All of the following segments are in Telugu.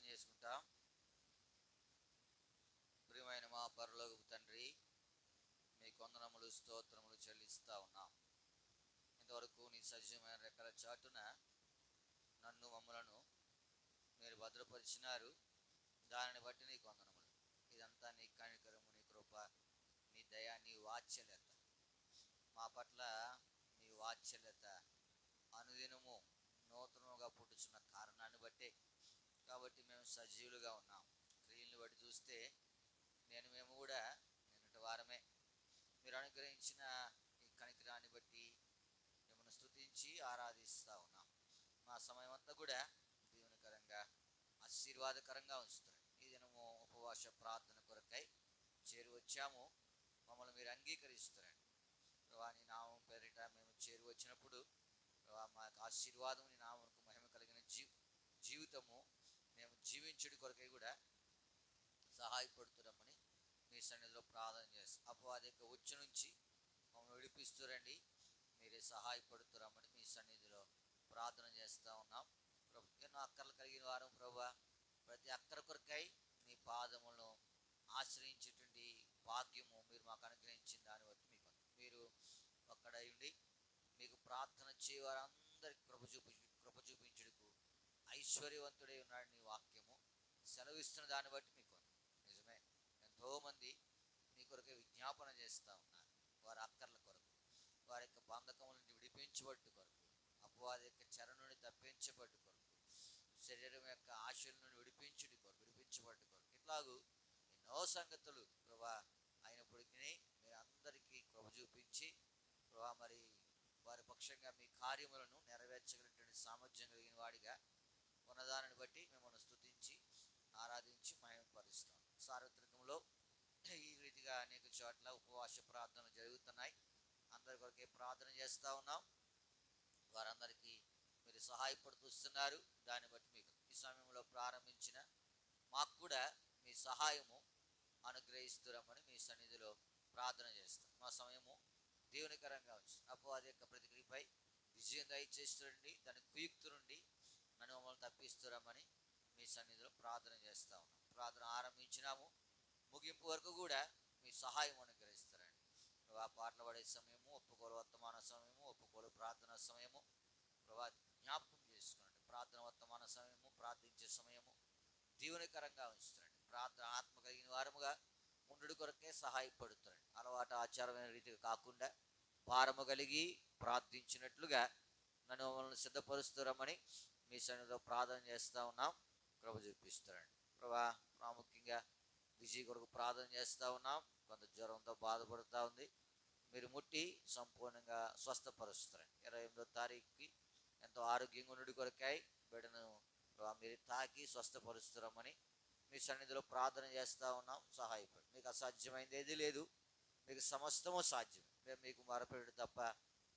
ప్రార్థన చేసుకుంటాం. ప్రియమైన మా పరలోకపు తండ్రి, మీ వందనములు స్తోత్రములు చెల్లిస్తా ఉన్నాం. ఇంతవరకు నీ సజీవమైన రెక్కల చాటున నన్ను మమ్మలను మీరు భద్రపరిచినారు. దానిని బట్టి నీకు వందనములు. ఇదంతా నీ కనికరము, నీ కృప, నీ దయ, నీ వాత్సల్యత. మా పట్ల నీ వాత్సల్యత అనుదినము నూతనముగా పుట్టుచున్న కారణాన్ని బట్టే. కాబట్టి మేము సజీవులుగా ఉన్నాం. క్రియలను బట్టి చూస్తే మేము కూడా నిన్నటి వారమే. మీరు అనుగ్రహించిన ఈ కనికరాన్ని బట్టి మిమ్మల్ని స్తుతించి ఆరాధిస్తూ ఉన్నాం. మా సమయం అంతా కూడా దీవెనకరంగా ఆశీర్వాదకరంగా ఉంచుతారు. ఈ దినము ఉపవాస ప్రార్థన కొరకై చేరి వచ్చాము. మమ్మల్ని మీరు అంగీకరిస్తారండి. నీ నామం పేరిట మేము చేరి వచ్చినప్పుడు మా ఆశీర్వాదం, నీ నామమునకు మహిమ కలిగిన జీవితము మేము జీవించుడి కొరకై కూడా సహాయపడుతున్నామని మీ సన్నిధిలో ప్రార్థన చేస్తాం. అపవాది యొక్క ఉచ్చు నుంచి మమ్మల్ని విడిపిస్తురండి. మీరే సహాయపడుతున్నామని మీ సన్నిధిలో ప్రార్థన చేస్తూ ఉన్నాం. ఎన్నో అక్కర్లు కలిగిన వారు ప్రభువా, ప్రతి అక్కర కొరకై నీ పాదములను ఆశ్రయించేటువంటి భాగ్యము మీరు మాకు అనుగ్రహించిన దాన్ని బట్టి మీరు అక్కడై ఉండి మీకు ప్రార్థన చేయవారందరికి కృప చూపించుటకు ఐశ్వర్యవంతుడై ఉన్నాడు నీ వాక్యము సెలవిస్తున్న దాన్ని బట్టి మీకు నిజమే. ఎంతోమంది నీ కొరకే విజ్ఞాపన చేస్తూ ఉన్నారు. వారి అక్కర్ల కొరకు, వారి యొక్క బంధకముల నుండి విడిపించబట్టు కొరకు, అపవాది యొక్క చెర నుండి తప్పించబట్టు కొరకు, శరీరం యొక్క ఆశల నుండి విడిపించబట్టు కొరకు, ఇట్లాగూ ఎన్నో సంగతులు ప్రభా అయినప్పటికీ మీరు అందరికీ కృప చూపించి ప్రభా మరి వారి పక్షంగా మీ కార్యములను నెరవేర్చగలిగినటువంటి సామర్థ్యం కలిగిన వాడిగా ఉన్నదానిని బట్టి మిమ్మల్ని స్తుతించి ఆరాధించి మహిమపరుస్తాం. సార్వత్రికంలో ఈ రీతిగా అనేక చోట్ల ఉపవాస ప్రార్థనలు జరుగుతున్నాయి. అందరి కొరకే ప్రార్థన చేస్తూ ఉన్నాం. వారందరికీ మీరు సహాయపడుతున్నారు. దాన్ని బట్టి మీకు ఈ సమయంలో ప్రారంభించిన మాకు కూడా మీ సహాయము అనుగ్రహిస్తురమని మీ సన్నిధిలో ప్రార్థన చేస్తాం. మా సమయము దేవునికరంగా ఉంచుతాం. అపవాది యొక్క ప్రతిక్రియపై విజయం దయచేస్తుండండి. దాని కుయుక్తు నుండి నన్ను మమ్మల్ని తప్పిస్తురమని మీ సన్నిధిలో ప్రార్థన చేస్తా ఉన్నాం. ప్రార్థన ఆరంభించినాము, ముగింపు వరకు కూడా మీ సహాయం అనుగ్రహిస్తారండి. ప్రభా పాటలు పడే సమయము, ఒప్పుకోలు వర్తమాన సమయము, ఒప్పుకోలు ప్రార్థన సమయము ప్రభా జ్ఞాపకం చేసుకోండి. ప్రార్థన వర్తమాన సమయము, ప్రార్థించే సమయము దీవెనకరంగా ఉంచుతారండి. ప్రార్థన ఆత్మ కలిగిన వారముగా ఉండు కొరకే సహాయపడుతారండి. అలవాటు ఆచారమైన రీతిగా కాకుండా భారము కలిగి ప్రార్థించినట్లుగా నన్ను మమ్మల్ని సిద్ధపరుస్తారమని మీ సన్నిధిలో ప్రార్థన చేస్తూ ఉన్నాం. కృప చూపిస్తారండి. ప్రభా ప్రాముఖ్యంగా విజయ్ కొరకు ప్రార్థన చేస్తూ ఉన్నాం. కొంత జ్వరంతో బాధపడుతూ ఉంది. మీరు ముట్టి సంపూర్ణంగా స్వస్థపరుస్తారండి. 28వ తారీఖుకి ఎంతో ఆరోగ్యంగా ఉండు కొరకై బిడ్డను మీరు తాకి స్వస్థపరుస్తారమని మీ సన్నిధిలో ప్రార్థన చేస్తూ ఉన్నాం. సహాయపడి మీకు అసాధ్యమైంది ఏది లేదు. మీకు సమస్తము సాధ్యం. మేము మీకు మొరపెడు తప్ప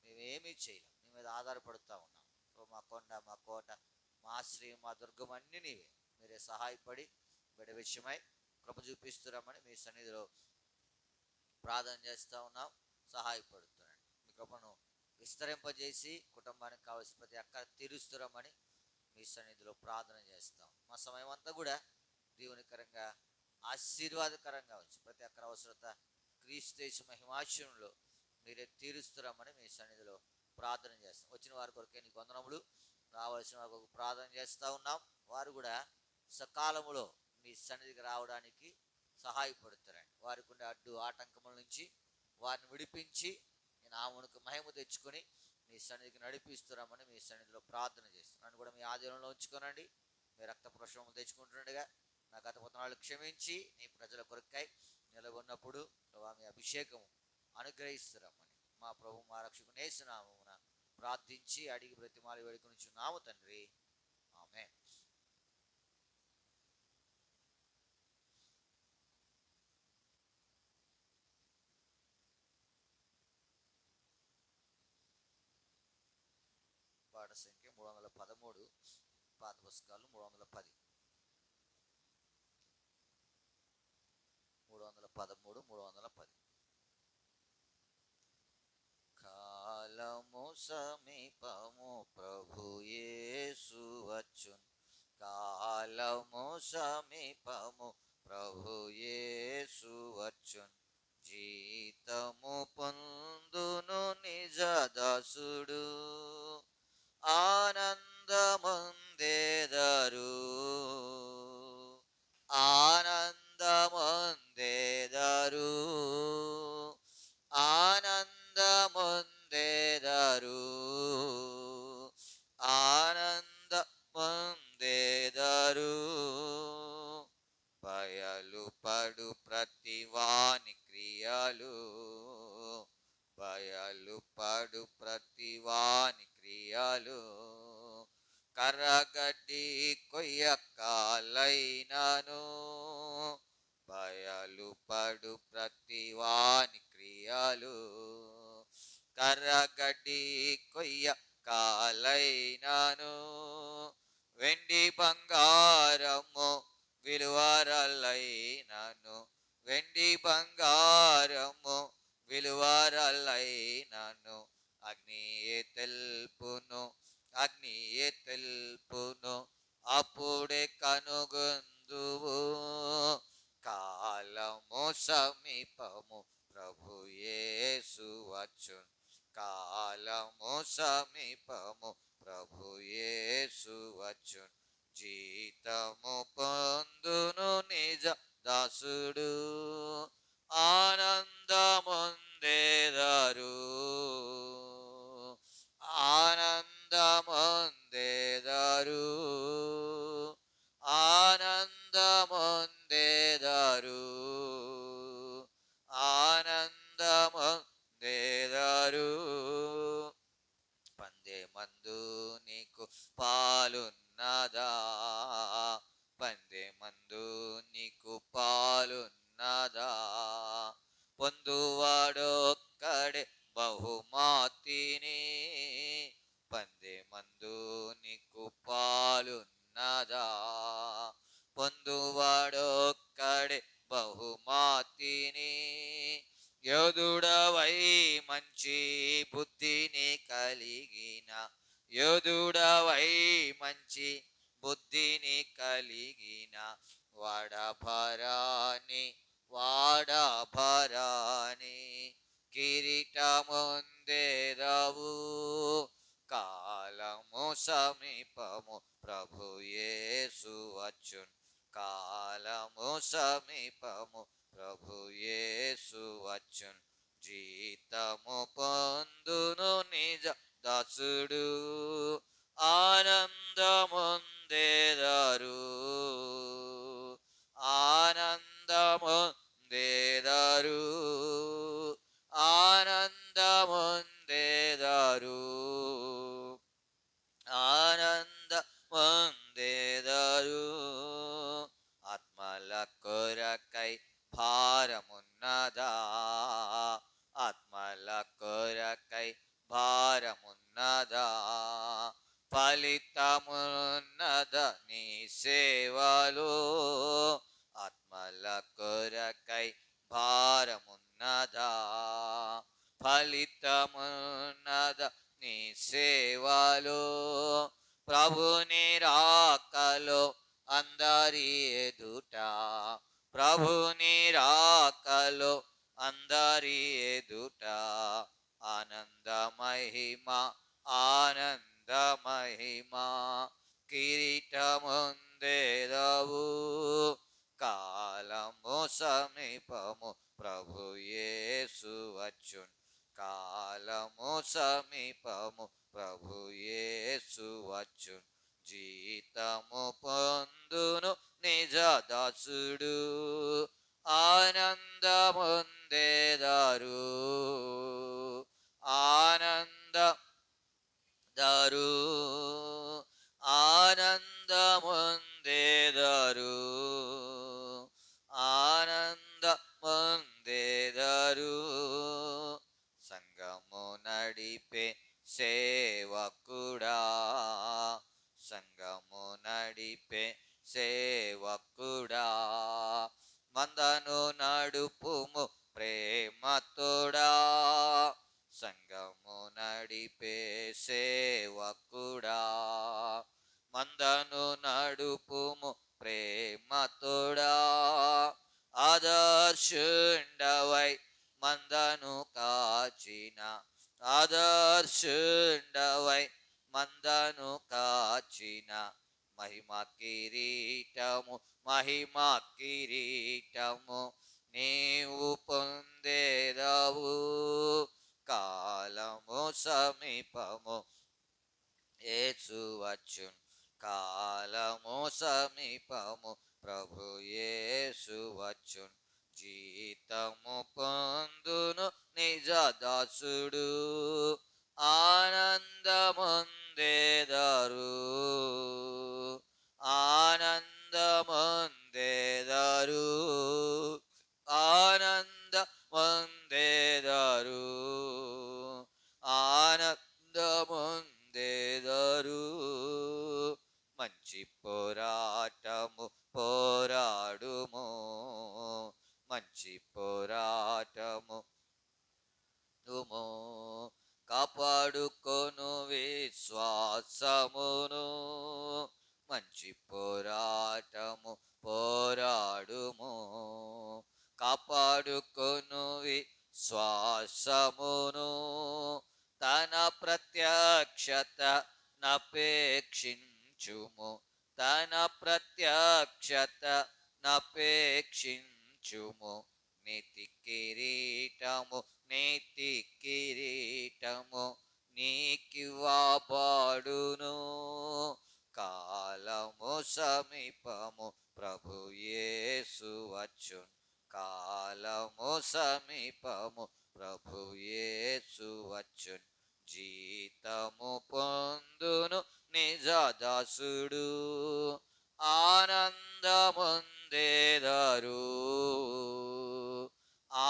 మేమేమీ చేయలేం. నీ మీద ఆధారపడుతూ ఉన్నాం. మా కొండ, మా కోట, మా ఆశ్రయం, మా దుర్గం అన్నీ నీవే. మీరే సహాయపడి బిడ్డ విషయమై కృప చూపిస్తున్నామని మీ సన్నిధిలో ప్రార్థన చేస్తూ ఉన్నాం. సహాయపడుతున్నాడు. మీ కృపను విస్తరింపజేసి కుటుంబానికి కావలసిన ప్రతి అక్కర తీరుస్తున్నామని మీ సన్నిధిలో ప్రార్థన చేస్తాం. మా సమయం అంతా కూడా దీవెనకరంగా ఆశీర్వాదకరంగా వచ్చి ప్రతి అక్కర అవసరత క్రీస్తు మహిమాశ్యంలో మీరే తీరుస్తున్నామని మీ సన్నిధిలో ప్రార్థన చేస్తాం. వచ్చిన వారి కొరకే నీకు వందనములు. రావాల్సిన వారి కొరకు ప్రార్థన చేస్తూ ఉన్నాం. వారు కూడా సకాలములో మీ సన్నిధికి రావడానికి సహాయపడుతారండి. వారికి ఉండే అడ్డు ఆటంకముల నుంచి వారిని విడిపించి నీ నామమునకు మహిమ తెచ్చుకొని మీ సన్నిధికి నడిపిస్తున్నామని మీ సన్నిధిలో ప్రార్థన చేస్తున్నాను. కూడా మీ ఆధీనంలో ఉంచుకోనండి. మీ రక్త ప్రోక్షణము తెచ్చుకుంటుండగా నా గత పతనాలు క్షమించి నీ ప్రజల కొరకై నిలబడినప్పుడు మీ అభిషేకము అనుగ్రహిస్తున్నామని మా ప్రభు మా రక్షకుని యేసు నామమున ప్రార్థించి అడిగి బ్రతిమాలి వేడుకొనుచున్నాము తండ్రి. ఆమేన్. పాట సంఖ్య 313, పాత పుస్తకాలు 310, 313. కాలము సమీపము ప్రభు యేసు వచ్చును, కాల కాలము సమీపము ప్రభు యేసు వచ్చున్. జీతము పొందును నిజ దాసుడు, ఆనందముందెదరు, ఆనందముందెదరు, ఆనందముందెదరు, ఆనందముందెదరు. బయలుపడు ప్రతివాని క్రియలు, బయలుపడు ప్రతివాని క్రియలు, కర్రగడ్డి కొయ్యకాలైనను. బయలుపడు ప్రతివాని క్రియలు, కర్రగడ్డి కొయ్యకాలైనను. వెండి బంగారము విలువరలైనను, వెండి బంగారము విలువరలైనను. అగ్నియే తెల్పును, అగ్నియే తెల్పును, అప్పుడే కనుగొందువు. కాలము సమీపము ప్రభు యేసు వచ్చున్. కాలము సమీపము ప్రభు యేసు వచ్చున్. జీతము పొందును నిజ దాసుడు, ఆనందముందెదరు, ఆనందముందెదరు, ఆనందముందెదరు, ఆనందముందెదరు. పందెమందు నీకు పాలున్నదా, పందెమందు నీకు పాలున్నదా. పొందువాడొక్కడే బహుమాతిని, పందెమందు నీకు పాలున్నదా. పొందువాడొక్కడే బహుమాతిని. యోధుడవై మంచి బుద్ధిని కలిగిన, యోధుడవై మంచి బుద్ధిని కలిగిన, వాడభరాని వాడభరాని కిరీటముందెదవు. కాలము సమీపము ప్రభు యేసు వచ్చున్. కాలము సమీపము ప్రభు యేసు వచ్చున్. జీతము పొందును నిజ దాసుడు, ఆనందముందెదరు, ఆనందముందెదరు, ఆనందముందెదరు, ఆనందముందెదరు. ఆత్మల కొరకై భారమున్నదా, ఆత్మల కొరకై భారమున్నదా. ఫలితమున్నద నీ సేవలో, ఆత్మల కొరకై భారమున్నదా. ఫలితమున్నద నీ సేవలో. ప్రభుని రాకలో అందరి ఎదుట, ప్రభుని రాకలో అందరి ఎదుట, ఆనంద మహిమ, ఆనంద మహిమ కిరీటముందెదవు. కాలము సమీపము ప్రభు యేసు వచ్చున్. కాలము సమీపము ప్రభు యేసు వచ్చున్. జీతము పొందును నిజ దాసుడు, ఆనందముందెదరు, ఆనందముందెదరు, ఆనందముందెదరు, ఆనందముందెదరు. సంఘము నడిపే సేవకుడా, సంఘము నడిపే సేవకుడా, మందను నడుపుము ప్రేమతోడా. సంఘము నడిపే సేవకుడా, మందను నడుపుము ప్రేమతోడా. ఆదర్శుండవై మందను కాచిన ఆదర్శుండవై మందను కాచిన మహిమ కిరీటము మహిమ కిరీటము నీవు పొందేదవు. కాలము సమీపము యేసు వచ్చును, కాలము సమీపము ప్రభు యేసు వచ్చును. జీతము పొందును నిజ దాసుడు, ఆనందముందేదరు ఆనందముందేదరు ఆనందముందేదరు ఆనందముందేదరు. మంచి పోరాటము పోరాడుము, మంచి పోరాటము తుము, కాపాడుకొను విశ్వాసమును. మంచి పోరాటము పోరాడుము, కాపాడుకొను విశ్వాసమును. తన ప్రత్యక్షత నపేక్షించుము, తన ప్రత్యక్షత నపేక్షించుము. నీతి కిరీటము నీతి కిరీటము నీకివ్వబడును. కాలము సమీపము ప్రభు యేసు వచ్చును, కాలము సమీపము ప్రభు యేసు వచ్చును. జీతము పొందును నిజ దాసుడు, ఆనందముందేదరు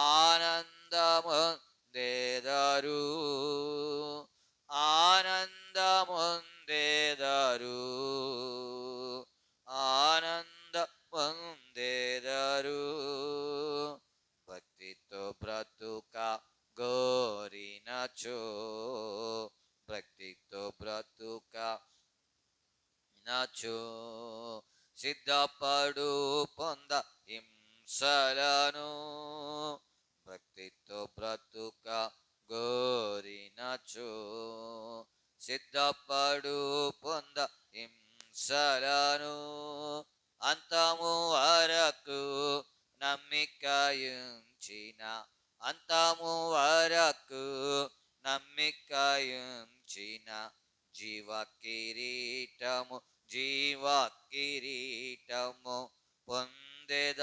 ఆనందముందేదరు ఆనందముందేదరు ఆనందముందేదరు. భక్తితో బ్రతుక గోరినచో, భక్తితో బ్రతుక నచో, సిద్ధపడు పొంద హింసలను. భక్తితో బ్రతుక గోరినచో, సిద్ధపడు పొంద హింసలను. అంతము వరకు నమ్మికయుంచిన అంతము వరకు నమ్మికయుంచిన జీవ కిరీటము జీవ కిరీటము పొందెదావేరుగు.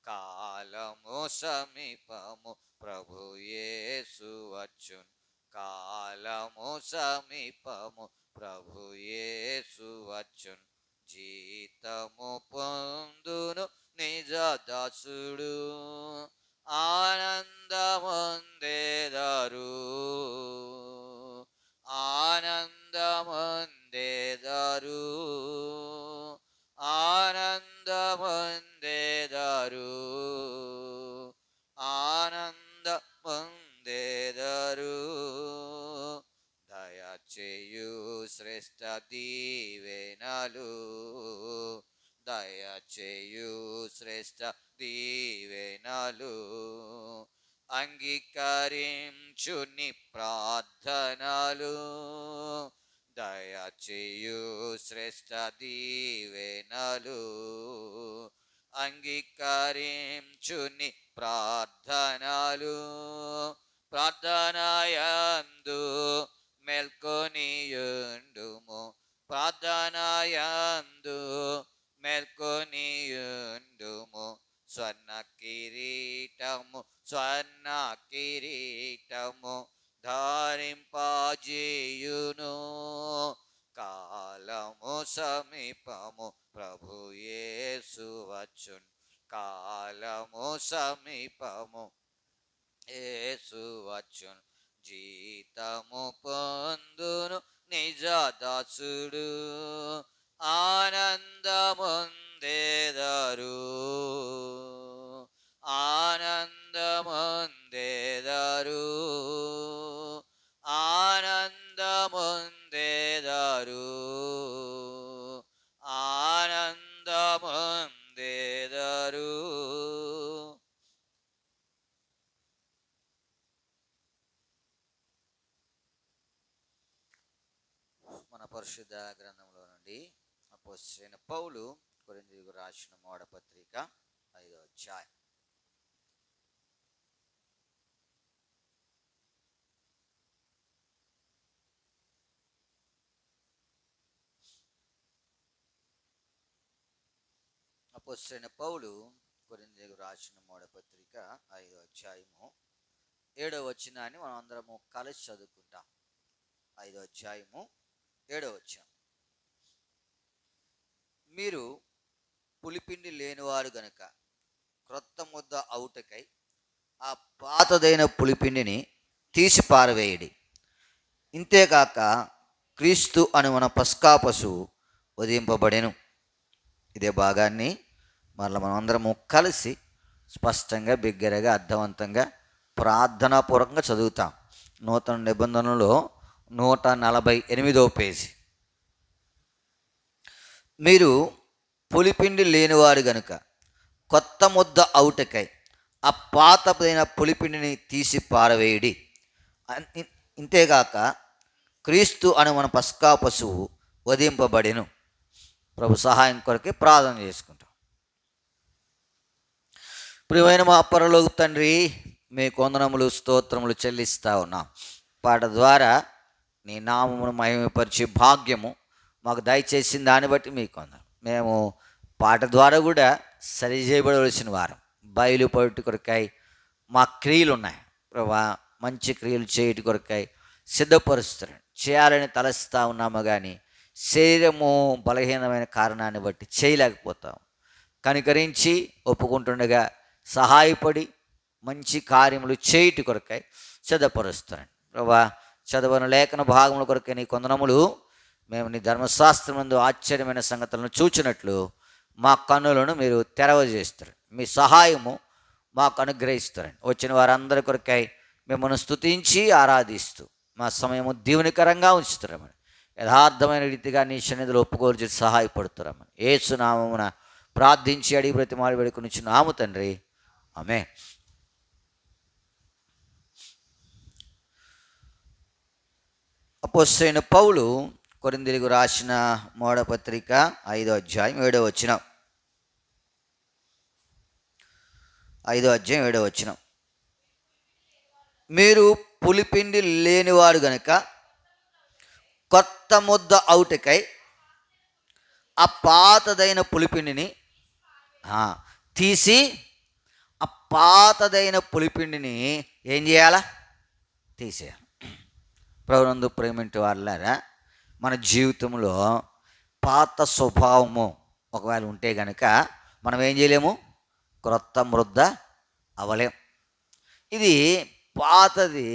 కాలము సమీపము ప్రభు యేసు వచ్చును, కాలము సమీపము ప్రభు యేసు వచ్చును. జీతము పొందును నిజ దాసుడు, ఆనందముందేదరు ఆనందముందేదరు ఆనందముందేదరు ఆనందముందేదరు. దయచేయు శ్రేష్ఠ దీవెనలు, దయచేయు శ్రేష్ఠ దీవెనలు. అంగీకరించుని ప్రార్థనలు, దయచేయు శ్రేష్ఠ దీవెనలు. అంగీకరించుని ప్రార్థనలు. ప్రార్థనయందు మెల్కొనియుండుము, ప్రార్థనయందు మెల్కొనియుండుము. స్వర్ణ కిరీటము స్వర్ణ కిరీటము ధరింపజేయును. కాలము సమీపము ప్రభు యేసు వచ్చును, కాలము సమీపము యేసు వచ్చును. జీతము పొందును నిజ దాసుడు, ఆనందముందేదరు ఆనందముందేదరు ఆనందముందేదరు పరిశుద్ధ గ్రంథంలో నుండి అపోస్తలుడైన పౌలు కొరింథీయులకు రాసిన మొదటి పత్రిక 5వ అధ్యాయం. అపోస్తలుడైన పౌలు కొరింథీయులకు రాసిన మొదటి పత్రిక 5వ అధ్యాయము 7వ వచనాన్ని మనం అందరము కలిసి చదువుకుంటాం. 5వ అధ్యాయము 7వ వచనం. మీరు పులిపిండి లేనివారు గనుక క్రొత్త ముద్ద అవుటకై ఆ పాతదైన పులిపిండిని తీసి పారవేయడి. ఇంతేకాక క్రీస్తు అను మన పస్కా పశువు వధింపబడెను. ఇదే భాగాన్ని మరలా మనం అందరము కలిసి స్పష్టంగా బిగ్గరగా అర్థవంతంగా ప్రార్థనాపూర్వకంగా చదువుతాం. నూతన నిబంధనలో 148వ పేజీ. మీరు పులిపిండి లేనివారు గనుక కొత్త ముద్ద అవుటకై ఆ పాతదైన పులిపిండిని తీసి పారవేయడి. ఇంతేగాక క్రీస్తు అను మన పస్కా పశువు వధింపబడెను. ప్రభు సహాయం కొరకే ప్రార్థన చేసుకుంటాం. ప్రియమైన మా పరలోక తండ్రి, మీ వందనములు స్తోత్రములు చెల్లిస్తా ఉన్నాం. పాట ద్వారా నీ నామమును మహిమపరిచే భాగ్యము మాకు దయచేసిన దాన్ని బట్టి మీకు వందనం. మేము పాట ద్వారా కూడా సరి చేయబడవలసిన వారం. బయలుపరుటి కొరకాయి మా క్రియలు ఉన్నాయి ప్రభా, మంచి క్రియలు చేయటి కొరకాయి సిద్ధపరుస్తున్నాను. చేయాలని తలస్తా ఉన్నాము కానీ శరీరము బలహీనమైన కారణాన్ని బట్టి చేయలేకపోతాం. కనికరించి ఒప్పుకుంటుండగా సహాయపడి మంచి కార్యములు చేయటి కొరకాయి సిద్ధపరుస్తున్నాను ప్రభా. చదవని లేఖన భాగముల కొరకై నీ కొందనములు. మేము నీ ధర్మశాస్త్రమందు ఆశ్చర్యమైన సంగతులను చూచినట్లు మా కన్నులను మీరు తెరవజేస్తారు. మీ సహాయము మాకు అనుగ్రహిస్తారండి. వచ్చిన వారందరి కొరకై మిమ్మల్ని స్తుతించి ఆరాధిస్తూ మా సమయము దీవెనకరంగా ఉంచుతారమని యథార్థమైన రీతిగా నీ సన్నిధిలో ఒప్పుకోల్చి సహాయపడుతున్నామని యేసు నామమున ప్రార్థించి అడిగి బ్రతిమాలి వేడుకొని నాము తండ్రి, ఆమేన్. అపోస్తలుడైన పౌలు కొరింథీయులకు రాసిన మొదటి పత్రిక 5వ అధ్యాయం 7వ వచనం. 5వ అధ్యాయం 7వ వచనం. మీరు పులిపిండి లేనివారు గనుక కొత్త ముద్ద అవుటకై ఆ పాతదైన పులిపిండిని తీసి, ఆ పాతదైన పులిపిండిని ఏం చేయాలా? తీసేయాలి. ప్రభునందు ప్రేమింటి వాళ్ళారా, మన జీవితంలో పాత స్వభావము ఒకవేళ ఉంటే కనుక మనం ఏం చేయలేము? క్రొత్త ముద్ద అవ్వలేం. ఇది పాతది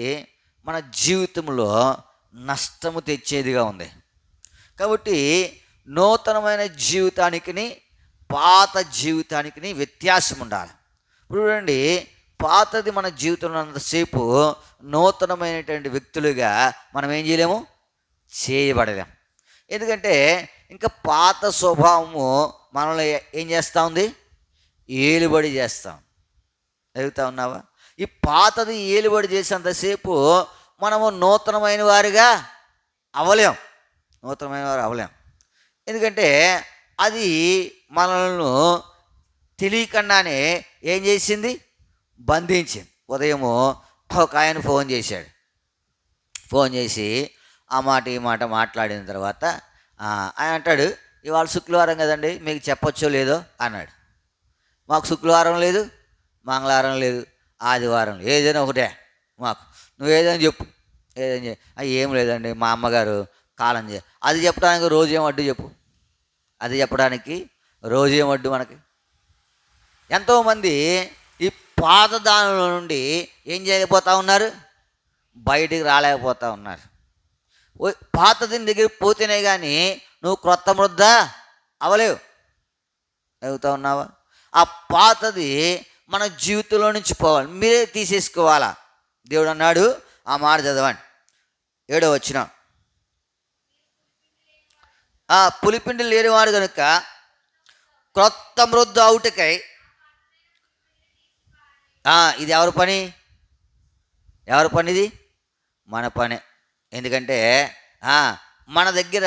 మన జీవితంలో నష్టము తెచ్చేదిగా ఉంది. కాబట్టి నూతనమైన జీవితానికి పాత జీవితానికి వ్యత్యాసం ఉండాలి. ఇప్పుడు చూడండి, పాతది మన జీవితంలో ఉన్నంతసేపు నూతనమైనటువంటి వ్యక్తులుగా మనం ఏం చేయలేము? చేయబడలేం. ఎందుకంటే ఇంకా పాత స్వభావము మనల్ని ఏం చేస్తూ ఉంది? ఏలుబడి చేస్తాం. ఎదుగుతా ఉన్నావా? ఈ పాతది ఏలుబడి చేసేంతసేపు మనము నూతనమైన వారిగా అవ్వలేం. నూతనమైన వారు అవ్వలేం. ఎందుకంటే అది మనల్ని తెలియకుండానే ఏం చేసింది? బంధించింది. ఉదయము ఒక ఆయన ఫోన్ చేశాడు. ఫోన్ చేసి ఆ మాట ఈ మాట మాట్లాడిన తర్వాత ఆయన అంటాడు, ఇవాళ శుక్రవారం కదండి, మీకు చెప్పొచ్చో లేదో అన్నాడు. మాకు శుక్రవారం లేదు, మంగళవారం లేదు, ఆదివారం లేదు, ఏదైనా ఒకటే మాకు. నువ్వు ఏదైనా చెప్పు, ఏదైనా ఏం లేదండి, మా అమ్మగారు కాలం అది చెప్పడానికి రోజు ఏం అడ్డు చెప్పు. అది చెప్పడానికి రోజు ఏం అడ్డు మనకి? ఎంతోమంది ఈ పాత దానిలో నుండి ఏం చేయలేకపోతూ ఉన్నారు? బయటికి రాలేకపోతూ ఉన్నారు. పాతది దగ్గర పోతేనే కానీ నువ్వు క్రొత్త ముద్ద అవ్వలేవు. అవుతా ఉన్నావా? ఆ పాతది మన జీవితంలో నుంచి పోవాలి, మీరే తీసేసుకోవాలా. దేవుడు అన్నాడు, ఆ మాట చదవండి 7వ వచనం. పులిపిండి లేనివాడు కనుక క్రొత్త ముద్ద అవుటకై. ఇది ఎవరి పని? ఎవరి పని ఇది? మన పనే. ఎందుకంటే మన దగ్గర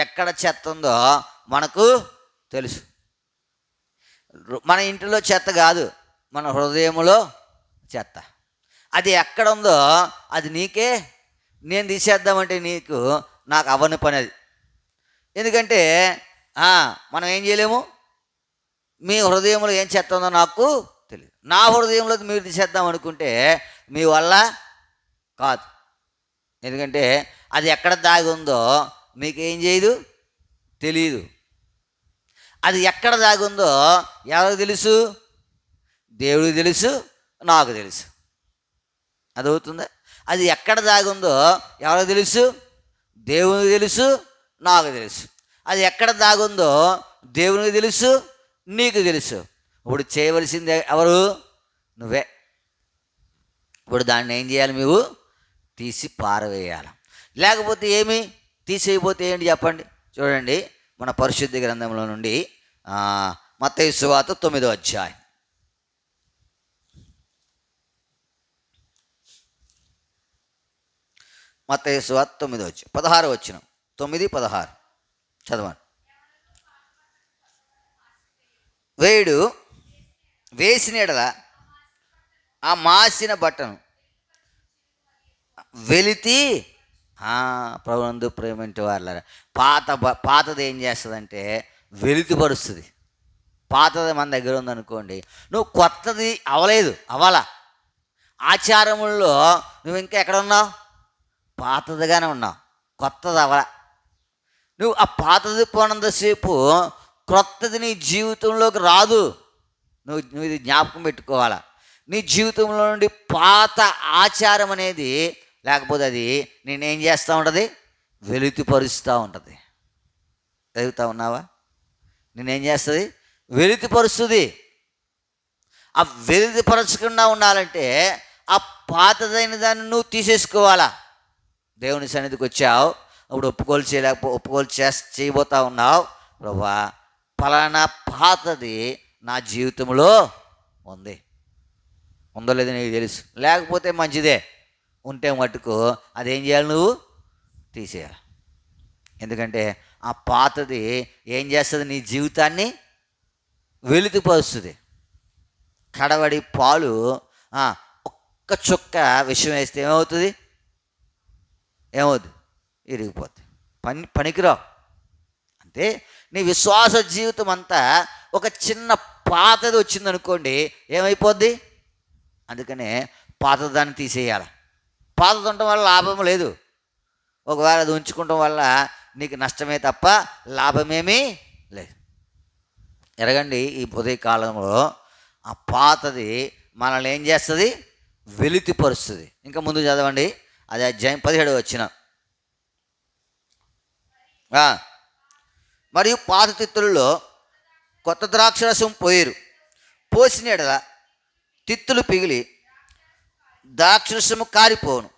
ఎక్కడ చెత్త ఉందో మనకు తెలుసు. మన ఇంటిలో చెత్త కాదు, మన హృదయంలో చెత్త. అది ఎక్కడ ఉందో అది నీకే, నేను తీసేద్దామంటే నాకు అవ్వని పని అది. ఎందుకంటే మనం ఏం చేయలేము. మీ హృదయంలో ఏం చెత్త ఉందో నాకు తెలియదు. నా హృదయంలో మీరు తీసేద్దాం అనుకుంటే మీ వల్ల కాదు. ఎందుకంటే అది ఎక్కడ దాగి ఉందో మీకేం చేయదు, తెలియదు. అది ఎక్కడ దాగి ఉందో ఎవరికి తెలుసు? దేవుడికి తెలుసు, నాకు తెలుసు. అది అవుతుందా? అది ఎక్కడ దాగి ఉందో ఎవరికి తెలుసు? దేవునికి తెలుసు, నాకు తెలుసు. అది ఎక్కడ దాగి ఉందో దేవునికి తెలుసు, నీకు తెలుసు. ఇప్పుడు చేయవలసింది ఎవరు? నువ్వే. ఇప్పుడు దాన్ని ఏం చేయాలి? నువ్వు తీసి పారవేయాలి. లేకపోతే ఏమి తీసేయకపోతే ఏంటి చెప్పండి? చూడండి, మన పరిశుద్ధ గ్రంథంలో నుండి మత్తయి సువార్త 9వ అధ్యాయం. మత్తయి సువార్త 9వ అధ్యాయం 16వ వచనం. 9:16 చదవండి. వేడు వేసిన ఎడల ఆ మాసిన బట్టను వెలితి. ప్రభునందు ప్రేమంటే వాళ్ళ పాతది ఏం చేస్తుందంటే వెలితి పరుస్తుంది. పాతది మన దగ్గర ఉందనుకోండి, నువ్వు కొత్తది అవ్వాలా. ఆచారముల్లో నువ్వు ఇంకా ఎక్కడ ఉన్నావు? పాతదిగానే ఉన్నావు, కొత్తది అవ్వాలా. నువ్వు ఆ పాతది పోనంతసేపు క్రొత్తది నీ జీవితంలోకి రాదు. నువ్వు ఇది జ్ఞాపకం పెట్టుకోవాలా. నీ జీవితంలో నుండి పాత ఆచారం అనేది, లేకపోతే అది నేనేం చేస్తూ ఉంటుంది? వెలితిపరుస్తూ ఉంటుంది. చదువుతూ ఉన్నావా? నేనేం చేస్తుంది? వెలితిపరుస్తుంది. ఆ వెలితిపరచకుండా ఉండాలంటే ఆ పాతదైన దాన్ని నువ్వు తీసేసుకోవాలా. దేవుని సన్నిధికి వచ్చావు, అప్పుడు ఒప్పుకోలు చేయబోతా ఉన్నావు. ప్రభువా, ఫలానా పాతది నా జీవితంలో ఉందో లేదో నీకు తెలుసు. లేకపోతే మంచిదే, ఉంటే మట్టుకు అదేం చేయాలి? నువ్వు తీసేయాలి. ఎందుకంటే ఆ పాతది ఏం చేస్తుంది? నీ జీవితాన్ని వెలితిపరుస్తుంది. కడవడి పాలు ఒక్క చుక్క విషం వేస్తే ఏమవుతుంది? ఇరిగిపోతుంది, పనికిరావు. అంటే నీ విశ్వాస జీవితం అంతా ఒక చిన్న పాతది వచ్చిందనుకోండి, ఏమైపోద్ది? అందుకనే పాతదాన్ని తీసేయాలి. పాతది ఉండటం వల్ల లాభం లేదు. ఒకవేళ అది ఉంచుకోవటం వల్ల నీకు నష్టమే తప్ప లాభమేమీ లేదు. ఎరగండి, ఈ ఉదయకాలంలో ఆ పాతది మనల్ని ఏం చేస్తుంది? వెలితిపరుస్తుంది. ఇంకా ముందు చదవండి, అది అధ్యాయం 17 వచ్చిన. మరియు పాత తిత్తులలో కొత్త ద్రాక్షరసం పోసిన ఎడల తిత్తులు పిగిలి ద్రాక్షరసము కారిపోను.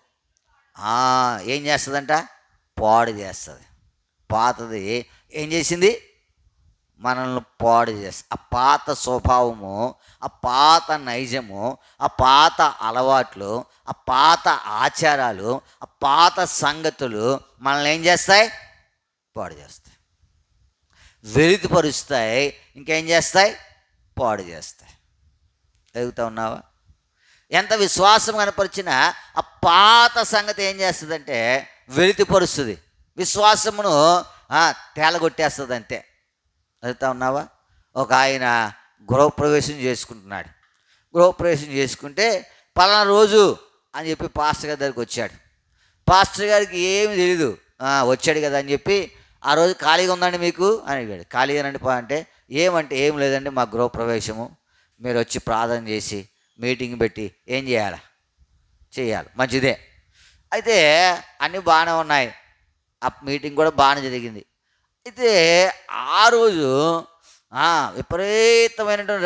ఏం చేస్తుందంట? పాడు చేస్తుంది. పాతది ఏం చేసింది? మనల్ని పాడు చేస్తుంది. ఆ పాత స్వభావము, ఆ పాత నైజము, ఆ పాత అలవాట్లు, ఆ పాత ఆచారాలు, ఆ పాత సంగతులు మనల్ని ఏం చేస్తాయి? పాడు చేస్తాయి, వెలితిపరుస్తాయి. ఇంకేం చేస్తాయి? పాడు చేస్తాయి. ఎదుగుతా ఉన్నావా? ఎంత విశ్వాసం కనపరిచినా ఆ పాత సంగతి ఏం చేస్తుందంటే వెలితిపరుస్తుంది, విశ్వాసమును తేలగొట్టేస్తుంది అంతే. చదువుతా ఉన్నావా? ఒక ఆయన గృహప్రవేశం చేసుకుంటున్నాడు. గృహప్రవేశం చేసుకుంటే పలానా రోజు అని చెప్పి పాస్టర్ గారి దగ్గరికి వచ్చాడు. పాస్టర్ గారికి ఏమి తెలీదు. వచ్చాడు కదా అని చెప్పి, ఆ రోజు ఖాళీగా ఉందండి మీకు అని అడిగాడు. ఖాళీగానండి అంటే ఏమంటే ఏం లేదండి, మా గృహప్రవేశము, మీరు వచ్చి ప్రార్థన చేసి మీటింగ్ పెట్టి ఏం చేయాలి, మంచిదే. అయితే అన్నీ బాగానే ఉన్నాయి, ఆ మీటింగ్ కూడా బాగానే జరిగింది. అయితే ఆ రోజు విపరీతమైనటువంటి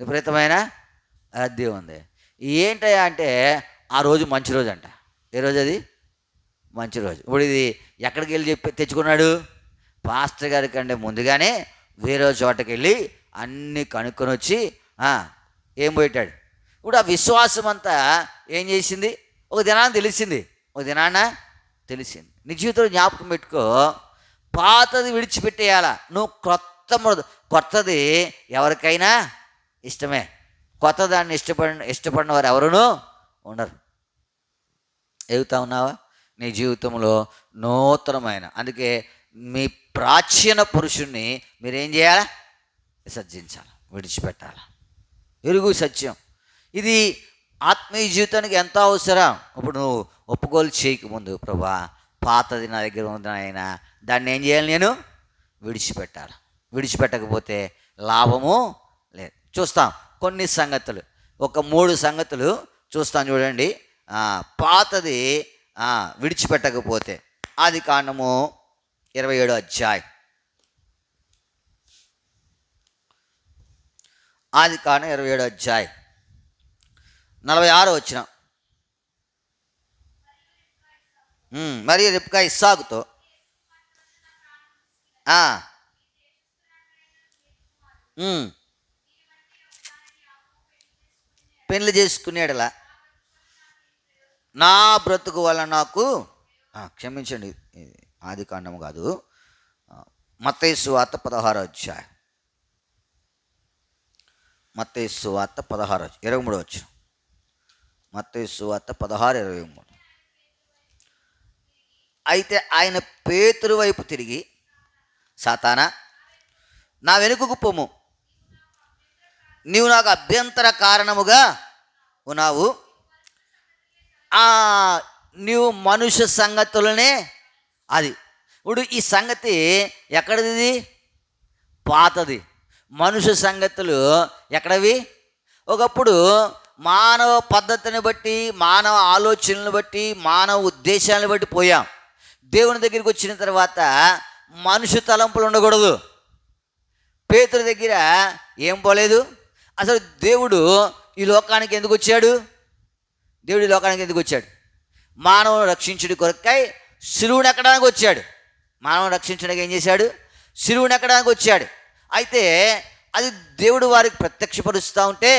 విపరీతమైన రద్దీ ఉంది. ఏంటయ్యా అంటే ఆ రోజు మంచి రోజు అంట. ఏ రోజు అది? మంచి రోజు. ఇప్పుడు ఇది ఎక్కడికి వెళ్ళి తెచ్చుకున్నాడు? పాస్టర్ గారి కంటే ముందుగానే వేరే చోటకి వెళ్ళి అన్నీ కనుక్కొని వచ్చి ఏం పోయిటాడు. ఇప్పుడు ఆ విశ్వాసం అంతా ఏం చేసింది? ఒక దినాన తెలిసింది. నీ జీవితంలో జ్ఞాపకం పెట్టుకో, పాతది విడిచిపెట్టేయాల. నువ్వు కొత్తది ఎవరికైనా ఇష్టమే. కొత్త దాన్ని ఇష్టపడిన వారు ఎవరునూ ఉండరు. ఎగుతా ఉన్నావా? నీ జీవితంలో నూతనమైన, అందుకే మీ ప్రాచీన పురుషుణ్ణి మీరేం చేయాలా? విసర్జించాలి, విడిచిపెట్టాలి. ఎరుగు సత్యం ఇది ఆత్మీయ జీవితానికి ఎంతో అవసరం. ఇప్పుడు నువ్వు ఒప్పుకోలు చేయకముందు, ప్రభా పాతది నా దగ్గర ఉంది ఆయన, దాన్ని ఏం చేయాలి? నేను విడిచిపెట్టాలి. విడిచిపెట్టకపోతే లాభము లేదు. చూస్తాం కొన్ని సంగతులు, ఒక 3 సంగతులు చూస్తాం. చూడండి, పాతది విడిచిపెట్టకపోతే. ఆదికాండము 27వ అధ్యాయం. ఆదికాండం 27వ అధ్యాయం 46వ వచనం. మరియు రిబ్కా ఇస్సాకుతో పెళ్లి చేసుకునేడలా నా బ్రతుకు వల్ల నాకు, క్షమించండి, ఆదికాండము కాదు, మత్తయి సువార్త 16వ అధ్యాయం. మత్తయి సువార్త 16 23 వచ్చు. మత్తయి సువార్త 16:23. అయితే ఆయన పేతురు వైపు తిరిగి, సాతానా నా వెనుకకు పొమ్ము, నీవు నాకు అభ్యంతర కారణముగా ఉన్నావు. నీవు మనుష్య సంగతులనే, అది ఇప్పుడు ఈ సంగతి ఎక్కడిది? పాతది. మనుష్య సంగతులు ఎక్కడవి? ఒకప్పుడు మానవ పద్ధతిని బట్టి, మానవ ఆలోచనలను బట్టి, మానవ ఉద్దేశాలను బట్టి పోయాం. దేవుని దగ్గరికి వచ్చిన తర్వాత మనుషు తలంపులు ఉండకూడదు. పేతురు దగ్గర ఏం పోలేదు. అసలు దేవుడు ఈ లోకానికి ఎందుకు వచ్చాడు? దేవుడు ఈ లోకానికి ఎందుకు వచ్చాడు? మానవుని రక్షించుడి కొరకై శిలువుని ఎక్కడానికి వచ్చాడు. మానవుని రక్షించడానికి ఏం చేశాడు? శిలువుని ఎక్కడానికి వచ్చాడు. అయితే అది దేవుడు వారికి ప్రత్యక్షపరుస్తూ ఉంటే,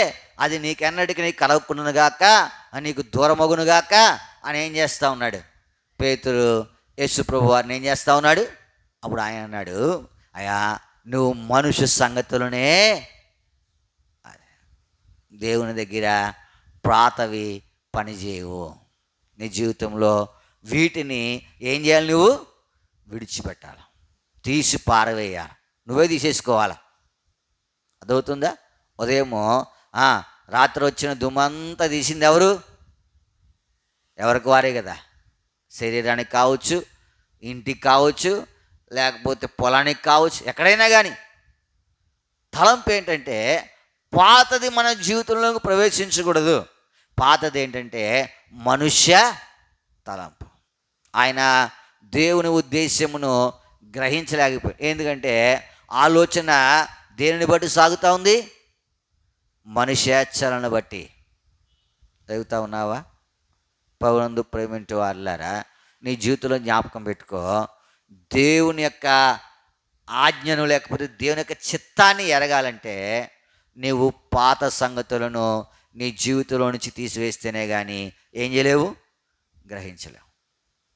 అది నీకెన్నటికి నీకు కలగకుండానుగాక, నీకు దూరమగునుగాక అని ఏం చేస్తూ ఉన్నాడు? పేతురు యేసు ప్రభు వారిని ఏం చేస్తూ ఉన్నాడు? అప్పుడు ఆయన అన్నాడు, అయ్యా నువ్వు మనుష్య సంగతులనే, దేవుని దగ్గర ప్రాతవి పనిచేయవు. నీ జీవితంలో వీటిని ఏం చేయాలి? నువ్వు విడిచిపెట్టాలి, తీసి పారవేయాలి, నువ్వే తీసేసుకోవాలి. అదవుతుందా? ఉదయము రాత్రి వచ్చిన దుమ్మంతా తీసింది ఎవరు? ఎవరికి వారే కదా. శరీరానికి కావచ్చు, ఇంటికి కావచ్చు, లేకపోతే పొలానికి కావచ్చు, ఎక్కడైనా కానీ తలంపు ఏంటంటే పాతది మన జీవితంలోకి ప్రవేశించకూడదు. పాతది ఏంటంటే మనుష్య తలంపు. ఆయన దేవుని ఉద్దేశ్యమును గ్రహించలేకపోయాడు. ఎందుకంటే ఆలోచన దేనిని బట్టి సాగుతూ ఉంది? మనుష్యాచరణను బట్టి. చదువుతా ఉన్నావా? పౌరందు ప్రేమింటి వారులారా, నీ జీవితంలో జ్ఞాపకం పెట్టుకో, దేవుని యొక్క ఆజ్ఞను లేకపోతే దేవుని యొక్క చిత్తాన్ని ఎరగాలంటే నీవు పాత సంగతులను నీ జీవితంలో నుంచి తీసివేస్తేనే కానీ ఏం చేయలేవు, గ్రహించలేవు.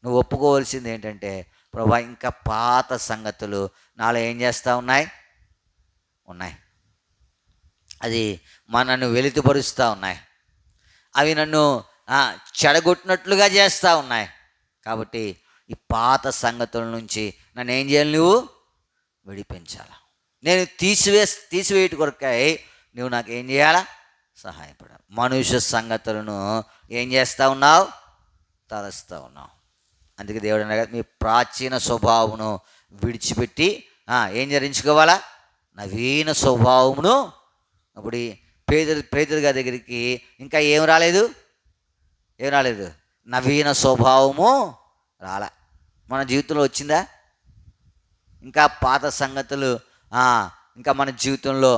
నువ్వు ఒప్పుకోవాల్సింది ఏంటంటే, ప్రభా ఇంకా పాత సంగతులు నాలో ఏం చేస్తూ ఉన్నాయి, అది నన్ను వెలితిపరుస్తూ ఉన్నాయి, అవి నన్ను చెడగొట్టినట్లుగా చేస్తూ ఉన్నాయి. కాబట్టి ఈ పాత సంగతుల నుంచి నన్ను ఏం చేయాలి? నువ్వు విడిపించాలా. నేను తీసివేయట కొరకై నువ్వు నాకు ఏం చేయాలా? సహాయపడాలి. మనుష్య సంగతులను ఏం చేస్తూ ఉన్నావు? తలస్తూ ఉన్నావు. అందుకే దేవుడు అన్నాడు, మీ ప్రాచీన స్వభావమును విడిచిపెట్టి ఏం ధరించుకోవాలా? నవీన స్వభావమును. అప్పుడు పేతురు గారి దగ్గరికి ఇంకా ఏం రాలేదు? నవీన స్వభావము రాలా. మన జీవితంలో వచ్చిందా? ఇంకా పాత సంగతులు ఇంకా మన జీవితంలో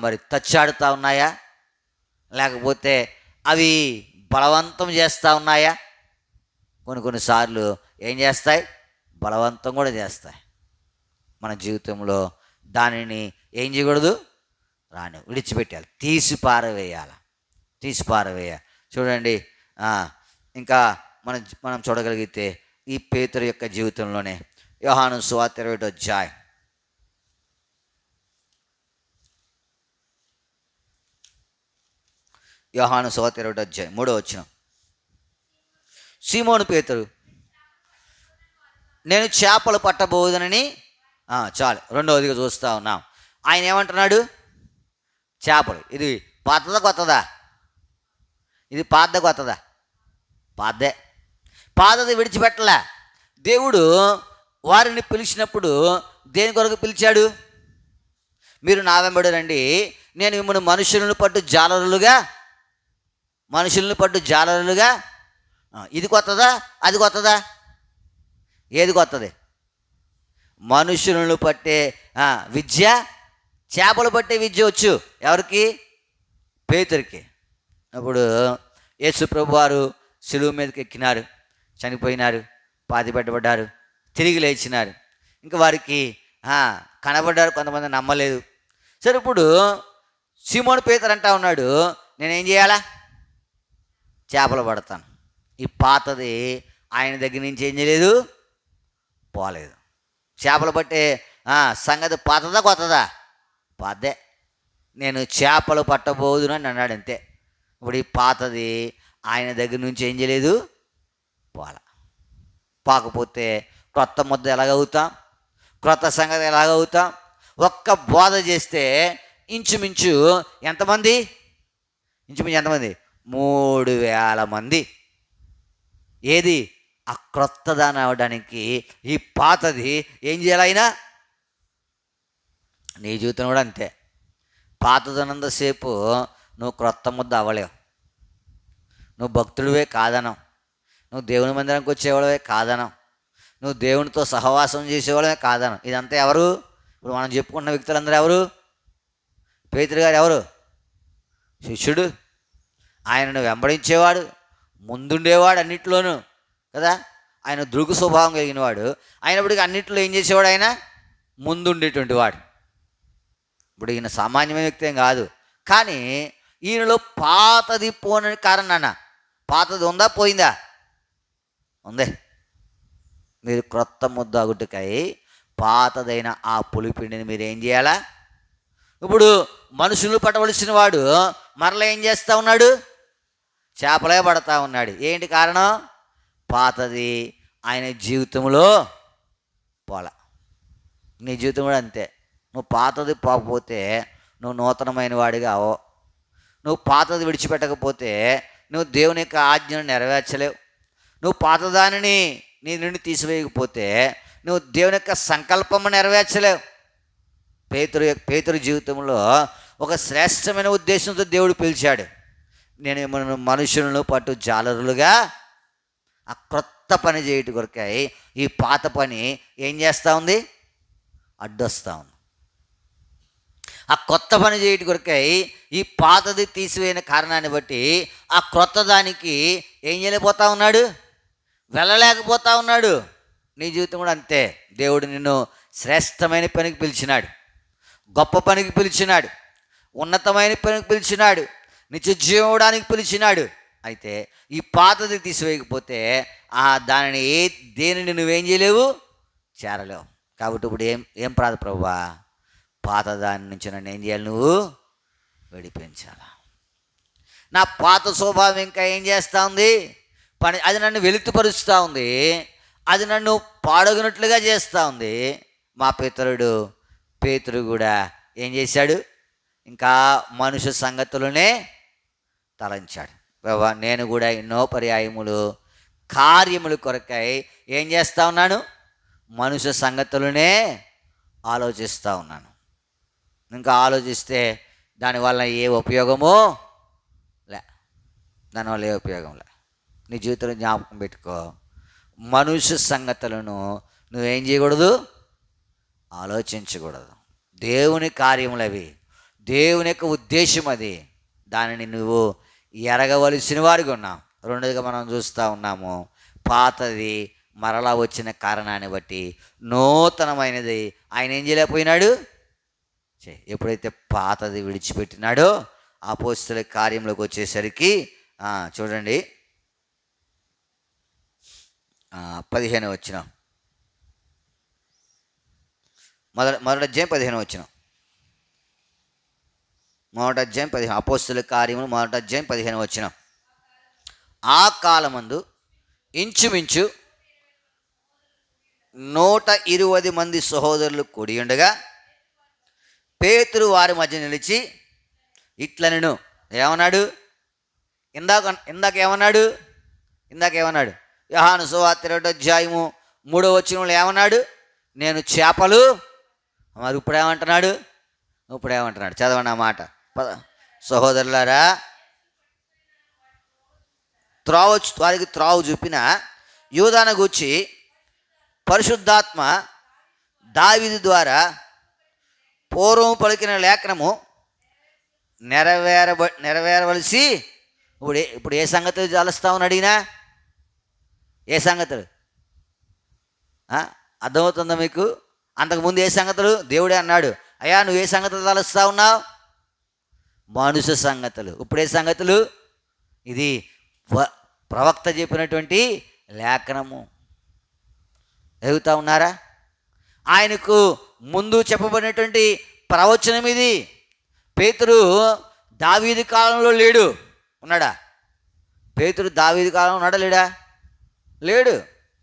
మరి తచ్చాడుతూ ఉన్నాయా? లేకపోతే అవి బలవంతం చేస్తూ ఉన్నాయా? కొన్నిసార్లు ఏం చేస్తాయి? బలవంతం కూడా చేస్తాయి. మన జీవితంలో దానిని ఏం చేయకూడదు? విడిచిపెట్టాలి, తీసి పారవేయాలి. చూడండి, ఇంకా మనం చూడగలిగితే ఈ పేతురు యొక్క జీవితంలోనే. యోహాను సువార్త 20వ అధ్యాయం. యోహాను సువార్త 20వ అధ్యాయం 3వ వచనం. సీమోను పేతురు, నేను చేపలు పట్టబోదునని. చాలు, రెండవదిగా చూస్తూ ఉన్నాం. ఆయన ఏమంటున్నాడు? చేపలు. ఇది పాతదా కొత్తదా? ఇది పాతదా కొత్తదా? పాతదే. పాతది విడిచిపెట్టలే. దేవుడు వారిని పిలిచినప్పుడు దేని కొరకు పిలిచాడు? మీరు నా వెంబడి రండి, నేను మిమ్మల్ని మనుషులను పట్టు జాలరులుగా. ఇది కొత్తదా? అది కొత్తదా? ఏది కొత్తది? మనుషులను పట్టే విద్య, చేపలు పట్టే విద్య వచ్చు ఎవరికి? పేతురికి. అప్పుడు యేసు ప్రభు వారు శిలువ మీదకి ఎక్కినారు, చనిపోయినారు, పాతి పెట్టబడ్డారు, తిరిగి లేచినారు. ఇంకా వారికి కనబడ్డారు, కొంతమంది నమ్మలేదు. సరే, ఇప్పుడు సీమోను పేతురు అంటా ఉన్నాడు, నేనేం చేయాలా? చేపలు పడతాను. ఈ పాతది ఆయన దగ్గర నుంచి ఏం చేయలేదు, పోలేదు. చేపలు పట్టే సంగతి పాతదా కొత్తదా? పాతదే. నేను చేపలు పట్టబోదును అని అన్నాడు, అంతే. ఇప్పుడు ఈ పాతది ఆయన దగ్గర నుంచి ఏం చేయలేదు, పోకపోతే క్రొత్త ముద్ద ఎలాగవుతాం? క్రొత్త సంగతి ఎలాగవుతాం? ఒక్క బోధ చేస్తే ఇంచుమించు ఎంతమంది? 3,000 మంది. ఏది? ఆ క్రొత్త దాని అవడానికి ఈ పాతది ఏం చేయాలైనా? నీ జీవితం కూడా అంతే. పాతదనంతసేపు నువ్వు క్రొత్త ముద్ద అవ్వలేవు. నువ్వు భక్తుడివే కాదనం, నువ్వు దేవుని మందిరానికి వచ్చేవాళ్ళవే కాదనం, నువ్వు దేవునితో సహవాసం చేసేవాళ్ళమే కాదనం. ఇదంతా ఎవరు? ఇప్పుడు మనం చెప్పుకున్న వ్యక్తులందరూ ఎవరు? పేతురు గారు ఎవరు? శిష్యుడు. ఆయనను వెంబడించేవాడు, ముందుండేవాడు అన్నిట్లోనూ కదా. ఆయన దృగు స్వభావం కలిగిన వాడు. అయినప్పటికీ అన్నింటిలో ఏం చేసేవాడు? ఆయన ముందుండేటువంటి వాడు. ఇప్పుడు ఈయన సామాన్యమైన వ్యక్తి ఏం కాదు, కానీ ఈయనలో పాతది పోనని కారణాన. పాతది ఉందా, పోయిందా? ఉందే. మీరు క్రొత్త ముద్ద అగుటకై పాతదైన ఆ పులిపిండిని మీరు ఏం చేయాలా? ఇప్పుడు మనుషులు పట్టవలసిన వాడు మరలా ఏం చేస్తూ ఉన్నాడు? చేపలే పడతా ఉన్నాడు. ఏంటి కారణం? పాతది ఆయన జీవితంలో పోలా. నీ జీవితం కూడా అంతే. నువ్వు పాతది పోకపోతే నువ్వు నూతనమైన వాడిగా అవో. నువ్వు పాతది విడిచిపెట్టకపోతే నువ్వు దేవుని యొక్క ఆజ్ఞను నెరవేర్చలేవు. నువ్వు పాతదానిని నీ నుండి తీసివేయకపోతే నువ్వు దేవుని యొక్క సంకల్పము నెరవేర్చలేవు. పేతురు జీవితంలో ఒక శ్రేష్టమైన ఉద్దేశంతో దేవుడు పిలిచాడు. నేను మనుషులను పట్టు జాలరులుగా. ఆ క్రొత్త పని చేయటం కొరకై ఈ పాత పని ఏం చేస్తూ ఉంది? అడ్డొస్తూ ఉంది. ఆ కొత్త పని చేయటం కొరకై ఈ పాతది తీసివేయని కారణాన్ని బట్టి ఆ క్రొత్త దానికి ఏం చేయలేకపోతా ఉన్నాడు? వెళ్ళలేకపోతా ఉన్నాడు. నీ జీవితం కూడా అంతే. దేవుడు నిన్ను శ్రేష్టమైన పనికి పిలిచినాడు, గొప్ప పనికి పిలిచినాడు, ఉన్నతమైన పనికి పిలిచినాడు, నిత్య జీవడానికి పిలిచినాడు. అయితే ఈ పాతది తీసివేయకపోతే దానిని దేనిని నువ్వేం చేయలేవు, చేరలేవు. కాబట్టి ఇప్పుడు ఏం ప్రార్థ ప్రభువా, పాత దాని నుంచి నన్ను ఏం చేయాలి? నువ్వు విడిపించాలా. నా పాత స్వభావం ఇంకా ఏం చేస్తూ ఉంది? అది నన్ను వెలితిపరుస్తూ ఉంది, అది నన్ను పాడగినట్లుగా చేస్తూ ఉంది. మా పేతురు కూడా ఏం చేశాడు? ఇంకా మనుష్య సంగతులనే తలంచాడు. నేను కూడా ఎన్నో పర్యాయములు కార్యముల కొరకై ఏం చేస్తూ ఉన్నాను? మనుష్య సంగతులనే ఆలోచిస్తూ ఉన్నాను. ఇంకా ఆలోచిస్తే దానివల్ల ఏ ఉపయోగమో లే. నీ జీవితంలో జ్ఞాపకం పెట్టుకో, మనుష్య సంగతులను నువ్వేం చేయకూడదు? ఆలోచించకూడదు. దేవుని కార్యములు అవి, దేవుని యొక్క ఉద్దేశం అది. దానిని నువ్వు ఎరగవలసిన వాడిగా ఉన్నావు. రెండోదిగా మనం చూస్తూ ఉన్నాము, పాతది మరలా వచ్చిన కారణాన్ని బట్టి నూతనమైనది ఆయన ఏం చేయలేకపోయినాడు. ఎప్పుడైతే పాతది విడిచిపెట్టినాడో అపోస్తలుల కార్యంలోకి వచ్చేసరికి చూడండి, 15 వచ్చిన మొదటి అధ్యాయం 15 వచ్చిన మొదటి అధ్యాయం 15 అపోస్తుల కార్యములు మొదటి అధ్యాయం 15 వచ్చిన. ఆ కాలమందు ఇంచుమించు 120 మంది సహోదరులు కూడి ఉండగా పేతురు వారి మధ్య నిలిచి ఇట్లనెను. ఏమన్నాడు? ఇందాక ఏమన్నాడు? యోహాను సువార్త 2వ అధ్యాయము 3వ వచనంలో ఏమన్నాడు? నేను చేపలు. మరి ఇప్పుడేమంటున్నాడు? చదవండి ఆ మాట. సహోదరులారా, వారికి త్రావు చూపిన యూదాను గూర్చి పరిశుద్ధాత్మ దావీదు ద్వారా పూర్వం పలికిన లేఖనము నెరవేరవలసి ఇప్పుడు ఏ సంగతులు చాలుస్తామని అడిగినా ఏ సంగతులు అర్థమవుతుందా మీకు? అంతకుముందు ఏ సంగతులు? దేవుడే అన్నాడు, అయ్యా నువ్వు ఏ సంగతులు తలుస్తా ఉన్నావు? మనుషు సంగతులు. ఇప్పుడు ఏ సంగతులు? ఇది ప్రవక్త చెప్పినటువంటి లేఖనము. ఎదుగుతా ఉన్నారా? ఆయనకు ముందు చెప్పబడినటువంటి ప్రవచనం ఇది. పేతురు దావీదు కాలంలో లేడు, ఉన్నాడా? పేతురు దావీదు కాలంలో ఉన్నాడా లేడా? లేడు.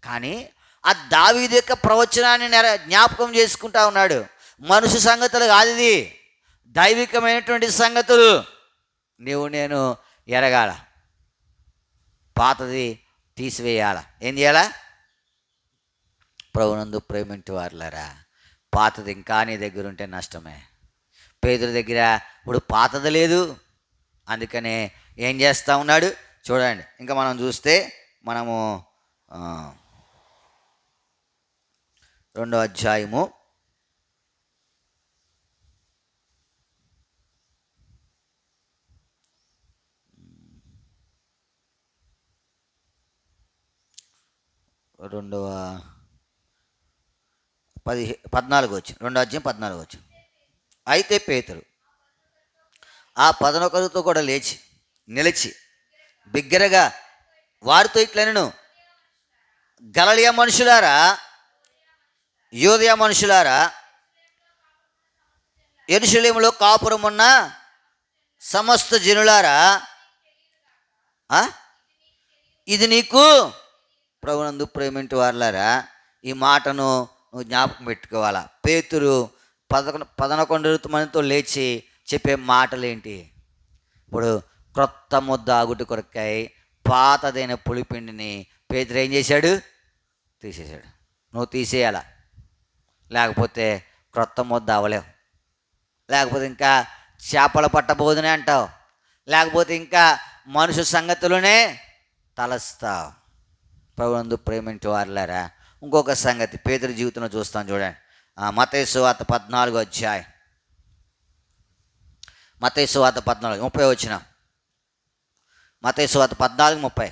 కానీ ఆ దావీదు యొక్క ప్రవచనాన్ని జ్ఞాపకం చేసుకుంటా ఉన్నాడు. మనుషు సంగతులు కాదు, ఇది దైవికమైనటువంటి సంగతులు. నీవు నేను ఎరగాల, పాతది తీసివేయాల. ఏం చేయాలా? ప్రభునందు ప్రేమింటి వారులారా, పాతది ఇంకా నీ దగ్గర ఉంటే నష్టమే. పేతురు దగ్గర ఇప్పుడు పాతది లేదు, అందుకనే ఏం చేస్తూ ఉన్నాడు చూడండి. ఇంకా మనం చూస్తే మనము 2వ అధ్యాయము 14 వచ్చిన 2వ అధ్యాయం 14 వచ్చిన. అయితే పేతురు ఆ 11తో కూడా నిలిచి బిగ్గరగా వారితో ఇట్లనెను, గలిలయ మనుషులారా, యూదయ మనుషులారా, యెరూషలేములో కాపురం ఉన్న సమస్త జనులారా, ఇది నీకు ప్రభునందు ప్రేమింటి వారులారా, ఈ మాటను నువ్వు జ్ఞాపకం పెట్టుకోవాలా. పేతురు 11 మందితో లేచి చెప్పే మాటలు ఏంటి? ఇప్పుడు క్రొత్త ముద్ద ఆగుటి కొరకాయ పాతదైన పులిపిండిని పేతురు ఏం చేశాడు? తీసేశాడు. నువ్వు తీసేయాల, లేకపోతే క్రొత్త ముద్ద అవ్వలేవు, లేకపోతే ఇంకా చేపల పట్టబోదునే అంటావు, లేకపోతే ఇంకా మనుషు సంగతులనే తలస్తావు. ప్రభునందు ప్రేమించే వారులారా, ఇంకొక సంగతి పేతురు జీవితంలో చూస్తాం చూడండి. మత్తయి సువార్త 14వ అధ్యాయం, మత్తయి సువార్త 14:30 వచ్చిన. మత్తయి సువార్త 14:30.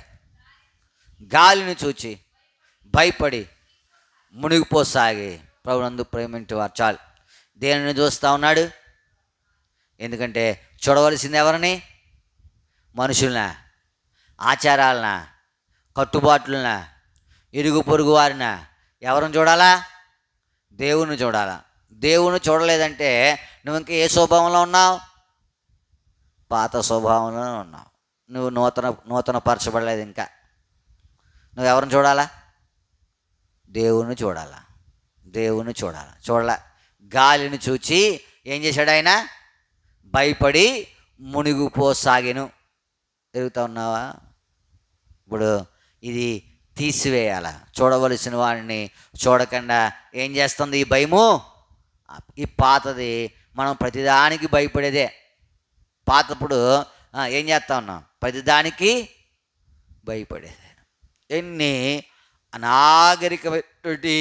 గాలిని చూచి భయపడి మునిగిపోసాగి. ప్రభునందు ప్రేమించే వారు చాలు. దేనిని చూస్తూ ఉన్నాడు? ఎందుకంటే చూడవలసింది ఎవరిని? మనుషులనా, ఆచారాలనా, కట్టుబాట్లనా, ఇరుగు పొరుగు వారినా? ఎవరిని చూడాలా? దేవుని చూడాలా. దేవుని చూడలేదంటే నువ్వు ఇంకా ఏ స్వభావంలో ఉన్నావు? పాత స్వభావంలో ఉన్నావు. నువ్వు నూతన పరచబడలేదు. ఇంకా నువ్వు ఎవరిని చూడాలా? దేవుని చూడాలా. చూడలా. గాలిని చూచి ఏం చేశాడు ఆయన? భయపడి మునిగిపోసాగెను. ఎరుగుతా ఉన్నావా? ఇప్పుడు ఇది తీసివేయాల. చూడవలసిన వాడిని చూడకుండా ఏం చేస్తుంది ఈ భయము? ఈ పాతది. మనం ప్రతిదానికి భయపడేదే. పాతప్పుడు ఏం చేస్తా ఉన్నాం? ప్రతిదానికి భయపడేదే. ఎన్ని అనాగరికమైనటువంటి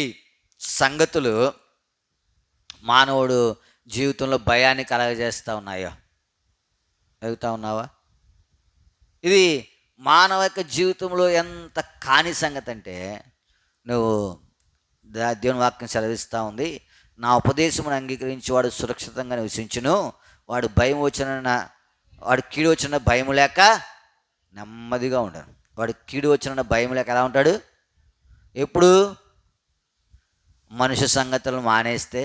సంగతులు మానవుడు జీవితంలో భయాన్ని కలగజేస్తూ ఉన్నాయో. ఎదుగుతా ఉన్నావా? ఇది మానవ యొక్క జీవితంలో ఎంత కాని సంగతి అంటే, నువ్వు దేవుని వాక్యం సెలవిస్తూ ఉంది, నా ఉపదేశమును అంగీకరించి వాడు సురక్షితంగా నివసించును, వాడు కీడు వచ్చిన భయం లేక నెమ్మదిగా ఉండను. వాడు కీడు వచ్చిన భయం లేక ఎలా ఉంటాడు? ఎప్పుడు మనుష్య సంగతులు మానేస్తే,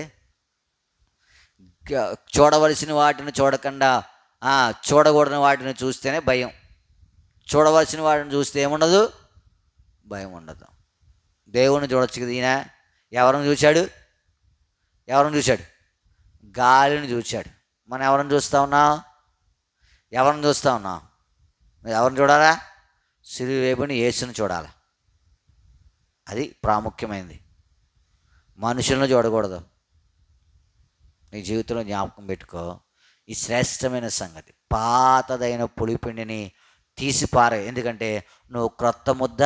చూడవలసిన వాటిని చూడకుండా చూడకూడని వాటిని చూస్తేనే భయం. చూడవలసిన వాటిని చూస్తే ఏముండదు, భయం ఉండదు. దేవుని చూడొచ్చు కదా. ఈయన ఎవరిని చూశాడు? గాలిని చూశాడు. మనం ఎవరిని చూస్తూ ఉన్నాం? ఎవరిని చూడాలా? సిలువ వేయబడిన యేసుని చూడాలి. అది ప్రాముఖ్యమైనది. మనుషులను చూడకూడదు. నీ జీవితంలో జ్ఞాపకం పెట్టుకో. ఈ శ్రేష్టమైన సంగతి, పాతదైన పులిపిండిని తీసిపారే. ఎందుకంటే నువ్వు క్రొత్త ముద్ద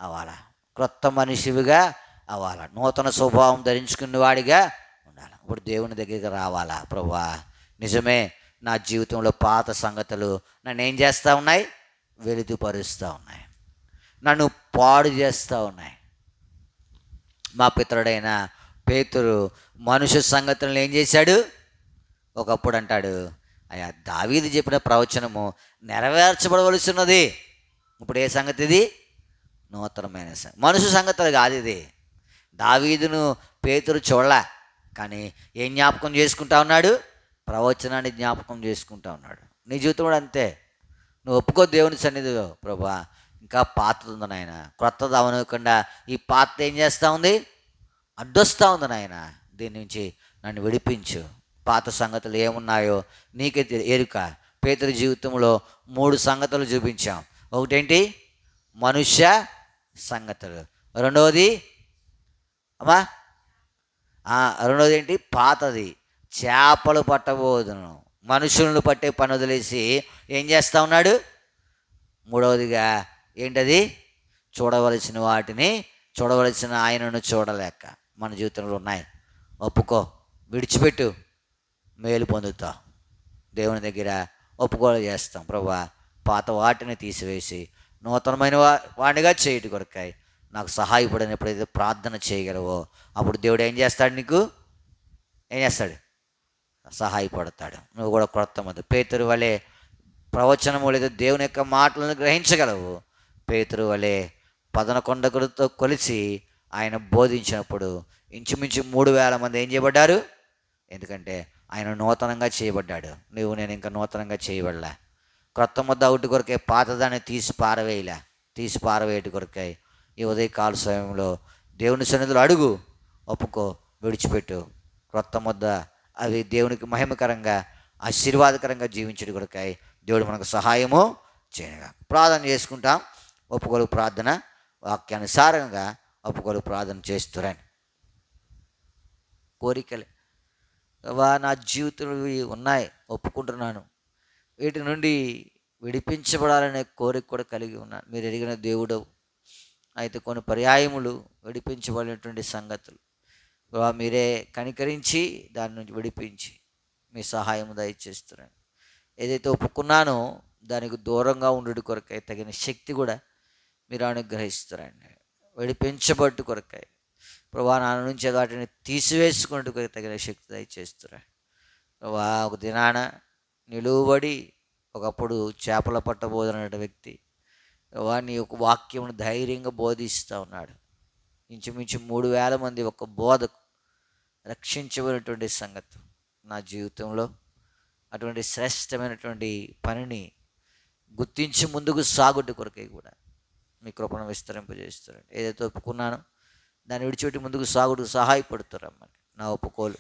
అవ్వాలా, క్రొత్త మనిషివిగా అవ్వాలా, నూతన స్వభావం ధరించుకున్న వాడిగా ఉండాలి. ఇప్పుడు దేవుని దగ్గరికి రావాలా. ప్రభువా, నిజమే, నా జీవితంలో పాత సంగతులు నన్ను ఏం చేస్తూ ఉన్నాయి? వెలితిపరుస్తూ ఉన్నాయి, నన్ను పాడు చేస్తూ ఉన్నాయి. మా పితరుడైన పేతురు మనుష్య సంగతులను ఏం చేశాడు? ఒకప్పుడు అంటాడు, అయ్యా దావీదు చెప్పిన ప్రవచనము నెరవేర్చబడవలసి ఉన్నది. ఇప్పుడు ఏ సంగతి ఇది? నూతనమైన సంగతి, మనుషు సంగతులు కాదు ఇది. దావీదును పేతురు చూడలే, కానీ ఏం జ్ఞాపకం చేసుకుంటా ఉన్నాడు? ప్రవచనాన్ని జ్ఞాపకం చేసుకుంటా ఉన్నాడు. నీ జీవితం కూడా అంతే. నువ్వు ఒప్పుకో దేవుని సన్నిధిలో, ప్రభా ఇంకా పాతది ఉంది నాయన, క్రొత్తది అవనకుండా ఈ పాత ఏం చేస్తూ ఉంది? అడ్డొస్తూ ఉంది నాయన, దీని నుంచి నన్ను విడిపించు. పాత సంగతులు ఏమున్నాయో నీకే ఎరుక. పేతురు జీవితంలో 3 సంగతులు చూపించాం. ఒకటేంటి? మనుష్య సంగతులు. రెండవది ఏంటి? పాతది, చేపలు పట్టబోదును. మనుషులను పట్టే పని వదిలేసి ఏం చేస్తూ ఉన్నాడు? మూడవదిగా ఏంటది? చూడవలసిన వాటిని చూడవలసిన ఆయనను చూడలేక మన జీవితంలో ఉన్నాయి. ఒప్పుకో, విడిచిపెట్టు, మేలు పొందుతాం. దేవుని దగ్గర ఒప్పుకోలు చేస్తాం. ప్రభువా, పాత వాటిని తీసివేసి నూతనమైన వాడిగా చేయటి కొరకాయి నాకు సహాయపడని ఎప్పుడైతే ప్రార్థన చేయగలవో అప్పుడు దేవుడు ఏం చేస్తాడు? నీకు ఏం చేస్తాడు? సహాయపడతాడు. నువ్వు కూడా క్రొత్త మంది పేతురు వలె ప్రవచనము లేదా దేవుని యొక్క మాటలను గ్రహించగలవు. పేతురు వలె పదనకొండకులతో కొలిసి ఆయన బోధించినప్పుడు ఇంచుమించు 3,000 మంది ఏం చేయబడ్డారు? ఎందుకంటే ఆయన నూతనంగా చేయబడ్డాడు. నువ్వు నేను ఇంకా నూతనంగా చేయబడలే. క్రొత్త ముద్ద ఒకటి కొరకే, పాతదాన్ని తీసి పారవేయటి కొరకాయి ఈ ఉదయకాల సమయంలో దేవుని సన్నిధిలో అడుగు, ఒప్పుకో, విడిచిపెట్టు. క్రొత్త ముద్ద అవి దేవునికి మహిమకరంగా ఆశీర్వాదకరంగా జీవించడం కొరకాయి దేవుడు మనకు సహాయము చేయగా ప్రార్థన చేసుకుంటాం. ఒప్పుకోలు ప్రార్థన వాక్యానుసారంగా ఒప్పుకోలు ప్రార్థన చేస్తురాని కోరికలే నా జీవితంలో ఉన్నాయి, ఒప్పుకుంటున్నాను. వీటి నుండి విడిపించబడాలనే కోరిక కూడా కలిగి ఉన్నాను. మీరు ఎరిగిన దేవుడు అయితే కొన్ని పర్యాయములు విడిపించబడినటువంటి సంగతులు మీరే కనికరించి దాని నుంచి విడిపించి మీ సహాయం దయచేస్తున్నాను. ఏదైతే ఒప్పుకున్నానో దానికి దూరంగా ఉండు కొరకాయ తగిన శక్తి కూడా మీరు అనుగ్రహిస్తారండి. విడిపించబట్టు కొరకాయ ప్రభా నా నుంచి వాటిని తీసివేసుకుంటూ తగిన శక్తి దయచేస్తురా. ప్రభా ఒక దినాన నిలువబడి ఒకప్పుడు చేపల పట్టబోదన్న వ్యక్తి వాడిని ఒక వాక్యమును ధైర్యంగా బోధిస్తూ ఉన్నాడు. ఇంచుమించు 3,000 మంది ఒక బోధకు రక్షించబడినటువంటి సంగతి నా జీవితంలో అటువంటి శ్రేష్టమైనటువంటి పనిని గుర్తించి ముందుకు సాగుట కొరకై కూడా మీ కృపను విస్తరింపజేస్తారండి. ఏదైతే ఒప్పుకున్నానో దాన్ని విడిచిపెట్టి ముందుకు సాగుటకు సహాయపడుతారమ్మని నా ఒప్పుకోలు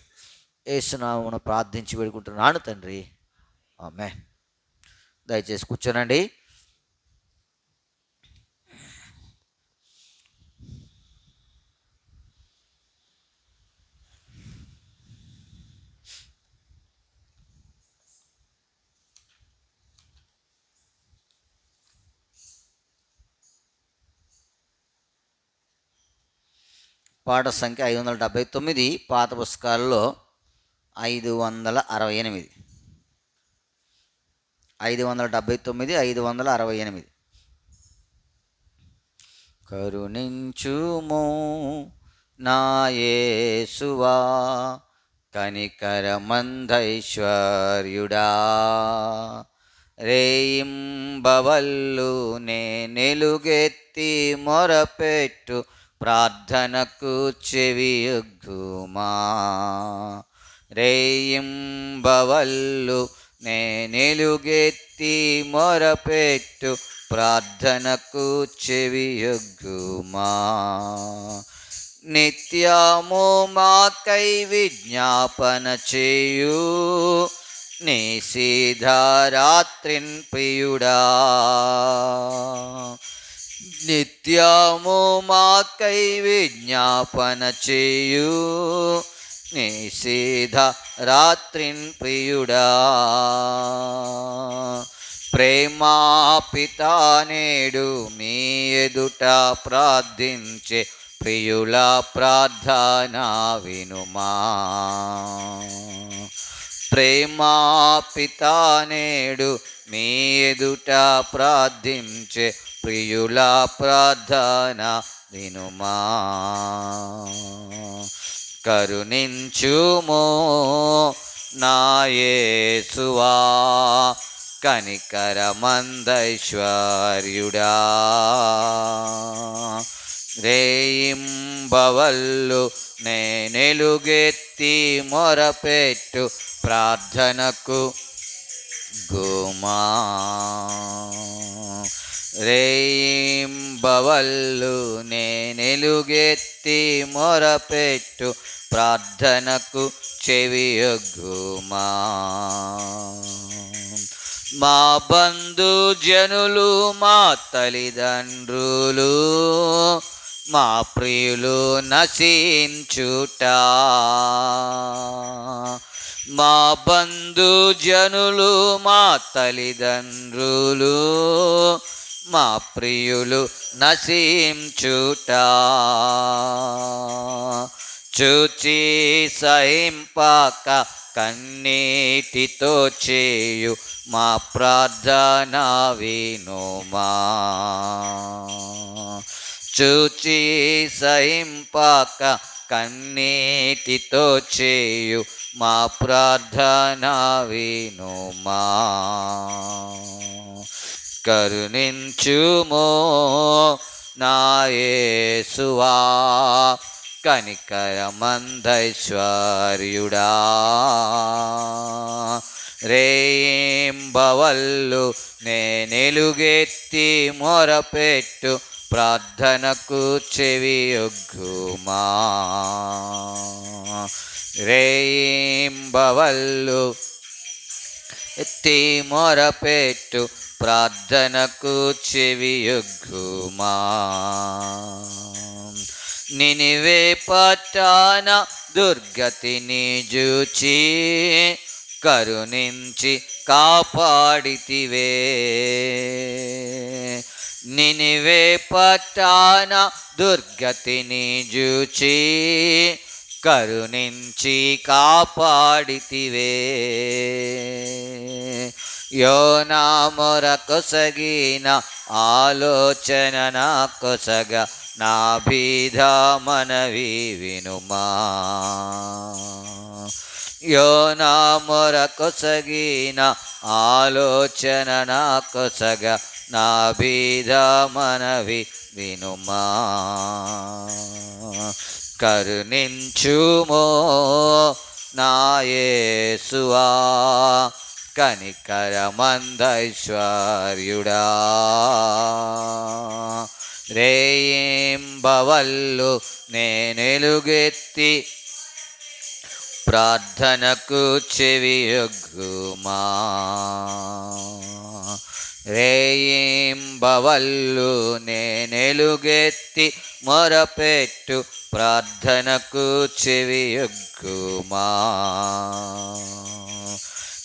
యేసునామమున ప్రార్థించి వేడుకుంటున్నాను తండ్రి, ఆమేన్. దయచేసి కూర్చోనండి. పాట సంఖ్య 579, పాత పుస్తకాల్లో 568. 579, 568. కరుణించుము నా యేసువా కనికరమందైశ్వర్యుడా, రేయింబవల్లు నే నిలుగెత్తి మొరపెట్టు ప్రార్థనకు చెవియొగ్గుమా. రేయింబవళ్ళు నేనెలుగెత్తి మొరపెట్టు ప్రార్థనకు చెవియొగ్గుమా. నిత్యము మాకై విజ్ఞాపన చేయు నీ సీధారాత్రిన్ ప్రియుడా. నిత్యము మాకై విజ్ఞాపన చేయు నీ సీధారాత్రిన్ ప్రియుడా. ప్రేమా పితా నేడు మీ ఎదుట ప్రార్థించే ప్రియుల ప్రార్థన వినుమా. ప్రేమా పితా నేడు మీ ఎదుట ప్రార్థించే ప్రియుల ప్రార్థన వినుమా. కరుణించుమో నా యేసువా కనికరమందైశ్వర్యుడా. రేయింబవళ్ళు నేనెలుగెత్తి మొరపెట్టు ప్రార్థనకు గుమా. రేయింబవళ్ళు నేనెలుగెత్తి మొరపెట్టు ప్రార్థనకు చెవియొగ్గుమా. మా బంధుజనులు మా తల్లిదండ్రులు మా ప్రియులు నశించుట. మా బంధుజనులు మా తల్లిదండ్రులు మా ప్రియులు నశించుట. చూచి సహింపక కన్నీటితో చేయు మా ప్రార్థన వినుమా. చూచి సహింపక కన్నీటితో చేయు మా ప్రార్థన వినుమా. కరుణించుమో నా యేసువా కనికరమందైశ్వర్యుడా. రేయింబవళ్ళు నేనెలుగెత్తి మొరపెట్టు ప్రార్థనకు చెవియొగ్గుమా. రేయింబవళ్ళు ఎత్తి మొరపెట్టు ప్రార్థనకు చెవియొగ్గుమా. నినివే పట్టణ దుర్గతిని జూచి కరుణించి కాపాడితివే. నినివే పట్టణ దుర్గతిని జూచి కరుణించి కాపాడితివే. యోనా మొర కొసగిన ఆలోచన నా కొసగ నా భీధ మనవి వినుమా. యోనా మొర కొసగిన ఆలోచన నా కొసగ నా భీధ మనవి వినుమా. కరుణించుమో నా యేసువా కనికరమందైశ్వర్యుడా. రేయింబవళ్ళు నేనెలుగెత్తి ప్రార్థనకు చెవియొగ్గుమా. రేయింబవళ్ళు నేనెలుగెత్తి మొరపెట్టు ప్రార్థనకు చెవియొగ్గుమా.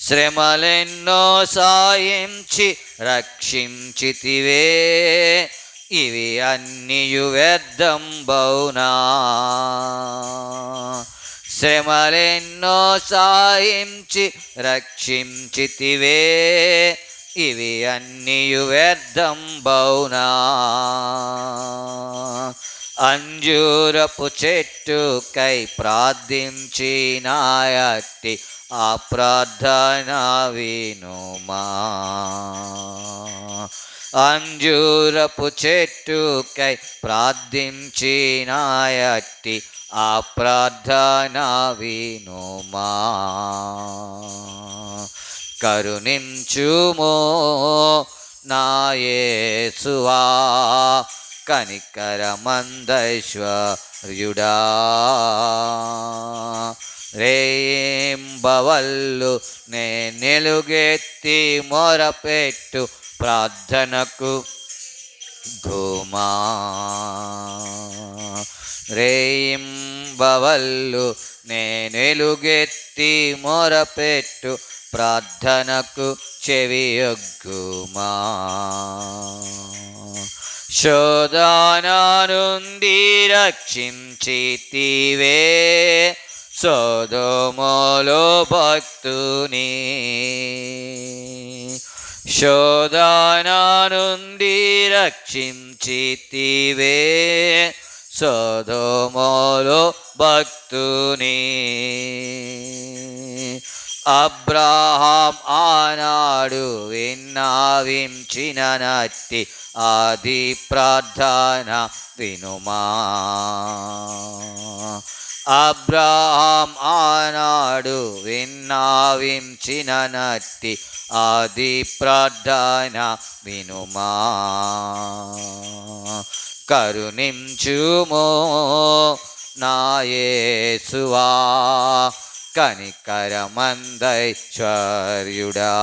శ్రమలెన్నో సాయించి రక్షించితివే ఇవి అన్నియు వ్యర్థం బౌనా. శ్రమలెన్నో సాయించి రక్షించితివే ఇవి అన్నియు వ్యర్థం బౌనా. అంజూరపు చెట్టుకై ప్రార్థించినాయట్టి ఆ ప్రార్థన వినుమా. అంజూరపు చెట్టుకై ప్రార్థించినాయట్టి ఆ ప్రార్థన వినుమా. కరుణించుమో నా యేసువా, కనికరమందైశ్వర్యుడా. రేయింబవళ్ళు నే నిలుగెత్తి మొరపెట్టు ప్రార్థనకు ఘుమా. రేయింబవళ్ళు నే నిలుగెత్తి మొరపెట్టు ప్రార్థనకు చెవియొగ్గుమా. శోధన నుండి రక్షించితివే సొదొమలో భక్తుని. శోధన నుండి రక్షించితివే సొదొమలో భక్తుని. అబ్రహాం ఆనాడు విన్నవించిన నట్టి ఆది ప్రార్థన వినుమా. అబ్రహాం ఆనాడు విన్నవించిన నట్టి ఆది ప్రార్థన వినుమా. కరుణించుమో నా యేసువా, కనికరమందైశ్వర్యుడా.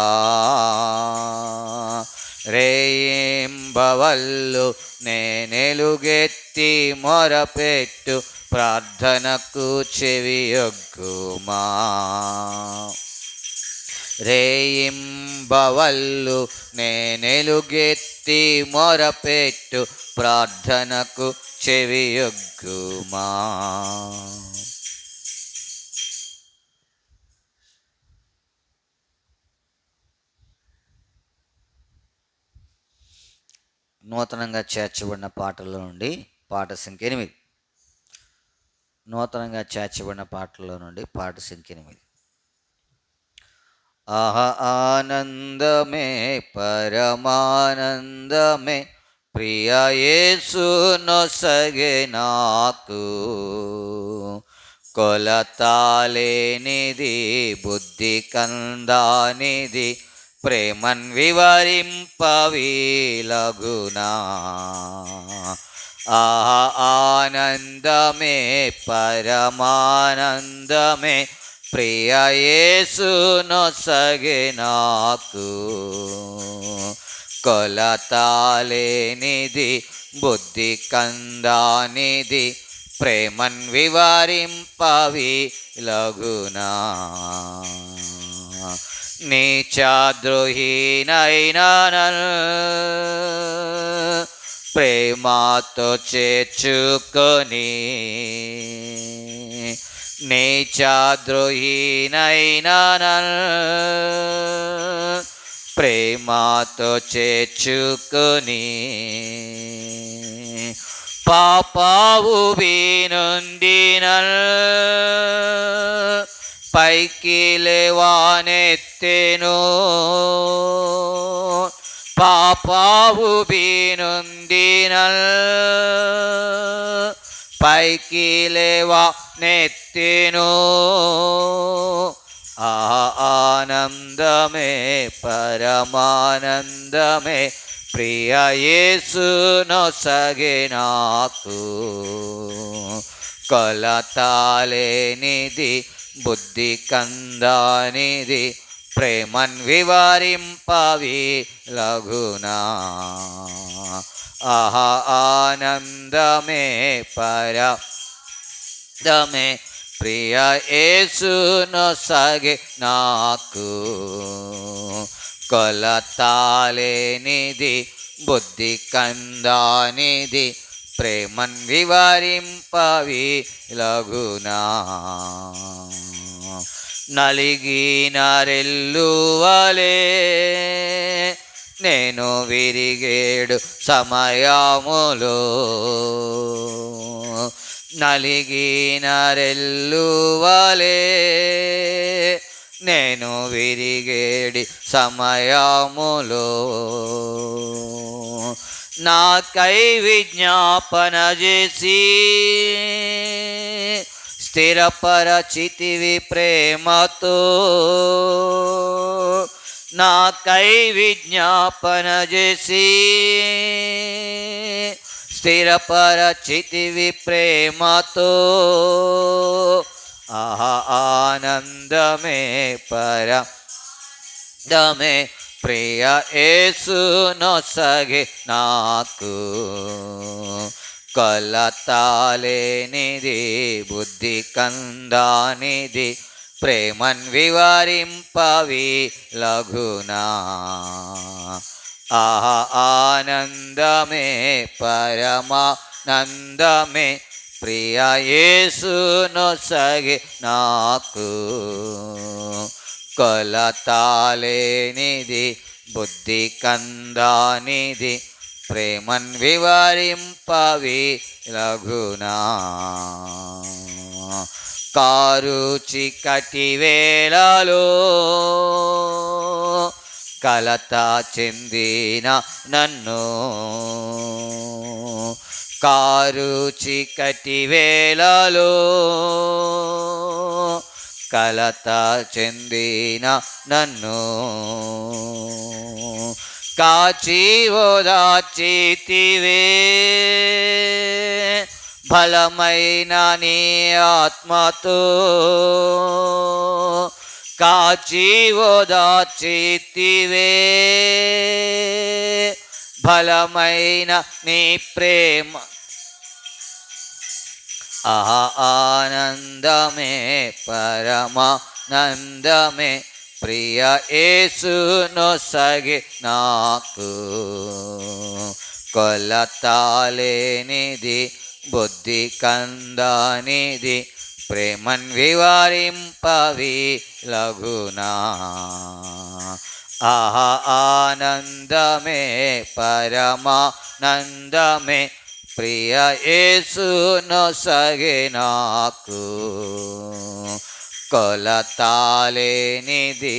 రేయింబవళ్ళు నే నిలుగెత్తి మొరపెట్టు ప్రార్థనకు చెవియొగ్గుమా. రేయింబవళ్ళు నే నిలుగెత్తి మొరపెట్టు ప్రార్థనకు చెవియొగ్గుమా. నూతనంగా చేర్చబడిన పాటల్లో నుండి పాట సంఖ్య 8. నూతనంగా చేర్చబడిన పాటల్లో నుండి పాట సంఖ్య 8. ఆహా ఆనందమే పరమానందమే ప్రియ యేసు నొసగే నాకు. కొలతాలేనిది బుద్ధి కందానిది ప్రేమన్ వివరింపవీలగునా. ఆహా ఆనందమే పరమానందమే ప్రియ యేసు నొసగే నాకు. కొలతాలేనిది బుద్ధి కందానిది ప్రేమన్ వివరింపవీలగునా. నీచాద్రోహీనైనా ప్రేమతో చేర్చుకొని. నీచాద్రోహీనైనా ప్రేమతో చేర్చుకొని. పాపావు నుండి పైకి లేవానెత్తెను. పాపావు నుండి పైకి లేవానెత్తెను. ఆనందమే పరమానందమే ప్రియ యేసు నొసగే నాకు. కొలతాలేనిది బుద్ధి కందానిది ప్రేమన్ వివరింపవీలగునా. ఆహా ఆనందమే పరమానందమే ప్రియ యేసు నొసగే నాకు. కొలతాలేనిది బుద్ధి కందానిది ప్రేమన్ వివరింపవీలగునా. నలిగిన రెల్లువలే నేను విరిగేడు సమయములో. నలిగిన రెల్లువలే నేను విరిగేడి సమయములో నాకై విజ్ఞాపన చేసి స్థిరపరచితివి ప్రేమతో. నాకై విజ్ఞాపన చేసి స్థిరపరచితివి ప్రేమతో. ఆనందమే పరమమే ప్రియ యేసు నొసగి నాకు. కొలతాలేనిది బుద్ధి కందానిది ప్రేమన్ వివరింపవి లఘునా. ఆనందమే పరమానందమే ప్రియ యేసు నొసగి నాకు. కొలతాలేనిది బుద్ధి కందానిది ప్రేమన్ వివరింపవి లఘునా. కారు చీకటి వేళలో కలత చెందిన నన్ను. కారు చీకటి వేళలో కలత చెందిన నన్ను కాచి ఓదార్చితివే బలమైన నీ ఆత్మతో. కాచి ఓదార్చితివే బలమైన నీ ప్రేమ. ఆనందమే పరమానందమే ప్రియ యేసు నొసగి నాకు. కొలతాలేనిది బుద్ధి కందానిది ప్రేమన్ వివరింపవి లఘునా. ఆనందమే పరమానందమే ప్రియ యేసు నొసగి నాకు. కొలతాలేనిది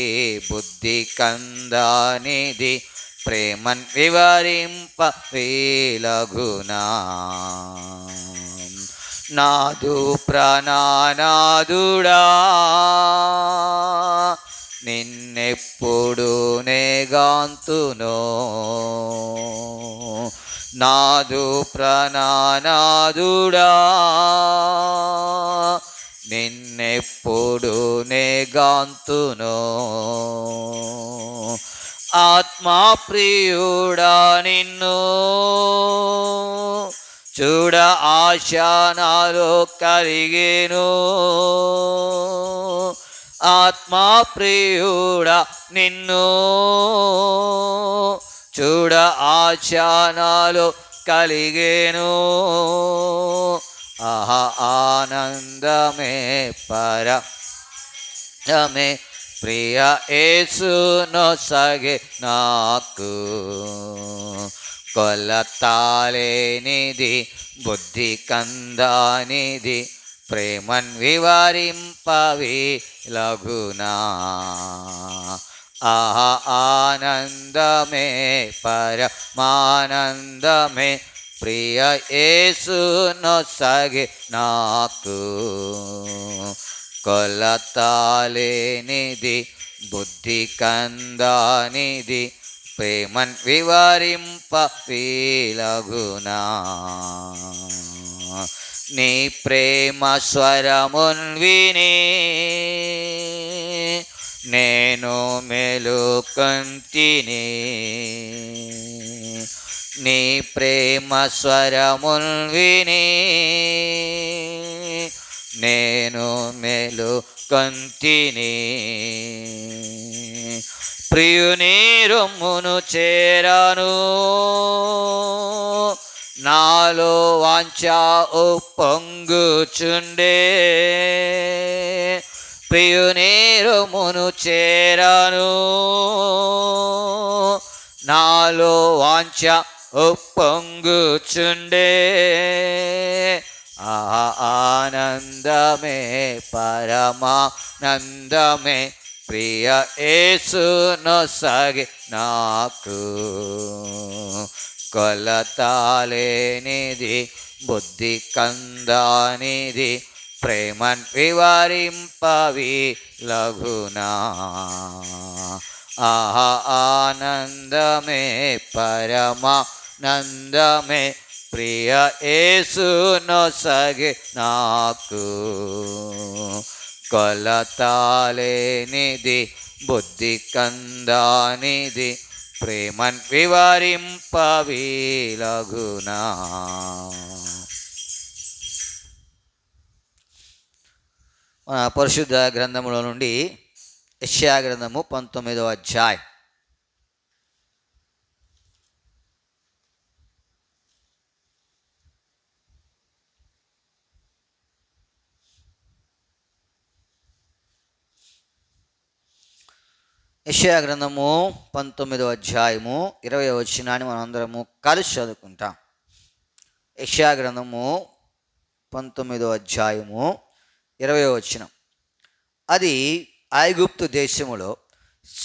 బుద్ధి కందానిది ప్రేమన్ వివరింపవి లఘునా. నాదు ప్రాణనాదుడా నిన్నెప్పుడు నేగాంతునో. నాదు ప్రాణనాదుడా నిన్నెప్పుడు నేగాంతునో. ఆత్మా ప్రియుడా నిన్ను చూడ ఆశ నాలో కలిగెను. ఆత్మా ప్రియుడా నిన్ను చూడ ఆశ నాలో కలిగెను. ఆనందమే పరమమే ప్రియ యేసు నొసగి నాకు. కొలతాలేనిది బుద్ధి కందానిది ప్రేమన్ వివరింపవి లఘునా. ఆనందమే పరమానందమే ప్రియ యేసు నొసగి నాకు. కొలతాలేనిది బుద్ధి కందానిది ప్రేమన్ వివరింపవి లఘునా. నీ ప్రేమ స్వరమున్ విని నేను మెలుకొంటిని. నీ ప్రేమ స్వరమున్ విని నేను మెలుకొంటిని. ప్రియుని రొమ్మును చేరాను నాలో వాంఛ ఉప్పొంగుచుండే. ప్రియుని రొమ్మును చేరాను నాలో వాంఛ ఉప్పొంగుచుండే. ఆనందమే పరమానందమే ప్రియ యేసును సగి నాకు కొలతాలేనిది బుద్ధి కందానిది ప్రేమన్ వివరింపవి లఘునా ఆనందమే పరమానందమే ప్రియ యేసును సగి నాకు కొలతాలేనిది బుద్ధి కందానిది ప్రేమన్ వివరింపవి లఘునా. మన పరిశుద్ధ గ్రంథములో నుండి యెషయా గ్రంథము 19వ అధ్యాయం. యెషయా గ్రంథము 19వ అధ్యాయము 20వ వచనాన్ని మనం అందరము కలిసి చదువుకుంటాం. యెషయా గ్రంథము 19వ అధ్యాయము 20వ వచనం. అది ఐగుప్తు దేశములో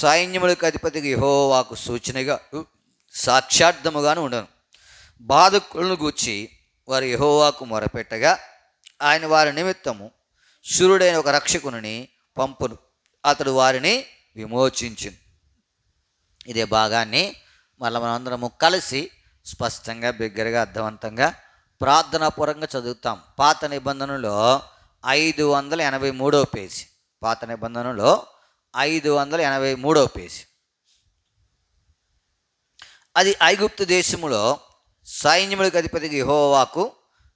సైన్యములకు అధిపతికి యెహోవాకు సూచనగా సాక్షార్థముగాను ఉండను. బాధకులను గూర్చి వారు యెహోవాకు మొరపెట్టగా ఆయన వారి నిమిత్తము శూరుడైన ఒక రక్షకుని పంపును, అతడు వారిని విమోచించును. ఇదే భాగాన్ని మళ్ళీ మనందరము కలిసి స్పష్టంగా బిగ్గరగా అర్థవంతంగా ప్రార్థనాపూర్వకంగా చదువుతాం. పాత నిబంధనలో 583వ పేజీ. పాత నిబంధనలో 583వ పేజీ. అది ఐగుప్తు దేశములో సైన్యములకు అధిపతికి యెహోవాకు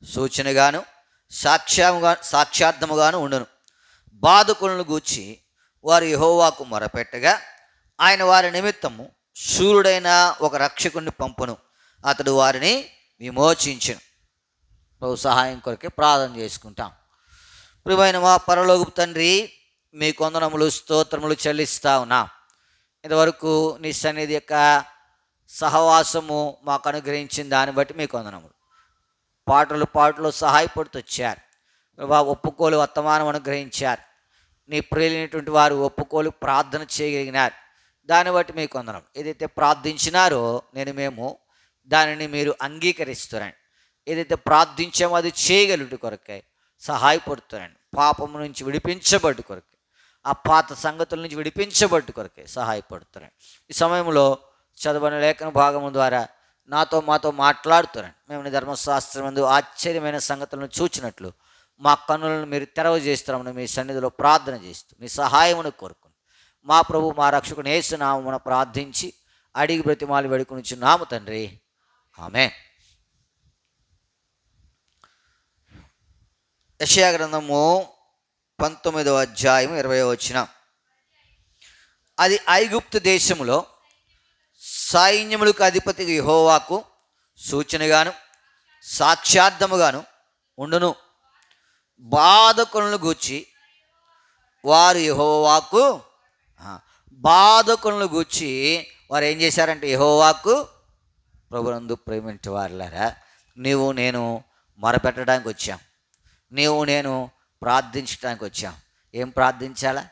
సూచనగాను సాక్షార్థముగాను ఉండును. బాధకులను గూర్చి వారు యెహోవాకు మొరపెట్టగా ఆయన వారి నిమిత్తము శూరుడైన ఒక రక్షకుడిని పంపును, అతడు వారిని విమోచించును. ప్రభు సహాయం కొరకే ప్రార్థన చేసుకుంటాం. ప్రియమైన మా పరలోకపు తండ్రి, మీ కొందనములు స్తోత్రములు చెల్లిస్తా ఉన్నాం. ఇంతవరకు నీ సన్నిధి యొక్క సహవాసము మాకు అనుగ్రహించిన దాన్ని బట్టి మీ కొందనములు. పాటలు సహాయపడుతూ వచ్చారు. ఒప్పుకోలు వర్తమానం అనుగ్రహించారు. నీ ప్రియులైనటువంటి వారు ఒప్పుకోలు ప్రార్థన చేయగలిగినారు. దాన్ని బట్టి మీకు వందనం. ఏదైతే ప్రార్థించినారో మేము దానిని మీరు అంగీకరిస్తారండి. ఏదైతే ప్రార్థించామో అది చేయగలుగుట కొరకై సహాయపడుతారండి. పాపము నుంచి విడిపించబడ్డు కొరకే, ఆ పాత సంగతుల నుంచి విడిపించబడ్డు కొరకే సహాయపడుతారండి. ఈ సమయంలో చదవని లేఖన భాగము ద్వారా మాతో మాట్లాడుతారండి. మేము నీ ధర్మశాస్త్రమందు ఆశ్చర్యమైన సంగతులను చూచినట్లు మా కన్నులను మీరు తెరవజేస్తామని మీ సన్నిధిలో ప్రార్థన చేస్తూ నీ సహాయమును కోరుకుని మా ప్రభు మా రక్షకుని యేసు నామమున ప్రార్థించి అడిగి బ్రతిమాలి వేడుకొనుచున్నాము తండ్రి, ఆమేన్. యెషయా గ్రంథము 19వ అధ్యాయం 20వ వచనం. అది ఐగుప్తు దేశములో సైన్యములకు అధిపతికి యెహోవాకు సూచనగాను సాక్షార్థముగాను ఉండును. బాధకులను గూర్చి వారు యెహోవాకు వారు ఏం చేశారంటే యెహోవాకు ప్రభునందు ప్రేమించే వారులారా, నీవు నేను మొరపెట్టడానికి వచ్చాం, నీవు నేను ప్రార్థించడానికి వచ్చాం. ఏం ప్రార్థించాలా?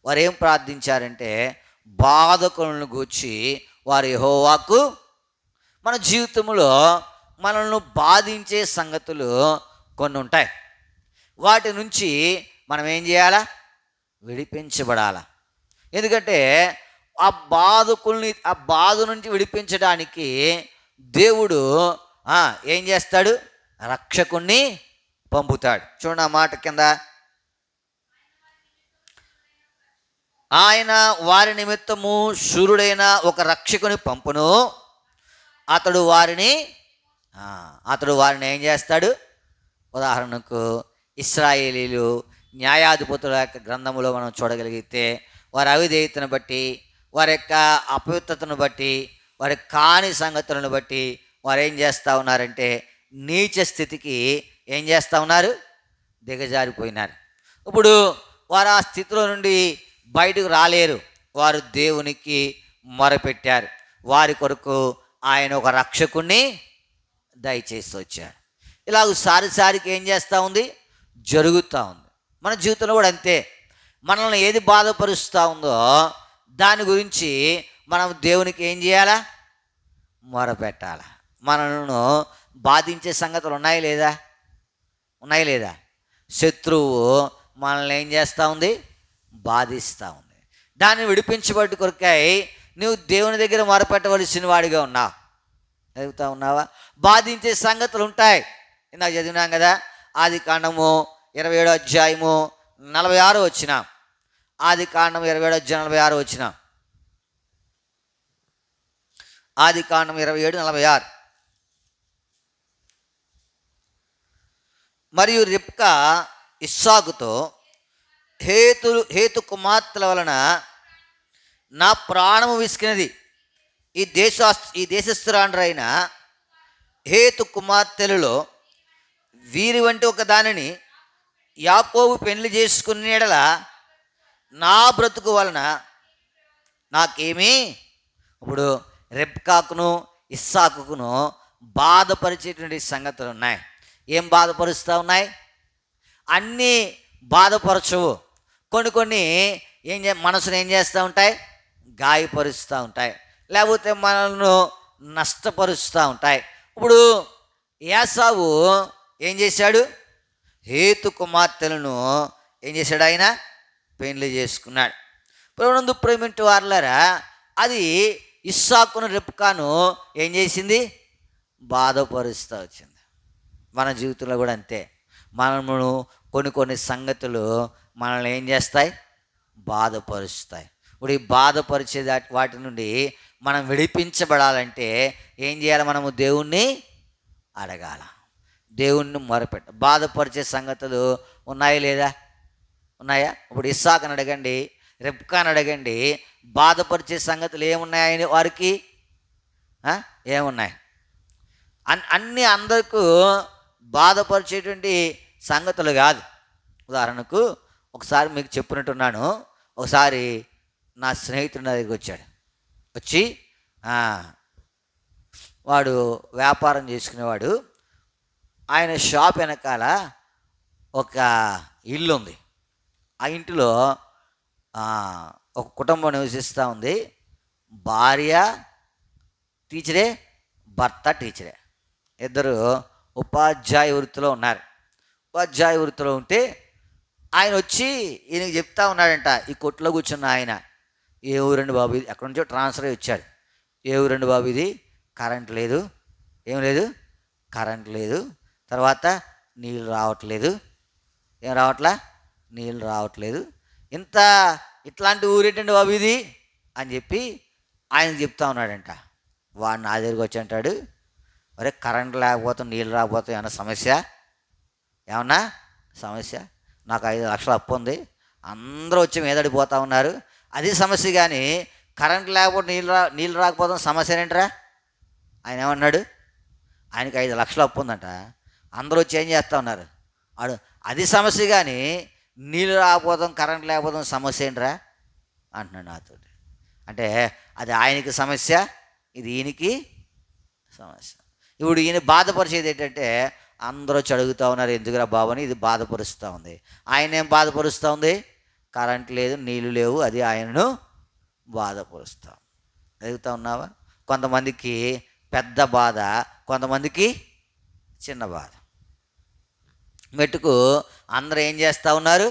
వారు ఏం ప్రార్థించారంటే బాధకులను గూర్చి వారు యెహోవాకు. మన జీవితంలో మనల్ని బాధించే సంగతులు కొన్ని ఉంటాయి. వాటి నుంచి మనం ఏం చేయాలా? విడిపించబడాలా. ఎందుకంటే ఆ బాధ నుంచి విడిపించడానికి దేవుడు ఏం చేస్తాడు? రక్షకుణ్ణి పంపుతాడు. చూడండి ఆ మాట కింద, ఆయన వారి నిమిత్తము శూరుడైన ఒక రక్షకుని పంపును, అతడు వారిని ఏం చేస్తాడు? ఉదాహరణకు ఇశ్రాయేలీలు న్యాయాధిపతుల యొక్క గ్రంథములో మనం చూడగలిగితే వారి అవిధేయతను బట్టి, వారి యొక్క అపవిత్రతను బట్టి, వారి కాని సంగతులను బట్టి వారు ఏం చేస్తూ ఉన్నారంటే నీచ స్థితికి ఏం చేస్తూ ఉన్నారు? దిగజారిపోయినారు. ఇప్పుడు వారు ఆ స్థితిలో నుండి బయటకు రాలేరు. వారు దేవునికి మొరపెట్టారు. వారి కొరకు ఆయన ఒక రక్షకుణ్ణి దయచేసి వచ్చాడు. ఇలాగ సారికి ఏం చేస్తూ ఉంది? జరుగుతూ ఉంది. మన జీవితంలో కూడా అంతే. మనల్ని ఏది బాధపరుస్తూ ఉందో దాని గురించి మనం దేవునికి ఏం చేయాలా? మొరపెట్టాలి. మనలను బాధించే సంగతులు ఉన్నాయి లేదా? ఉన్నాయి లేదా? శత్రువు మనల్ని ఏం చేస్తూ ఉంది? బాధిస్తూ ఉంది. దాన్ని విడిపించబడి కొరకై నువ్వు దేవుని దగ్గర మొరపెట్టవలసిన వాడిగా ఉన్నావు. చదువుతా ఉన్నావా? బాధించే సంగతులు ఉంటాయి. ఇందాక చదివినాం కదా, ఆదికాండము 27వ అధ్యాయము 46వ వచనం. ఆదికాండం 27వ అధ్యాయం 46వ వచనం. ఆదికాండం 27:46. మరియు రిబ్కా ఇస్సాకుతో, హేతు కుమార్తెల వలన నా ప్రాణము విసికినది. ఈ దేశస్థురాండ్రైన హేతు కుమార్తెలలో వీరి వంటి ఒక దానిని యాకోబు పెళ్లి చేసుకునే యెడల నా బ్రతుకు వలన నాకేమీ. ఇప్పుడు రెబ్కాకును ఇస్సాకును బాధపరిచేటువంటి సంగతులు ఉన్నాయి. ఏం బాధపరుస్తూ ఉన్నాయి? అన్నీ బాధపరచవు. కొన్ని మనసును ఏం చేస్తూ ఉంటాయి? గాయపరుస్తూ ఉంటాయి, లేకపోతే మనల్ని నష్టపరుస్తూ ఉంటాయి. ఇప్పుడు ఏసావు ఏం చేశాడు? హేతు కుమార్తెలను ఏం చేశాడు? ఆయన పెళ్లి చేసుకున్నాడు. ప్రభునందు ప్రేమింటి వారలారా, అది ఇస్సాకును రెబ్కాను ఏం చేసింది? బాధపరుస్తూ వచ్చింది. మన జీవితంలో కూడా అంతే. మనము కొన్ని సంగతులు మనల్ని ఏం చేస్తాయి? బాధపరుస్తాయి. ఇప్పుడు ఈ బాధపరిచే వాటి నుండి మనం విడిపించబడాలంటే ఏం చేయాలి? మనము దేవుణ్ణి అడగాల, దేవుణ్ణి మొరపెట్ట. బాధపరిచే సంగతులు ఉన్నాయా లేదా? ఉన్నాయా? ఇప్పుడు ఇస్సాకుని అడగండి, రెబ్కాను అడగండి, బాధపరిచే సంగతులు ఏమున్నాయని వారికి ఏమున్నాయి? అన్నీ అందరికీ బాధపరిచేటువంటి సంగతులు కాదు. ఉదాహరణకు ఒకసారి మీకు చెప్పినట్టున్నాను. ఒకసారి నా స్నేహితుడు నా దగ్గరికి వచ్చాడు. వచ్చి వాడు వ్యాపారం చేసుకునేవాడు. ఆయన షాప్ వెనకాల ఒక ఇల్లు ఉంది. ఆ ఇంటిలో ఒక కుటుంబం నివసిస్తూ ఉంది. భార్య టీచరే, భర్త టీచరే, ఇద్దరు ఉపాధ్యాయ వృత్తిలో ఉన్నారు. ఉపాధ్యాయ వృత్తిలో ఉంటే ఆయన వచ్చి ఈయనకి చెప్తా ఉన్నాడంట. ఈ కొట్లో కూర్చున్న ఆయన, ఏ ఊరండి బాబు ఇది? ఎక్కడి నుంచో ట్రాన్స్ఫర్ అయ్యి వచ్చాడు. ఏ ఊరండి బాబు ఇది? కరెంట్ లేదు. ఏం లేదు? కరెంట్ లేదు. తర్వాత నీళ్ళు రావట్లేదు. ఏం రావట్లా? నీళ్ళు రావట్లేదు. ఇట్లాంటి ఊరేంటండి బాబు ఇది అని చెప్పి ఆయన చెప్తా ఉన్నాడంట. వాడు నా దగ్గరికి వచ్చి అంటాడు, అరే కరెంట్ లేకపోతే నీళ్ళు రాకపోతే ఏమన్నా సమస్య? ఏమన్నా సమస్య? నాకు 5 లక్షలు అప్పు ఉంది, అందరూ వచ్చి మీదడిపోతూ ఉన్నారు, అది సమస్య. కానీ కరెంట్ లేకపోతే నీళ్ళు రాకపోతే సమస్య ఏంట్రా? ఆయన ఏమన్నాడు? ఆయనకి 5 లక్షలు అప్పు ఉందంట, అందరూ వచ్చి ఏం చేస్తూ ఉన్నారు? అది సమస్య. కానీ నీళ్ళు రాకపోతాం, కరెంట్ లేకపోతాం సమస్య ఏంట్రా అంటున్నాడు నాతో. అంటే అది ఆయనకి సమస్య, ఇది ఈయనకి సమస్య. ఇప్పుడు ఈయన బాధపరిచేది ఏంటంటే అందరూ వచ్చి అడుగుతూ ఉన్నారు, ఎందుకురా బాబు అని. ఇది బాధపరుస్తూ ఉంది. ఆయన ఏం బాధపరుస్తూ ఉంది? కరెంట్ లేదు, నీళ్ళు లేవు, అది ఆయనను బాధపరుస్తాం. అడుగుతూ ఉన్నావా? కొంతమందికి పెద్ద బాధ, కొంతమందికి చిన్న బాధ. మెట్టుకు అందరూ ఏం చేస్తూ ఉన్నారు?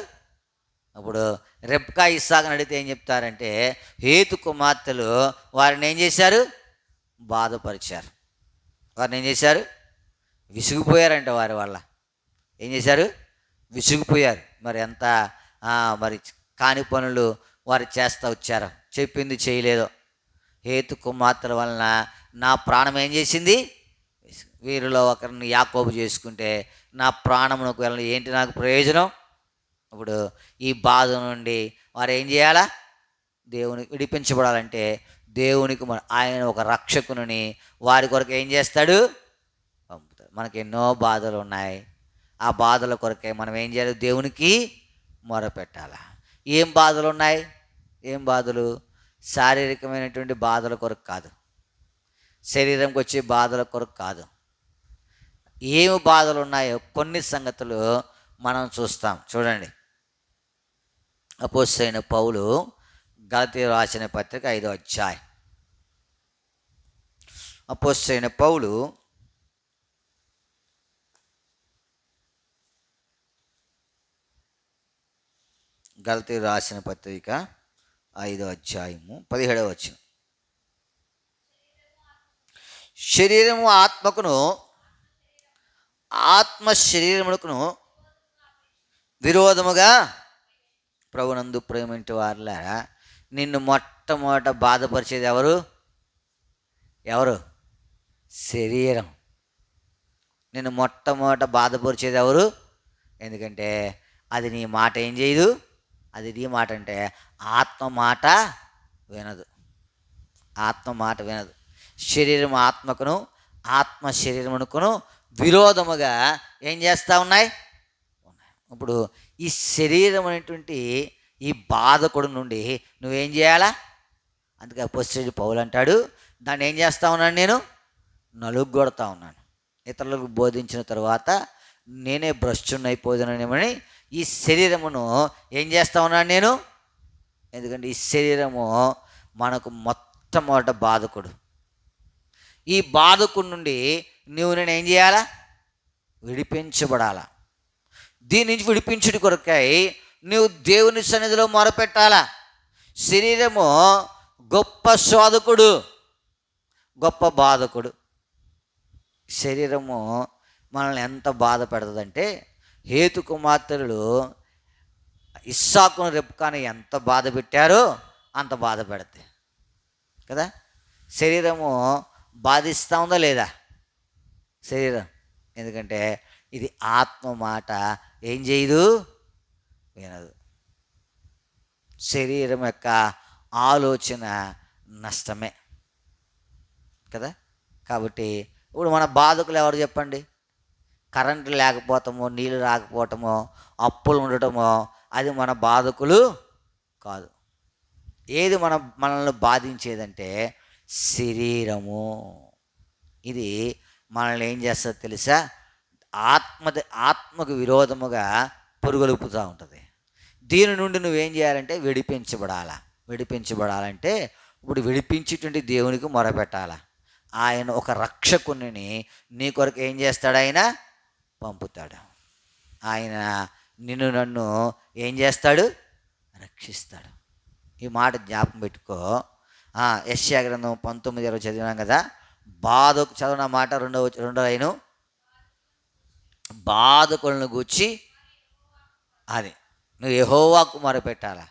ఇప్పుడు రెబ్కా ఇస్సాకుని అడిగితే ఏం చెప్తారంటే, హేతు కుమార్తెలు వారిని ఏం చేశారు? బాధపరిచారు. వారిని ఏం చేశారు? విసిగిపోయారంట. వారి వల్ల ఏం చేశారు? విసిగిపోయారు. మరి కాని పనులు వారు చేస్తూ వచ్చారు, చెప్పింది చేయలేదో. హేతు కుమార్తెల వలన నా ప్రాణం ఏం చేసింది? వీరిలో ఒకరిని యాకోబు చేసుకుంటే నా ప్రాణమునకు వెళ్ళి ఏంటి నాకు ప్రయోజనం? ఇప్పుడు ఈ బాధ నుండి వారు ఏం చేయాలా? దేవునికి విడిపించబడాలంటే దేవునికి ఆయన ఒక రక్షకుని వారి కొరకు ఏం చేస్తాడు? పంపుతాడు. మనకి ఎన్నో బాధలు ఉన్నాయి. ఆ బాధల కొరకే మనం ఏం చేయాలి? దేవునికి మొరపెట్టాలా. ఏం బాధలు ఉన్నాయి? ఏం బాధలు? శారీరకమైనటువంటి బాధల కొరకు కాదు, శరీరంకి వచ్చే బాధల కొరకు కాదు. ఏమి బాధలు ఉన్నాయో కొన్ని సంగతులు మనం చూస్తాం. చూడండి, అపోస్తలుడైన పౌలు గలతీయులకు రాసిన పత్రిక 5వ అధ్యాయం. అపోస్తలుడైన పౌలు గలతీయులకు రాసిన పత్రిక 5వ అధ్యాయము 17వ వచనం. శరీరము ఆత్మకును, ఆత్మ శరీరమునకును విరోధముగా ప్రభునందు ప్రేమింటి వారులారా, నిన్ను మొట్టమొదట బాధపరిచేది ఎవరు? శరీరం. నిన్ను మొట్టమొదట బాధపరిచేది ఎవరు? ఎందుకంటే అది నీ మాట ఏం చేయదు. అది నీ మాట అంటే ఆత్మ మాట వినదు. ఆత్మ మాట వినదు. శరీరం ఆత్మకును, ఆత్మ శరీరమునకును విరోధముగా ఏం చేస్తూ ఉన్నాయి. ఇప్పుడు ఈ శరీరం అనేటువంటి ఈ బాధకుడు నుండి నువ్వేం చేయాలా? అందుకే అపోస్తలుడు పౌలు అంటాడు, దాన్ని ఏం చేస్తూ ఉన్నాను, నేను నలుగొడతా ఉన్నాను. ఇతరులకు బోధించిన తర్వాత నేనే భ్రష్టునైపోదునని ఈ శరీరమును ఏం చేస్తూ ఉన్నాను నేను. ఎందుకంటే ఈ శరీరము మనకు మొట్టమొదట బాధకుడు. ఈ బాధకుడి నుండి నేను ఏం చేయాలా? విడిపించబడాలా. దీని నుంచి విడిపించుడి కొరకై నువ్వు దేవుని సన్నిధిలో మొరపెట్టాలా. శరీరము గొప్ప శోధకుడు, గొప్ప బాధకుడు. శరీరము మనల్ని ఎంత బాధ పెడుతుందంటే, హేతు కుమార్తెలు ఇస్సాకును రెబ్కాను ఎంత బాధ పెట్టారో అంత బాధ పెడతాయి కదా. శరీరము బాధిస్తూ ఉందా లేదా? శరీరం. ఎందుకంటే ఇది ఆత్మ మాట ఏం చేయదు, వినదు. శరీరం యొక్క ఆలోచన నష్టమే కదా. కాబట్టి ఇప్పుడు మన బాధకులు ఎవరు చెప్పండి? కరెంటు లేకపోవటమో, నీళ్ళు రాకపోవటమో, అప్పులు ఉండటమో అది మన బాధకులు కాదు. ఏది మనల్ని బాధించేదంటే శరీరము. ఇది మనల్ని ఏం చేస్తుందో తెలుసా? ఆత్మకు విరోధముగా పురుగొలుపుతూ ఉంటుంది. దీని నుండి నువ్వేం చేయాలంటే విడిపించబడాలంటే ఇప్పుడు విడిపించేటువంటి దేవునికి మొరపెట్టాలా. ఆయన ఒక రక్షకుని నీ కొరకు ఏం చేస్తాడు? ఆయన పంపుతాడు. ఆయన నిన్ను నన్ను ఏం చేస్తాడు? రక్షిస్తాడు. ఈ మాట జ్ఞాపకం పెట్టుకో. యెషయా గ్రంథం 19:20 చదివినాం కదా. బాధకు చదివిన మాట రెండో లైను, బాధకులను గూర్చి అది నువ్వు యెహోవాకు మొరపెట్టాలా.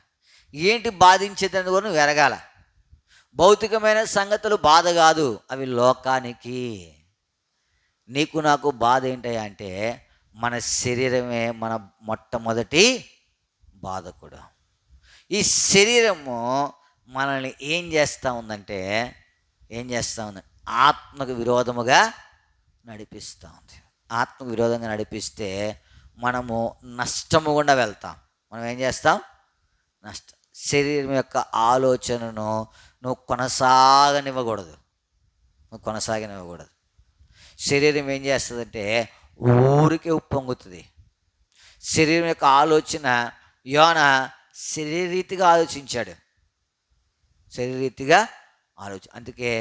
ఏంటి బాధించేదని కూడా నువ్వు ఎరగాల. భౌతికమైన సంగతులు బాధ కాదు, అవి లోకానికి. నీకు నాకు బాధ ఏంటయ్యా అంటే మన శరీరమే మన మొట్టమొదటి బాధకుడు. ఈ శరీరము మనల్ని ఏం చేస్తూ ఉందంటే ఆత్మకు విరోధముగా నడిపిస్తూ ఉంది. ఆత్మకు విరోధంగా నడిపిస్తే మనము నష్టము గుండా వెళ్తాం. మనం ఏం చేస్తాం? శరీరం యొక్క ఆలోచనను నువ్వు కొనసాగనివ్వకూడదు. శరీరం ఏం చేస్తుందంటే ఊరికే ఉప్పొంగుతుంది. శరీరం యొక్క ఆలోచన, యోన శరీరీతిగా ఆలోచించాడు. అందుకే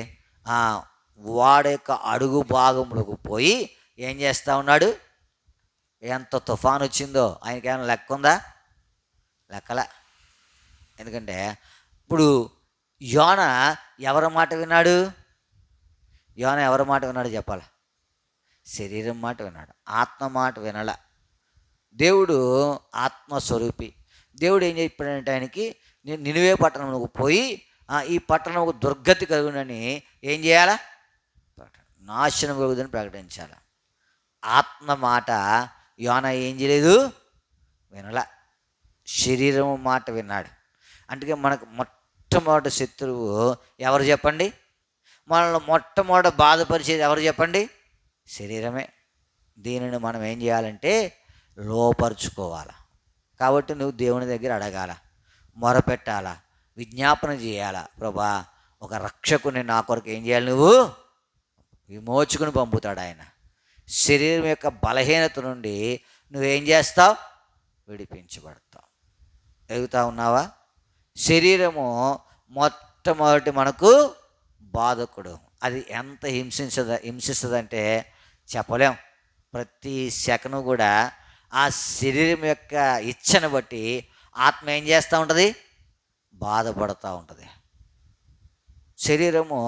వాడి యొక్క అడుగు భాగంలోకి పోయి ఏం చేస్తూ ఉన్నాడు? ఎంత తుఫాను వచ్చిందో ఆయనకి ఏమైనా లెక్క ఉందా? లెక్కల. ఎందుకంటే ఇప్పుడు యోన ఎవరి మాట విన్నాడు? చెప్పాలి. శరీరం మాట విన్నాడు, ఆత్మ మాట వినాల. దేవుడు ఆత్మస్వరూపి. దేవుడు ఏం చెప్పాడంటే ఆయనకి, నేను నినివే పట్టణంలోకి పోయి ఈ పట్టణం ఒక దుర్గతి కలుగునని ఏం చేయాలా? నాశనం కలుగుదని ప్రకటించాలి. ఆత్మ మాట యోన ఏం చేయలేదు, వినలా. శరీరం మాట విన్నాడు. అందుకే మనకు మొట్టమొదటి శత్రువు ఎవరు చెప్పండి? మనల్ని మొట్టమొదటి బాధపరిచేది ఎవరు చెప్పండి? శరీరమే. దీనిని మనం ఏం చేయాలంటే లోపరుచుకోవాలి. కాబట్టి నువ్వు దేవుని దగ్గర అడగాల, మొరపెట్టాలా, విజ్ఞాపన చేయాలా. ప్రభా, ఒక రక్షకుని నా కొరకు ఏం చేయాలి? నువ్వు విమోచకుని పంపుతాడు ఆయన. శరీరం యొక్క బలహీనత నుండి నువ్వేం చేస్తావు? విడిపించబడతావు. ఎగుతా ఉన్నావా? శరీరము మొట్టమొదటి మనకు బాధకుడు. అది ఎంత హింసిస్తుందంటే చెప్పలేం. ప్రతి సెకను కూడా ఆ శరీరం యొక్క ఇచ్చను బట్టి ఆత్మ ఏం చేస్తూ ఉంటుంది? బాధపడుతూ ఉంటుంది. శరీరము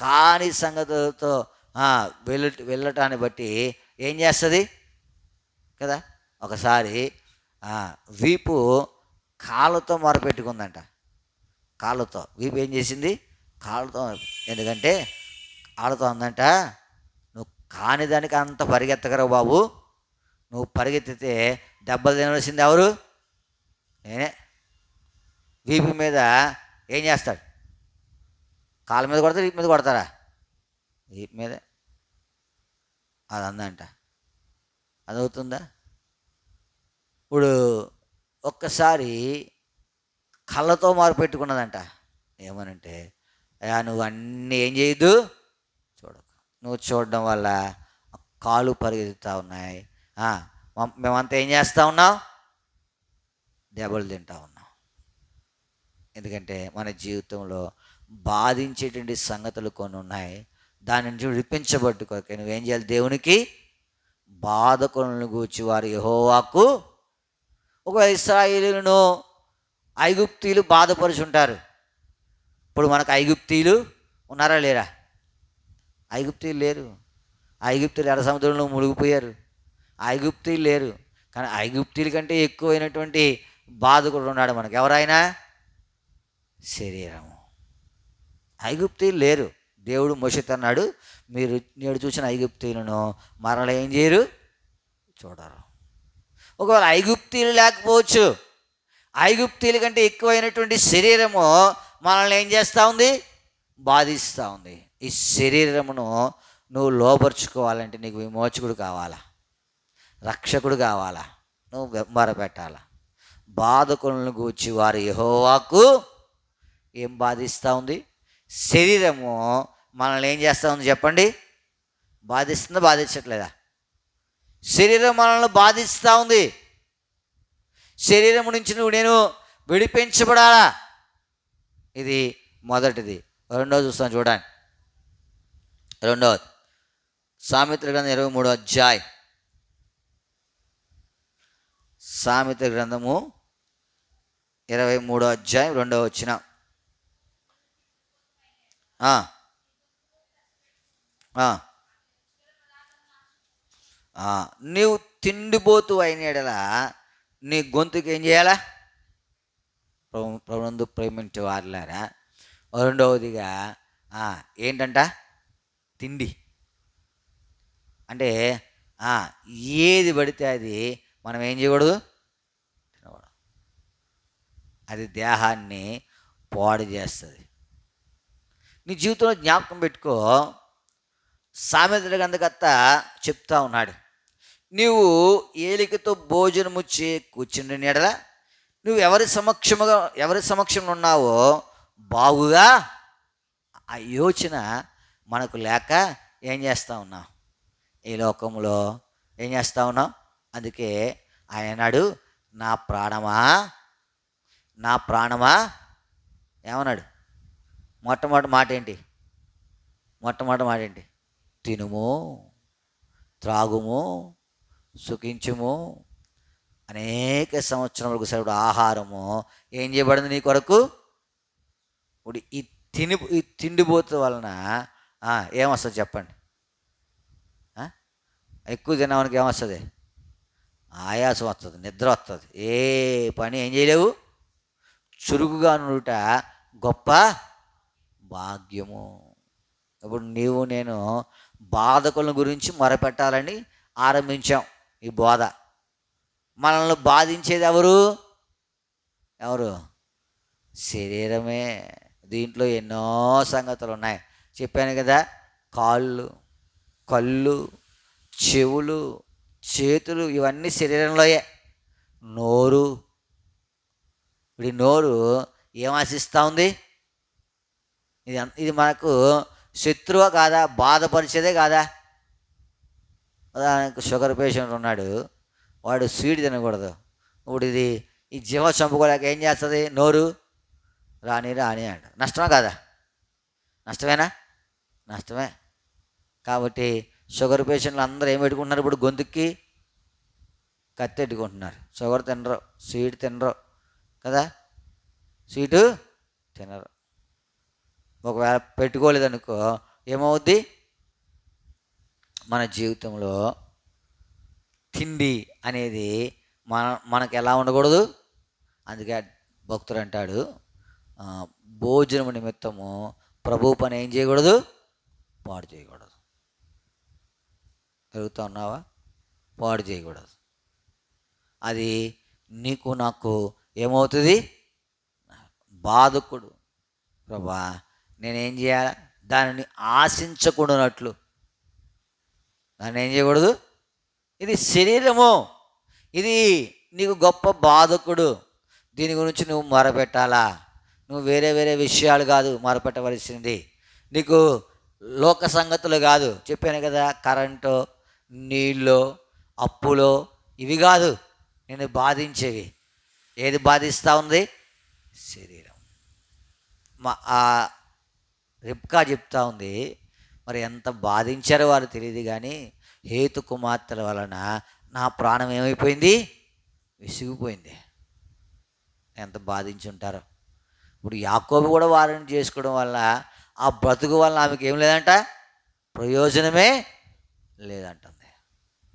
కాని సంగతులతో వెళ్ళటాన్ని బట్టి ఏం చేస్తుంది కదా. ఒకసారి వీపు కాళ్ళతో మొరపెట్టుకుందంట. కాళ్ళతో వీపు ఏం చేసింది? కాళ్ళతో. ఎందుకంటే కాళ్ళతో అందంట, నువ్వు కాని దానికి అంత పరిగెత్తగలవు బాబు, నువ్వు పరిగెత్తితే దెబ్బలు తినవలసింది ఎవరు? నేనే. వీపు మీద ఏం చేస్తాడు? కాళ్ళ మీద కొడతారు, వీపు మీద కొడతారా? వీపు మీదే. అది అందంట. అది అవుతుందా? ఇప్పుడు ఒక్కసారి కళ్ళతో మారుపెట్టుకున్నదంట. ఏమనంటే, నువ్వు అన్నీ ఏం చేయొద్దు, చూడకు. నువ్వు చూడడం వల్ల కాళ్ళు పరిగెత్తుతూ ఉన్నాయి, మేమంతా ఏం చేస్తూ ఉన్నాం? దెబ్బలు తింటూ ఉన్నాం. ఎందుకంటే మన జీవితంలో బాధించేటువంటి సంగతులు కొన్ని ఉన్నాయి. దాని నుంచి విడిపించబట్టుకోక నువ్వేం చేయాలి? దేవునికి బాధకులను గూర్చి వారు యెహోవాకు. ఒక ఇశ్రాయేలును ఐగుప్తీయులు బాధపరుచుంటారు. ఇప్పుడు మనకు ఐగుప్తీయులు ఉన్నారా లేరా? ఐగుప్తీయులు లేరు. ఐగుప్తీయులు ఎర్ర సముద్రంలో మునిగిపోయారు. ఐగుప్తీయులు లేరు. కానీ ఐగుప్తీయుల కంటే ఎక్కువైనటువంటి బాధకుడు ఉన్నాడు మనకు. ఎవరైనా శరీరము. ఐగుప్తీయులు లేరు. దేవుడు మోషేతో అన్నాడు, మీరు నేడు చూసిన ఐగుప్తీయులను మరల ఏం చేయరు, చూడరు. ఒకవేళ ఐగుప్తీయులు లేకపోవచ్చు, ఐగుప్తీయుల కంటే ఎక్కువైనటువంటి శరీరము మనల్ని ఏం చేస్తూ ఉంది? బాధిస్తూ ఉంది. ఈ శరీరమును నువ్వు లోపరుచుకోవాలంటే నీకు విమోచకుడు కావాలా, రక్షకుడు కావాలా, నువ్వు మొరపెట్టాలా. బాధకులను గూర్చి వారు యెహోవాకు ఏం బాధిస్తూ ఉంది? శరీరము మనల్ని ఏం చేస్తూ ఉంది చెప్పండి? బాధిస్తుందా, బాధించట్లేదా? శరీరం మనల్ని బాధిస్తూ ఉంది. శరీరం నుంచి నేను విడిపించబడాలా. ఇది మొదటిది. రెండోది చూస్తాను చూడండి. రెండవది సామెతల గ్రంథం 23వ అధ్యాయం. సామెతల గ్రంథము 23వ అధ్యాయం 2వ వచనం. నీవు తిండిపోతూ అయిన ఎడల నీ గొంతుకు ఏం చేయాలా? ప్రభునందు ప్రేమించే వారులారా, రెండవదిగా ఏంటంట? తిండి. అంటే ఏది పడితే అది మనం ఏం చేయకూడదు, తినకూడదు. అది దేహాన్ని పాడు చేస్తుంది. నీ జీవితంలో జ్ఞాపకం పెట్టుకో. సామెతల గ్రంథకర్త చెప్తా ఉన్నాడు, నీవు ఏలికతో భోజనము కూర్చుండి ఎడల నువ్వు ఎవరి సమక్షంలో ఉన్నావో బాగుగా ఆ యోచన మనకు లేక ఏం చేస్తూ ఉన్నాం? ఈ లోకంలో ఏం చేస్తూ ఉన్నాం? అందుకే ఆయన అన్నాడు, నా ప్రాణమా ఏమన్నాడు? మొట్టమొదటి మాట ఏంటి? తినుము, త్రాగుము, సుఖించుము. అనేక సంవత్సరములకు సరిపడ ఆహారము ఏం చేయబడింది నీ కొరకు? ఇప్పుడు ఈ తిండిపోతు వలన ఏమొస్తుంది చెప్పండి? ఎక్కువ తినడానికి ఏమొస్తుంది? ఆయాసం వస్తుంది, నిద్ర వస్తుంది, ఏ పని ఏం చేయలేవు. చురుకుగా నుండుట గొప్ప భాగ్యము. ఇప్పుడు నీవు నేను బాధకుల గురించి మొరపెట్టాలని ఆరంభించాం. ఈ బోధ మనల్ని బాధించేది ఎవరు? శరీరమే. దీంట్లో ఎన్నో సంగతులు ఉన్నాయి. చెప్పాను కదా, కాళ్ళు, కళ్ళు, చెవులు, చేతులు ఇవన్నీ శరీరంలోయే. నోరు, ఇప్పుడు నోరు ఏం ఆశిస్తూ ఉంది? ఇది మనకు శత్రువా కాదా? బాధపరిచేదే కాదా? ఉదాహరణకు షుగర్ పేషెంట్ ఉన్నాడు, వాడు స్వీట్ తినకూడదు. ఇప్పుడు ఇది ఈ జీవం చంపుకోలేక ఏం చేస్తుంది? నోరు రాని రాని అంట. నష్టమే కదా? నష్టమేనా? నష్టమే. కాబట్టి షుగర్ పేషెంట్లు అందరూ ఏం పెట్టుకుంటున్నారు ఇప్పుడు? గొంతుకి కత్తి పెట్టుకుంటున్నారు. షుగర్ తినరు, స్వీట్ తినరు కదా, స్వీటు తినరు. ఒకవేళ పెట్టుకోలేదనుకో ఏమవుద్ది? మన జీవితంలో తిండి అనేది మనకు ఎలా ఉండకూడదు. అందుకే భక్తుడు అంటాడు, భోజనం నిమిత్తము ప్రభు పని ఏం చేయకూడదు? పాడు చేయకూడదు. పెరుగుతూ ఉన్నావా? పాడు చేయకూడదు. అది నీకు నాకు ఏమవుతుంది? బాధకుడు. ప్రభా నేనేం చేయాలి? దానిని ఆశించకూడనట్లు దాన్ని ఏం చేయకూడదు? ఇది శరీరము, ఇది నీకు గొప్ప బాధకుడు. దీని గురించి నువ్వు మొరపెట్టాలా? నువ్వు వేరే వేరే విషయాలు కాదు మొరపెట్టవలసింది. నీకు లోక సంగతులు కాదు. చెప్పాను కదా, కరెంటు, నీళ్ళు, అప్పులో ఇవి కాదు నేను బాధించేవి. ఏది బాధిస్తూ ఉంది? శరీరం. రిబ్కా చెప్తా ఉంది, మరి ఎంత బాధించారో వారు తెలియదు కానీ హేతు కుమార్తెల వలన నా ప్రాణం ఏమైపోయింది? విసిగిపోయింది. ఎంత బాధించుంటారో. ఇప్పుడు యాకోబు కూడా వారిని చేసుకోవడం వల్ల ఆ బ్రతుకు వల్ల ఆమెకి ఏం లేదంట? ప్రయోజనమే లేదంటుంది.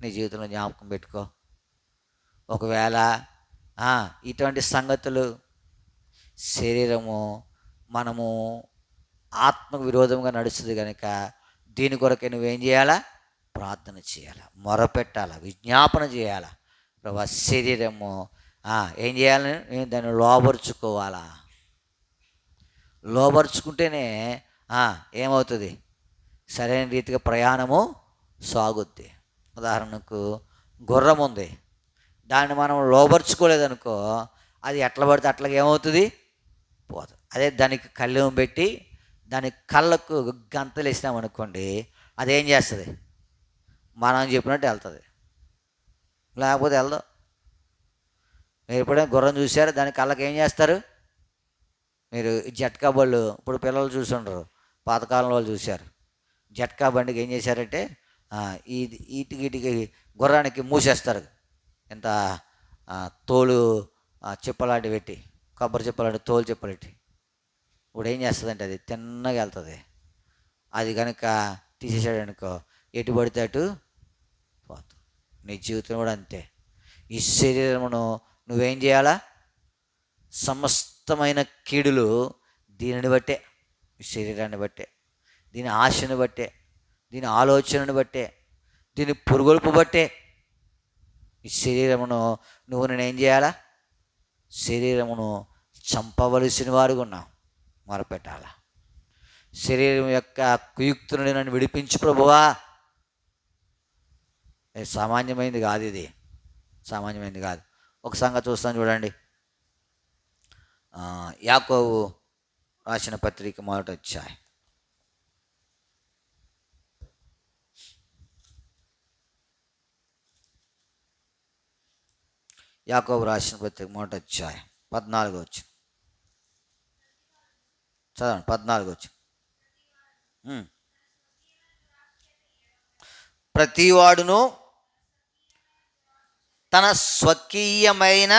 నీ జీవితంలో జ్ఞాపకం పెట్టుకో. ఒకవేళ ఇటువంటి సంగతులు, శరీరము మనము ఆత్మకు విరోధంగా నడుస్తుంది కనుక దీని కొరకే నువ్వేం చేయాలా? ప్రార్థన చేయాలా, మొరపెట్టాలా, విజ్ఞాపన చేయాలా. ప్రభా శరీరము ఏం చేయాలని దాన్ని లోబరుచుకోవాలా. లోబరుచుకుంటేనే ఏమవుతుంది? సరైన రీతిగా ప్రయాణము సాగుద్ది. ఉదాహరణకు గుర్రం ఉంది, దాన్ని మనం లోబరుచుకోలేదనుకో అది ఎట్లా పడితే అట్లాగే ఏమవుతుంది? పోతుంది. అదే దానికి కళ్ళెం పెట్టి దాని కళ్ళకు గంతలు వేసినామనుకోండి, అదేం చేస్తుంది? మనం చెప్పినట్టు వెళ్తుంది, లేకపోతే వెళ్దాం. మీరు ఎప్పుడైనా గుర్రం చూసారు? దాని కళ్ళకి ఏం చేస్తారు? మీరు జట్కా బళ్ళు ఇప్పుడు పిల్లలు చూసుండరు, పాతకాలం వాళ్ళు చూశారు. జట్కా బండికి ఏం చేశారంటే వీటికి గుర్రానికి మూసేస్తారు. ఎంత తోలు చెప్పలాంటి పెట్టి, కొబ్బరి చెప్పలాంటి తోలు చెప్పలెట్టి. ఇప్పుడు ఏం చేస్తుందంటే అది తిన్నగా వెళ్తుంది. అది కనుక తీసేసాడనుకో ఎటు పడితే అటు పోతుంది. నీ జీవితం కూడా అంతే. ఈ శరీరమును నువ్వేం చేయాలా? సమస్తమైన కీడులు దీనిని బట్టే, ఈ శరీరాన్ని బట్టే, దీని ఆశను బట్టే, దీని ఆలోచనను బట్టే, దీని పురుగొల్పు బట్టే. ఈ శరీరమును నువ్వు నేనేం చేయాలా? శరీరమును చంపవలసిన వారుగా ఉన్నావు. మొరపెట్టాలా. శరీరం యొక్క కుయుక్తుని నన్ను విడిపించు ప్రభువా. సామాన్యమైనది కాదు, ఇది సామాన్యమైనది కాదు. ఒక సంగతి చూస్తాను చూడండి. యాకోబు రాసిన పత్రిక 1వ అధ్యాయం. యాకోబు రాసిన పత్రిక 1వ అధ్యాయం 14వ వచనం చదవండి. 14వ వచనం. ప్రతివాడును తన స్వకీయమైన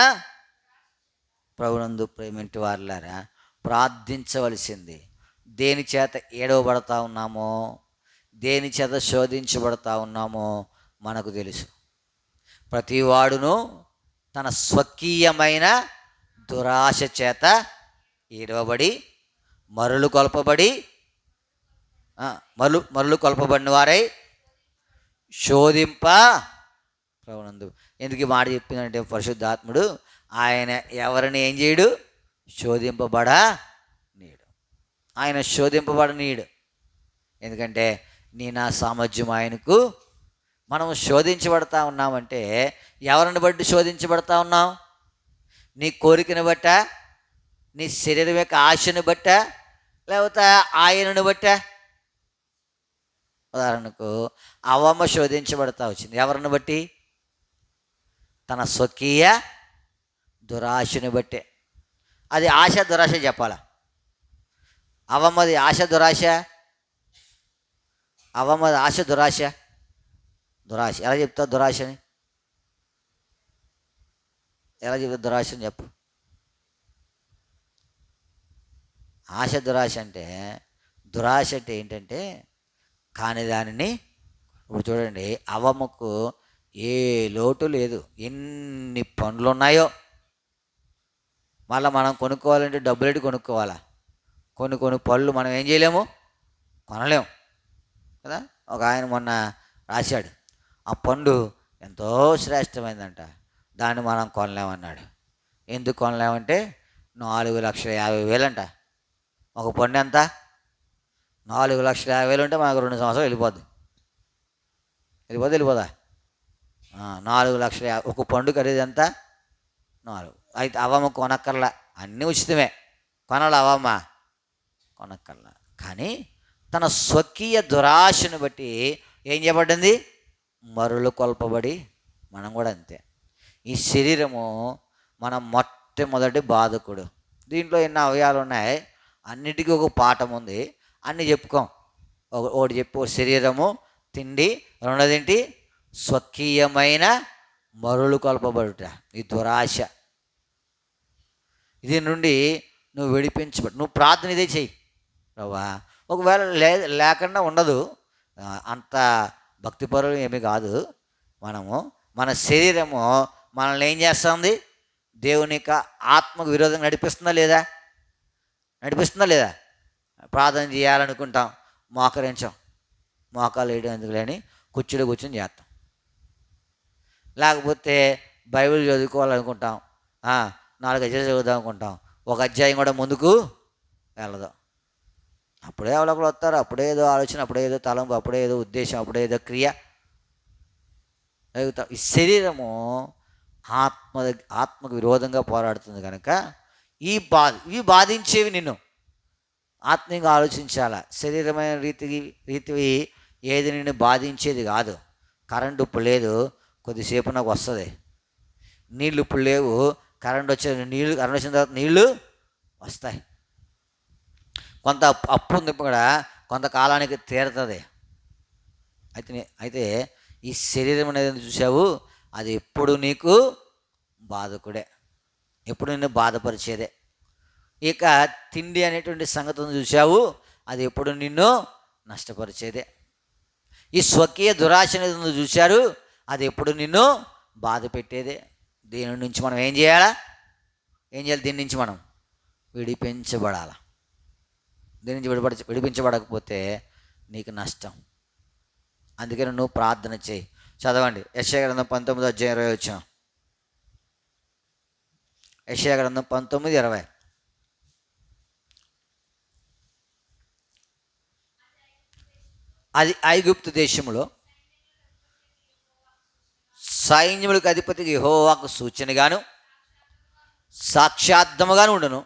ప్రభునందు ప్రేమింటి వారులారా ప్రార్థించవలసింది. దేని చేత ఏడవబడతా ఉన్నామో, దేని చేత శోధించబడతా ఉన్నామో మనకు తెలుసు. ప్రతివాడును తన స్వకీయమైన దురాశ చేత ఏడవబడి మరులు కొల్పబడిన వారై శోధింప ప్రభునందు. ఎందుకు ఈ మాట చెప్పిందంటే పరిశుద్ధాత్ముడు ఆయన ఎవరిని ఏం చేయడు? శోధింపబడనీయుడు. ఆయన శోధింపబడనీయుడు. ఎందుకంటే నీ నా సామర్థ్యం ఆయనకు. మనం శోధించబడతా ఉన్నామంటే ఎవరిని బట్టి శోధించబడతా ఉన్నాం? నీ కోరికను బట్ట, నీ శరీరం యొక్క ఆశను బట్ట, లేకపోతే ఆయనను బట్ట. ఉదాహరణకు అవ్వమ్మ శోధించబడతా వచ్చింది ఎవరిని బట్టి? తన స్వకీయ దురాశని బట్టే. అది ఆశ దురాశ చెప్పాలా? అవమ్మది ఆశ దురాశ, అవమ్మది ఆశ దురాశ. దురాశ ఎలా చెప్తావు? దురాశని ఎలా చెప్తావు? దురాశని చెప్పు. ఆశ దురాశ అంటే, దురాశ అంటే ఏంటంటే కాని దానిని. ఇప్పుడు చూడండి, అవ్వమ్మకు ఏ లోటు లేదు, ఎన్ని పనులు ఉన్నాయో. మళ్ళీ మనం కొనుక్కోవాలంటే డబ్బులెట్టి కొనుక్కోవాలా? కొన్ని పళ్ళు మనం ఏం చేయలేము, కొనలేము కదా. ఒక ఆయన మొన్న రాశాడు, ఆ పండు ఎంతో శ్రేష్టమైందంట, దాన్ని మనం కొనలేమన్నాడు. ఎందుకు కొనలేమంటే 4,50,000 అంట. ఒక పండు ఎంత? 4,50,000 ఉంటే మనకు 2 సంవత్సరాలు వెళ్ళిపోద్ది. వెళ్ళిపోదా? 4,50,000 ఒక పండు ఖరీదు ఎంత? 4. అయితే అవ్వమ్మ కొనక్కర్లా, అన్నీ ఉచితమే. కొనాలి అవ్వమ్మ, కొనక్కర్లా. కానీ తన స్వకీయ దురాశను బట్టి ఏం చేయబడింది? మరులు కొల్పబడి. మనం కూడా అంతే. ఈ శరీరము మన మొట్టమొదటి బాధకుడు. దీంట్లో ఎన్నో అవయవాలు ఉన్నాయి, అన్నిటికీ ఒక పాఠం ఉంది. అన్నీ చెప్పుకోం. ఒకటి చెప్పు, శరీరము, తిండి, రెండోదేంటి? స్వకీయమైన మరులు కొల్పబడుట, ఈ దురాశ. ఇది నుండి నువ్వు విడిపించబడు. నువ్వు ప్రార్థన ఇదే చెయ్యి ప్రభా. ఒకవేళ లేకుండా ఉండదు, అంత భక్తిపరులు ఏమీ కాదు మనము. మన శరీరము మనల్ని ఏం చేస్తుంది? దేవుని యొక్క ఆత్మకు విరోధంగా నడిపిస్తుందా లేదా? ప్రార్థన చేయాలనుకుంటాం, మోకరించాం. మోకాలు వేయడం ఎందుకు లేని కుర్చీలో కూర్చొని చేస్తాం. లేకపోతే బైబిల్ చదువుకోవాలనుకుంటాం, 4 అధ్యాయాలు చదువుదాం అనుకుంటాం, ఒక అధ్యాయం కూడా ముందుకు వెళ్ళదు. అప్పుడే ఎవరొకరు వస్తారు, అప్పుడే ఏదో ఆలోచన, అప్పుడే ఏదో తలంపు, అప్పుడే ఏదో ఉద్దేశం, అప్పుడే ఏదో క్రియ. ఈ శరీరము ఆత్మకు విరోధంగా పోరాడుతుంది కనుక ఇవి బాధించేవి. నిన్ను ఆత్మీయంగా ఆలోచించాలా. శరీరమైన రీతివి ఏది నిన్ను బాధించేది కాదు. కరెంటు ఇప్పుడు లేదు, కొద్దిసేపు నాకు వస్తుంది. నీళ్ళు ఇప్పుడు లేవు, కరెంట్ వచ్చిన తర్వాత నీళ్ళు వస్తాయి. కొంత అప్పు ఉంది కూడా, కొంతకాలానికి తీరుతుంది. అయితే ఈ శరీరం అనేది చూసావు, అది ఎప్పుడు నీకు బాధకుడే, ఎప్పుడు నిన్ను బాధపరిచేదే. ఇక తిండి అనేటువంటి సంగతిని చూసావు, అది ఎప్పుడు నిన్ను నష్టపరిచేదే. ఈ స్వకీయ దురాశ అనేది చూశారు, అది ఎప్పుడు నిన్ను బాధ పెట్టేదే. దీని నుంచి మనం ఏం చేయాలి? దీని నుంచి మనం విడిపించబడాలి. దీని నుంచి విడిపించబడకపోతే నీకు నష్టం. అందుకని నువ్వు ప్రార్థన చేయి. చదవండి, యెషయా గ్రంథం 19 అధ్యాయం 20 వచ్చాం. యెషయా గ్రంథం 19:20. అది ఐగుప్తు దేశంలో సైన్యములకు అధిపతికి యెహోవాకు సూచనగాను సాక్షార్థముగాను ఉండును.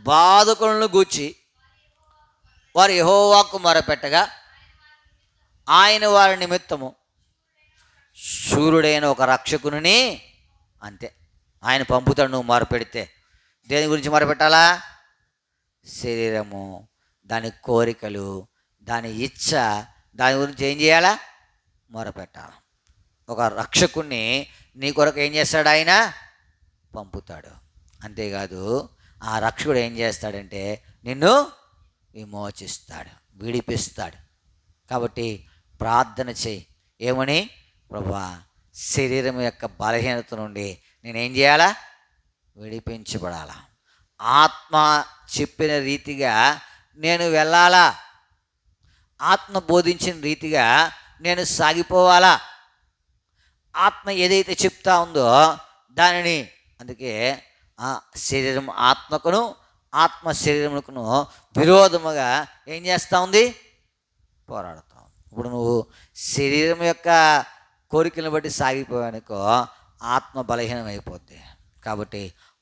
బాధకులను గూర్చి వారు యెహోవాకు మొరపెట్టగా ఆయన వారి నిమిత్తము శూరుడైన ఒక రక్షకుని, అంతే, ఆయన పంపుతాడు. నువ్వు మొరపెడితే దేని గురించి మొరపెట్టాలా? శరీరము, దాని కోరికలు, దాని ఇచ్చ, దాని గురించి ఏం చేయాలా? మొరపెట్టాలి. ఒక రక్షకుణ్ణి నీ కొరకు ఏం చేస్తాడు? ఆయన పంపుతాడు. అంతేకాదు, ఆ రక్షకుడు ఏం చేస్తాడంటే నిన్ను విమోచిస్తాడు, విడిపిస్తాడు. కాబట్టి ప్రార్థన చేయి. ఏమని? ప్రభువా, శరీరం యొక్క బలహీనత నుండి నేనేం చేయాలా? విడిపించబడాలా. ఆత్మ చెప్పిన రీతిగా నేను వెళ్ళాలా, ఆత్మ బోధించిన రీతిగా నేను సాగిపోవాలా. ఆత్మ ఏదైతే చెప్తా ఉందో దానిని, అందుకే శరీరం ఆత్మకును, ఆత్మ శరీరమునకును విరోధముగా ఏం చేస్తూ ఉంది? పోరాడుతూ ఉంది. ఇప్పుడు నువ్వు శరీరం యొక్క కోరికలను బట్టి సాగిపోయానుకో, ఆత్మ బలహీనం అయిపోద్ది. కాబట్టి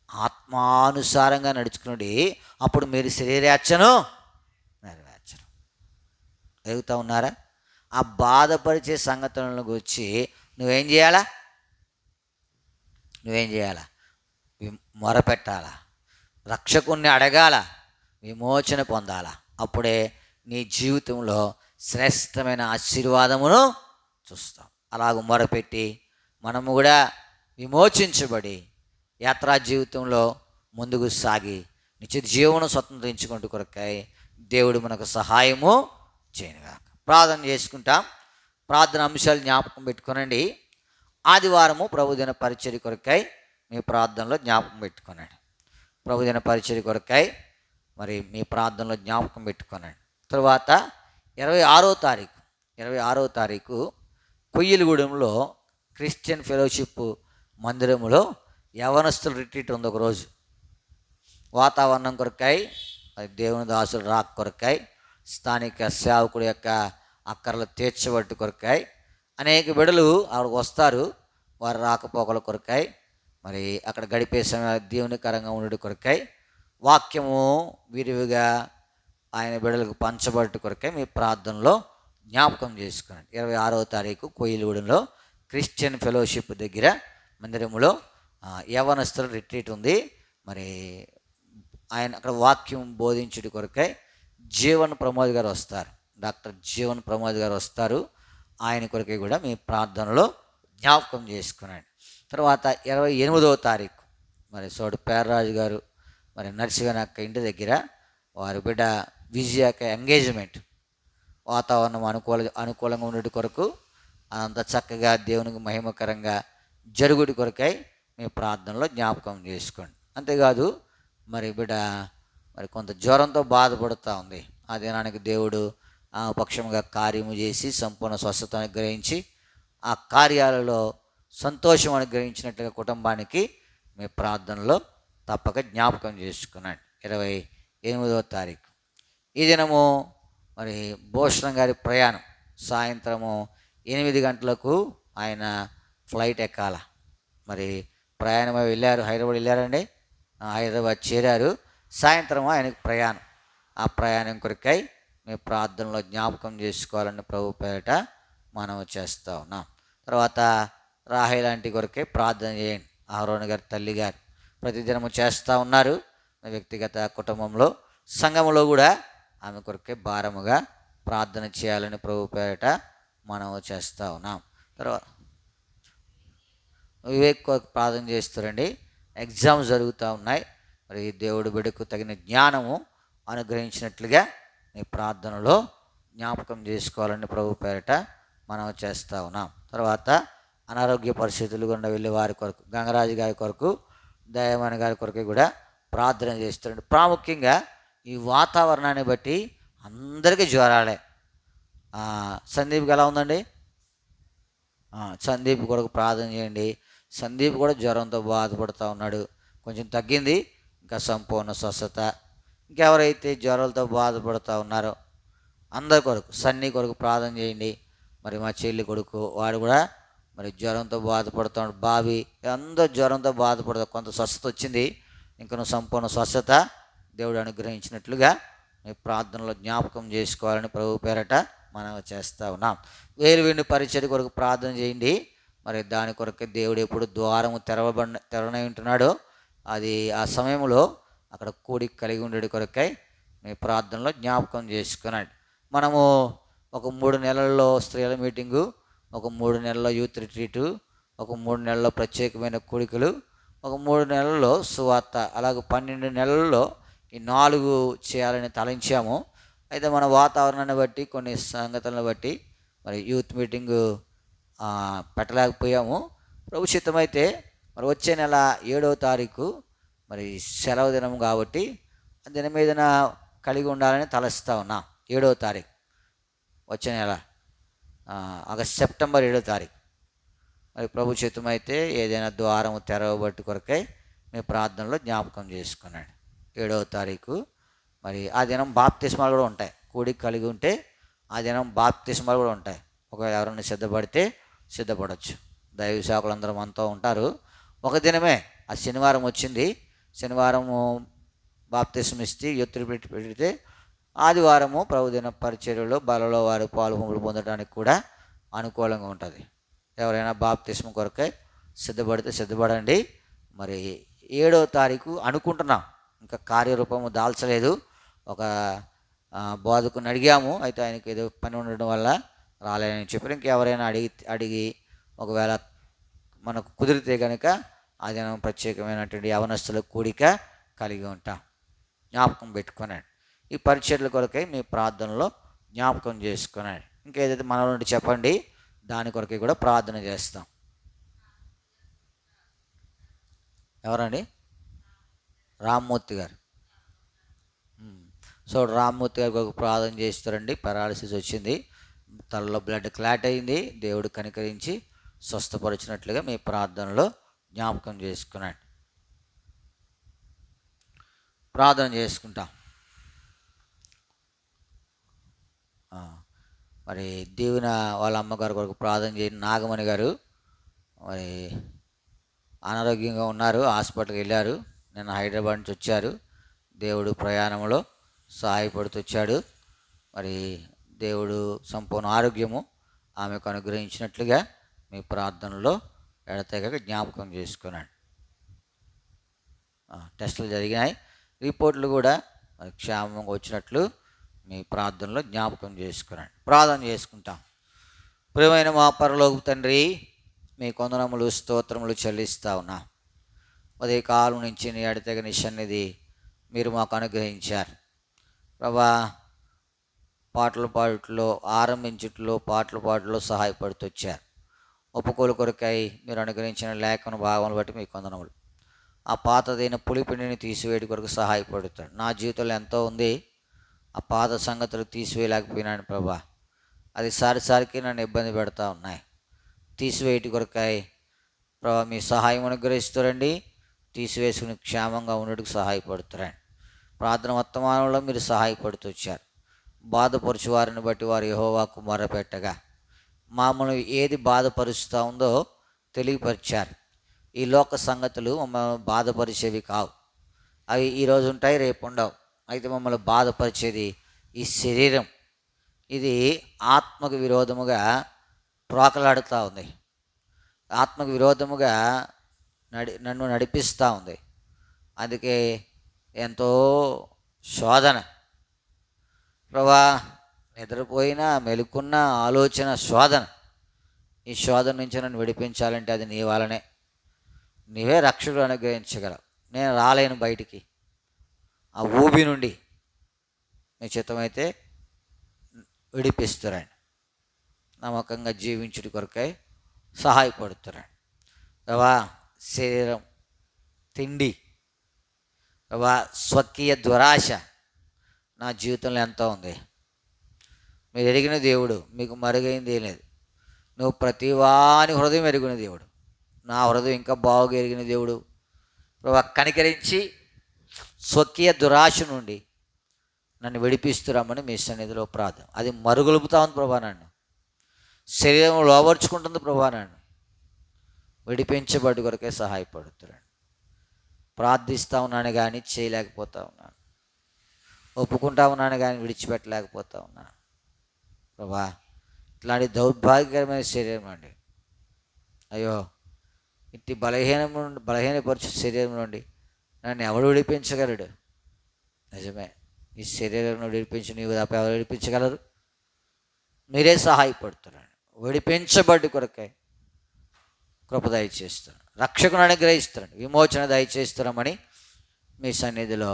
ఆత్మానుసారంగా నడుచుకుని అప్పుడు మీరు శరీరార్చను నెరవేర్చరు. ఎదుగుతూ ఉన్నారా? ఆ బాధపరిచే సంగతులను గురించి నువ్వేం చేయాలా? నువ్వేం చేయాలా? మొరపెట్టాలా, రక్షకుణ్ణి అడగాల, విమోచన పొందాల. అప్పుడే నీ జీవితంలో శ్రేష్టమైన ఆశీర్వాదమును చూస్తాం. అలాగ మొరపెట్టి మనము కూడా విమోచించబడి యాత్రా జీవితంలో ముందుకు సాగి నిత్య జీవనం స్వతంత్రించుకుంటూ కొరకాయి దేవుడు మనకు సహాయము చేయనుగా. ప్రార్థన చేసుకుంటాం. ప్రార్థన అంశాలు జ్ఞాపకం పెట్టుకోనండి. ఆదివారము ప్రభుదిన పరిచర్య కొరకాయి మీ ప్రార్థనలో జ్ఞాపకం పెట్టుకోనండి. ప్రభుదిన పరిచర్య కొరకాయి మరి మీ ప్రార్థనలో జ్ఞాపకం పెట్టుకోనండి. తర్వాత 26వ తారీఖు కొయ్యలగూడెంలో క్రిస్టియన్ ఫెలోషిప్ మందిరములో యవనస్తుల రిట్రీట్ ఉంది. ఒకరోజు వాతావరణం కొరకాయి, దేవుని దాసులు రాక కొరకాయి, స్థానిక సేవకుడి యొక్క అక్కర్లు తీర్చబట్టు కొరకాయి అనేక బిడలు అక్కడికి వస్తారు. వారు రాకపోకల కొరకాయి మరి అక్కడ గడిపే సమయం దేవునికరంగా ఉండడం కొరకాయి వాక్యము విరివిగా ఆయన బిడలకు పంచబట్టు కొరకాయి మీ ప్రార్థనలో జ్ఞాపకం చేసుకోండి. 26వ తారీఖు కొయ్యలగూడెంలో క్రిస్టియన్ ఫెలోషిప్ దగ్గర మందిరములో యవనస్తుల రిట్రీట్ ఉంది. మరి ఆయన అక్కడ వాక్యం బోధించుడి కొరకై జీవన్ ప్రమోద్ గారు వస్తారు. డాక్టర్ జీవన్ ప్రమోద్ గారు వస్తారు. ఆయన కొరకై కూడా మీ ప్రార్థనలో జ్ఞాపకం చేసుకున్నాడు. తర్వాత 28వ తారీఖు మరి సోడు పేర్రాజు గారు మరి నర్సిగన్ అక్క ఇంటి దగ్గర వారి బిడ్డ విజయ ఎంగేజ్మెంట్ వాతావరణం అనుకూలంగా ఉండేటి కొరకు అంత చక్కగా దేవునికి మహిమకరంగా జరుగుడి కొరకై మీ ప్రార్థనలో జ్ఞాపకం చేసుకోండి. అంతేకాదు మరి బిడ్డ మరి కొంత జ్వరంతో బాధపడుతూ ఉంది. ఆ దినానికి దేవుడు పక్షంగా కార్యము చేసి సంపూర్ణ స్వస్థత అనుగ్రహించి ఆ కార్యాలలో సంతోషం అనుగ్రహించినట్లుగా కుటుంబానికి మీ ప్రార్థనలో తప్పక జ్ఞాపకం చేసుకున్నాడు. 28వ తారీఖు ఈ దినము మరి భూషణం గారి ప్రయాణం సాయంత్రము 8 గంటలకు ఆయన ఫ్లైట్ ఎక్కాల. మరి ప్రయాణమై వెళ్ళారు, హైదరాబాద్ వెళ్ళారండి. హైదరాబాద్ చేరారు. సాయంత్రం ఆయనకు ప్రయాణం. ఆ ప్రయాణం కొరకై మీ ప్రార్థనలో జ్ఞాపకం చేసుకోవాలని ప్రభు పేరిట మనం చేస్తూ ఉన్నాం. తర్వాత రాహేల్ లాంటి కొరకే ప్రార్థన చేయండి. ఆరోన్ గారి తల్లి గారు ప్రతిదినము చేస్తూ ఉన్నారు. వ్యక్తిగత కుటుంబంలో సంఘంలో కూడా ఆమె కొరకే భారముగా ప్రార్థన చేయాలని ప్రభు పేరిట మనం చేస్తూ ఉన్నాం. తర్వాత వివేక్ ప్రార్థన చేస్తారండి. ఎగ్జామ్స్ జరుగుతూ ఉన్నాయి. మరి దేవుడు బిడ్డకు తగిన జ్ఞానము అనుగ్రహించినట్లుగా నీ ప్రార్థనలో జ్ఞాపకం చేసుకోవాలని ప్రభు పేరిట మనం చేస్తూ ఉన్నాం. తర్వాత అనారోగ్య పరిస్థితులు గుండా వెళ్ళే వారి కొరకు గంగరాజు గారి కొరకు దయమాని గారి కొరకు కూడా ప్రార్థన చేస్తారండి. ప్రాముఖ్యంగా ఈ వాతావరణాన్ని బట్టి అందరికీ జ్వరాలే. సందీప్కి ఎలా ఉందండి? సందీప్ కొరకు ప్రార్థన చేయండి. సందీప్ కూడా జ్వరంతో బాధపడుతూ ఉన్నాడు. కొంచెం తగ్గింది, ఇంకా సంపూర్ణ స్వస్థత. ఇంకెవరైతే జ్వరాలతో బాధపడుతూ ఉన్నారో అందరి కొరకు సన్నీ కొరకు ప్రార్థన చేయండి. మరి మా చెల్లి కొడుకు వాడు కూడా మరి జ్వరంతో బాధపడుతున్నాడు. బావి అందరూ జ్వరంతో బాధపడతారు. కొంత స్వస్థత వచ్చింది, ఇంకా సంపూర్ణ స్వస్థత దేవుడు అనుగ్రహించినట్లుగా మీ ప్రార్థనలో జ్ఞాపకం చేసుకోవాలని ప్రభు పేరట మనం చేస్తూ ఉన్నాం. వేరు పరిచర్య కొరకు ప్రార్థన చేయండి. మరి దాని కొరకు దేవుడు ఎప్పుడు ద్వారము తెరవనై ఉంటున్నాడో అది ఆ సమయంలో అక్కడ కూడిక కలిగి ఉండేది కొరకై మీ ప్రార్థనలో జ్ఞాపకం చేసుకున్నాడు. మనము ఒక 3 నెలల్లో స్త్రీల మీటింగు, ఒక 3 నెలల్లో యూత్ రిట్రీటు, ఒక 3 నెలల్లో ప్రత్యేకమైన కూడికలు, ఒక 3 నెలల్లో సువార్త, అలాగే 12 నెలల్లో ఈ 4 చేయాలని తలంచాము. అయితే మన వాతావరణాన్ని బట్టి కొన్ని సంగతులను బట్టి మరి యూత్ మీటింగు పెట్టలేకపోయాము. ప్రభు చిత్తమైతే మరి వచ్చే నెల 7వ తారీఖు మరి సెలవు దినం కాబట్టి ఆ దినం మీదన కలిగి ఉండాలని తలస్తూ ఉన్నాం. 7వ తారీఖు వచ్చే నెల సెప్టెంబర్ 7వ తారీఖు మరి ప్రభు చిత్తమైతే ఏదైనా ద్వారం తెరవబట్టి కొరకై మీ ప్రార్థనలో జ్ఞాపకం చేసుకున్నాడు. 7వ తారీఖు మరి ఆ దినం బాప్తిస్మాలు కూడా ఉంటాయి. కూడిక కలిగి ఉంటే ఆ దినం బాప్తిస్మాలు కూడా ఉంటాయి. ఒకవేళ ఎవరైనా సిద్ధపడితే సిద్ధపడవచ్చు. దైవ సేవకులందరూ మనతో ఉంటారు. ఒక దినమే ఆ శనివారం వచ్చింది. శనివారము బాప్తిస్మం ఇస్తే ఎత్తులు పెడితే ఆదివారము ప్రభుదిన పరిచర్యలో బలలో వారు పాలు పొందడానికి కూడా అనుకూలంగా ఉంటుంది. ఎవరైనా బాప్తిస్మం కొరకై సిద్ధపడండి. మరి 7వ తారీఖు అనుకుంటున్నాం, ఇంకా కార్యరూపము దాల్చలేదు. ఒక బోధకుని అడిగాము, అయితే ఆయనకి ఏదో పని ఉండడం వల్ల రాలేదని చెప్పారు. ఇంకెవరైనా అడిగి ఒకవేళ మనకు కుదిరితే కనుక ఆ దినం ప్రత్యేకమైనటువంటి యవనస్తుల కూడిక కలిగి ఉంటాం. జ్ఞాపకం పెట్టుకున్నాడు. ఈ పరిచర్ల కొరకై మీ ప్రార్థనలో జ్ఞాపకం చేసుకున్నాడు. ఇంకేదైతే మన నుండి చెప్పండి, దాని కొరకై కూడా ప్రార్థన చేస్తాం. ఎవరండి? రామ్మూర్తి గారు. సో రామ్మూర్తి గారికి ఒక ప్రార్థన చేస్తారండి. పెరాలసిస్ వచ్చింది, తలలో బ్లడ్ క్లాట్ అయింది. దేవుడు కనికరించి స్వస్థపరిచినట్లుగా మీ ప్రార్థనలో జ్ఞాపకం చేసుకున్నాడు. ప్రార్థన చేసుకుంటాం. మరి దీవెన వాళ్ళ అమ్మగారు కొరకు ప్రార్థన చేయండి. నాగమణి గారు మరి అనారోగ్యంగా ఉన్నారు, హాస్పిటల్కి వెళ్ళారు. నిన్న హైదరాబాద్ నుంచి వచ్చారు. దేవుడు ప్రయాణంలో సహాయపడుతూ వచ్చాడు. మరి దేవుడు సంపూర్ణ ఆరోగ్యము ఆమెకు అనుగ్రహించినట్లుగా మీ ప్రార్థనలో ఎడతెగక జ్ఞాపకం చేసుకున్నాడు. టెస్టులు జరిగినాయి, రిపోర్ట్లు కూడా క్షేమంగా వచ్చినట్లు మీ ప్రార్థనలో జ్ఞాపకం చేసుకున్నాడు. ప్రార్థన చేసుకుంటాం. ప్రియమైన మా పరలోక తండ్రి, మీ కొందనములు స్తోత్రములు చెల్లిస్తా ఉన్నా. ఉదయకాలం నుంచి నీ ఎడతెగని సన్నిధి మీరు మాకు అనుగ్రహించారు ప్రభా. పాటలు పాటలో ఆరంభించుట్లో పాటలు సహాయపడుతూ వచ్చారు. ఒప్పుకోలు కొరకై మీరు అనుగ్రహించిన లేఖన భావములు బట్టి మీ కొందనములు. ఆ పాతదైన పులిపిండిని తీసివేయడం కొరకు సహాయపడుతాడు. నా జీవితంలో ఎంతో ఉంది, ఆ పాత సంగతులు తీసివేయలేకపోయినాను ప్రభా. అది సారిసారికి నన్ను ఇబ్బంది పెడతా ఉన్నాయి. తీసివేయటి కొరకాయ ప్రభా మీ సహాయం అనుగ్రహిస్తారండి. తీసివేసుకుని క్షేమంగా ఉండడానికి సహాయపడుతారండి. ప్రార్థన వర్తమానంలో మీరు సహాయపడుతూ వచ్చారు. బాధపరుచు వారిని బట్టి వారు యెహోవాకు మొరపెట్టగా మామూలు ఏది బాధపరుస్తూ ఉందో తెలియపరిచారు. ఈ లోక సంగతులు మమ్మల్ని బాధపరిచేవి కావు, అవి ఈరోజు ఉంటాయి, రేపు ఉండవు. అయితే మమ్మల్ని బాధపరిచేది ఈ శరీరం. ఇది ఆత్మకు విరోధముగా ప్రోకలాడుతూ ఉంది, ఆత్మకు విరోధముగా నన్ను నడిపిస్తూ ఉంది. అందుకే ఎంతో శోధన ప్రభా. నిద్రపోయినా మెలుకున్న ఆలోచన శోధన. ఈ శోధన నుంచి నన్ను విడిపించాలంటే అది నీ వలనే. నీవే రక్షకుడు అనుగ్రహించగలవు. నేను రాలేను బయటికి ఆ ఊబి నుండి. మీ చిత్తమైతే విడిపిస్తారండి. నమ్మకంగా జీవించుడి కొరకై సహాయపడుతారండి ప్రభా. శరీరం, తిండి ప్రభా, స్వకీయ దురాశ నా జీవితంలో ఎంతో ఉంది. మీరు ఎరిగిన దేవుడు, మీకు మరుగైంది ఏం లేదు. నువ్వు ప్రతివాని హృదయం ఎరిగిన దేవుడు. నా హృదయం ఇంకా బాగా ఎరిగిన దేవుడు ప్రభా. కనికరించి స్వకీయ దురాశ నుండి నన్ను విడిపిస్తురామని మీ సన్నిధిలో ప్రార్థన. అది మరుగులుపుతా ఉంది ప్రభా, నన్ను శరీరం లోబర్చుకుంటుంది ప్రభా. నన్ను విడిపించబడి కొరకే సహాయపడుతున్నాను. ప్రార్థిస్తూ ఉన్నాను కానీ చేయలేకపోతా ఉన్నాను. ఒప్పుకుంటా ఉన్నాను కానీ విడిచిపెట్టలేకపోతా ఉన్నాను ప్రభా. ఇట్లాంటి దౌర్భాగ్యకరమైన శరీరం అండి. అయ్యో, ఇట్టి బలహీనపరచు శరీరం నుండి నన్ను ఎవడు విడిపించగలడు? నిజమే, ఈ శరీరం నుండి విడిపించి నీవు తప్ప ఎవరు విడిపించగలరు? మీరే సహాయపడుతున్నాను. విడిపించబడి కొరకే కృప దయచేస్తాను, రక్షకుని అనుగ్రహిస్తాను, విమోచన దయచేస్తున్నామని మీ సన్నిధిలో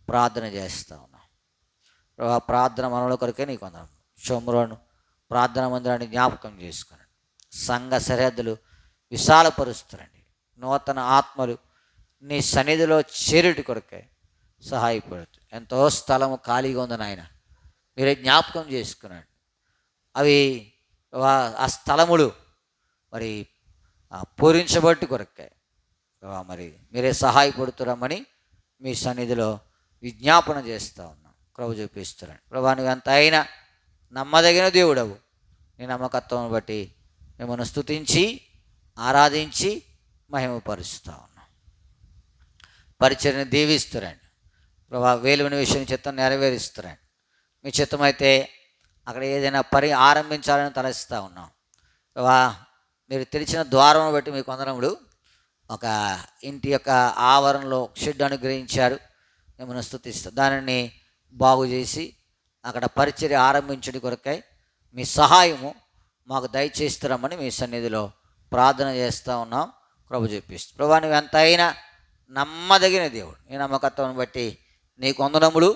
ప్రార్థన చేస్తూ ఉన్నాం ప్రభా. ప్రార్థన మనల కొరకే నీకు వందనం. షోమ్రోను ప్రార్థన మందిరాన్ని జ్ఞాపకం చేసుకున్నాను. సంఘ సరిహద్దులు విశాలపరుస్తారండి. నూతన ఆత్మలు నీ సన్నిధిలో చేరుటి కొరకే సహాయపడుతుంది. ఎంతో స్థలము ఖాళీగా ఉంది నాయన, మీరే జ్ఞాపకం చేసుకున్నాడు. అవి ఆ స్థలములు మరి పూరించబట్టి కొరకే మరి మీరే సహాయపడుతున్నామని మీ సన్నిధిలో విజ్ఞాపన చేస్తూ ఉన్నాం. కృప చూపిస్తున్నాను ప్రభా. నువ్వు ఎంత అయినా నమ్మదగిన దేవుడవు. నీ నమ్మకత్వం బట్టి మిమ్మల్ని స్తుతించి ఆరాధించి మహిమపరుస్తూ ఉన్నాం. పరిచర్ని దీవిస్తురండి ప్రభా. వేలువని విషయం చిత్తం నెరవేరుస్తురండి. మీ చిత్తం అయితే అక్కడ ఏదైనా ఆరంభించాలని తలస్తూ ఉన్నాం ప్రభా. మీరు తెరిచిన ద్వారం బట్టి మీకు వందనములు. ఒక ఇంటి యొక్క ఆవరణలో షెడ్ అనుగ్రహించారు. మిమ్మల్ని స్తుతిస్తాం. దానిని బాగు చేసి అక్కడ పరిచర్య ఆరంభించడం కొరకై మీ సహాయము మాకు దయచేస్తారమని మీ సన్నిధిలో ప్రార్థన చేస్తూ ఉన్నాం. ప్రభు చూపిస్తూ ప్రభా, నువ్వు ఎంతైనా నమ్మదగిన దేవుడు. నీ నమ్మకత్వం బట్టి నీకు వందనములు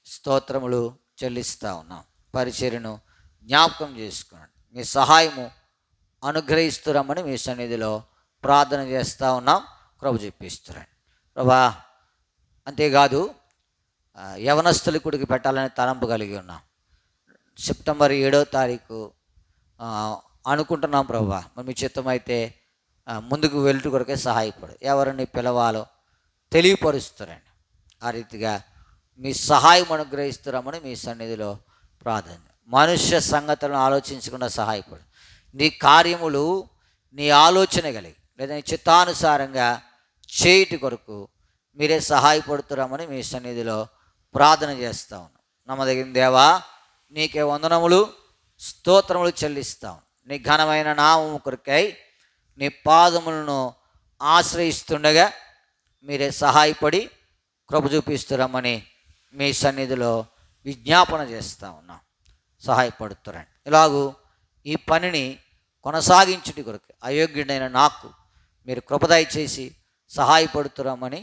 స్తోత్రములు చెల్లిస్తూ ఉన్నాం. పరిచర్యను జ్ఞాపకం చేసుకున్నాడు. మీ సహాయము అనుగ్రహిస్తురమ్మని మీ సన్నిధిలో ప్రార్థన చేస్తూ ఉన్నాం. ప్రభు చూపిస్తున్నాడు. ప్రభా, అంతేకాదు యవనస్తులకుడికి పెట్టాలని తలంపు కలిగి ఉన్నాం. సెప్టెంబర్ 7వ తారీఖు అనుకుంటున్నాం. ప్రభా, మరి మీ చిత్తం అయితే ముందుకు వెళ్ళుట కొరకే సహాయపడు. ఎవరిని పిలవాలో తెలియపరుస్తారండి. ఆ రీతిగా మీ సహాయం అనుగ్రహిస్తున్నామని మీ సన్నిధిలో ప్రార్థన. మనుష్య సంగతులను ఆలోచించకుండా సహాయపడు. నీ కార్యములు నీ ఆలోచన కలిగి లేదా నీ చిత్తానుసారంగా చేయుటి కొరకు మీరే సహాయపడుతున్నామని మీ సన్నిధిలో ప్రార్థన చేస్తా ఉన్నాం. నమ్మదగిన దేవా, నీకే వందనములు స్తోత్రములు చెల్లిస్తాం. నీ ఘనమైన నామము కొరకై నీ పాదములను ఆశ్రయిస్తుండగా మీరే సహాయపడి కృప చూపిస్తురమ్మని మీ సన్నిధిలో విజ్ఞాపన చేస్తూ ఉన్నాం. సహాయపడుతురండి. ఇలాగూ ఈ పనిని కొనసాగించుటి కొరకు అయోగ్యుడైన నాకు మీరు కృప దయచేసి సహాయపడుతురమ్మని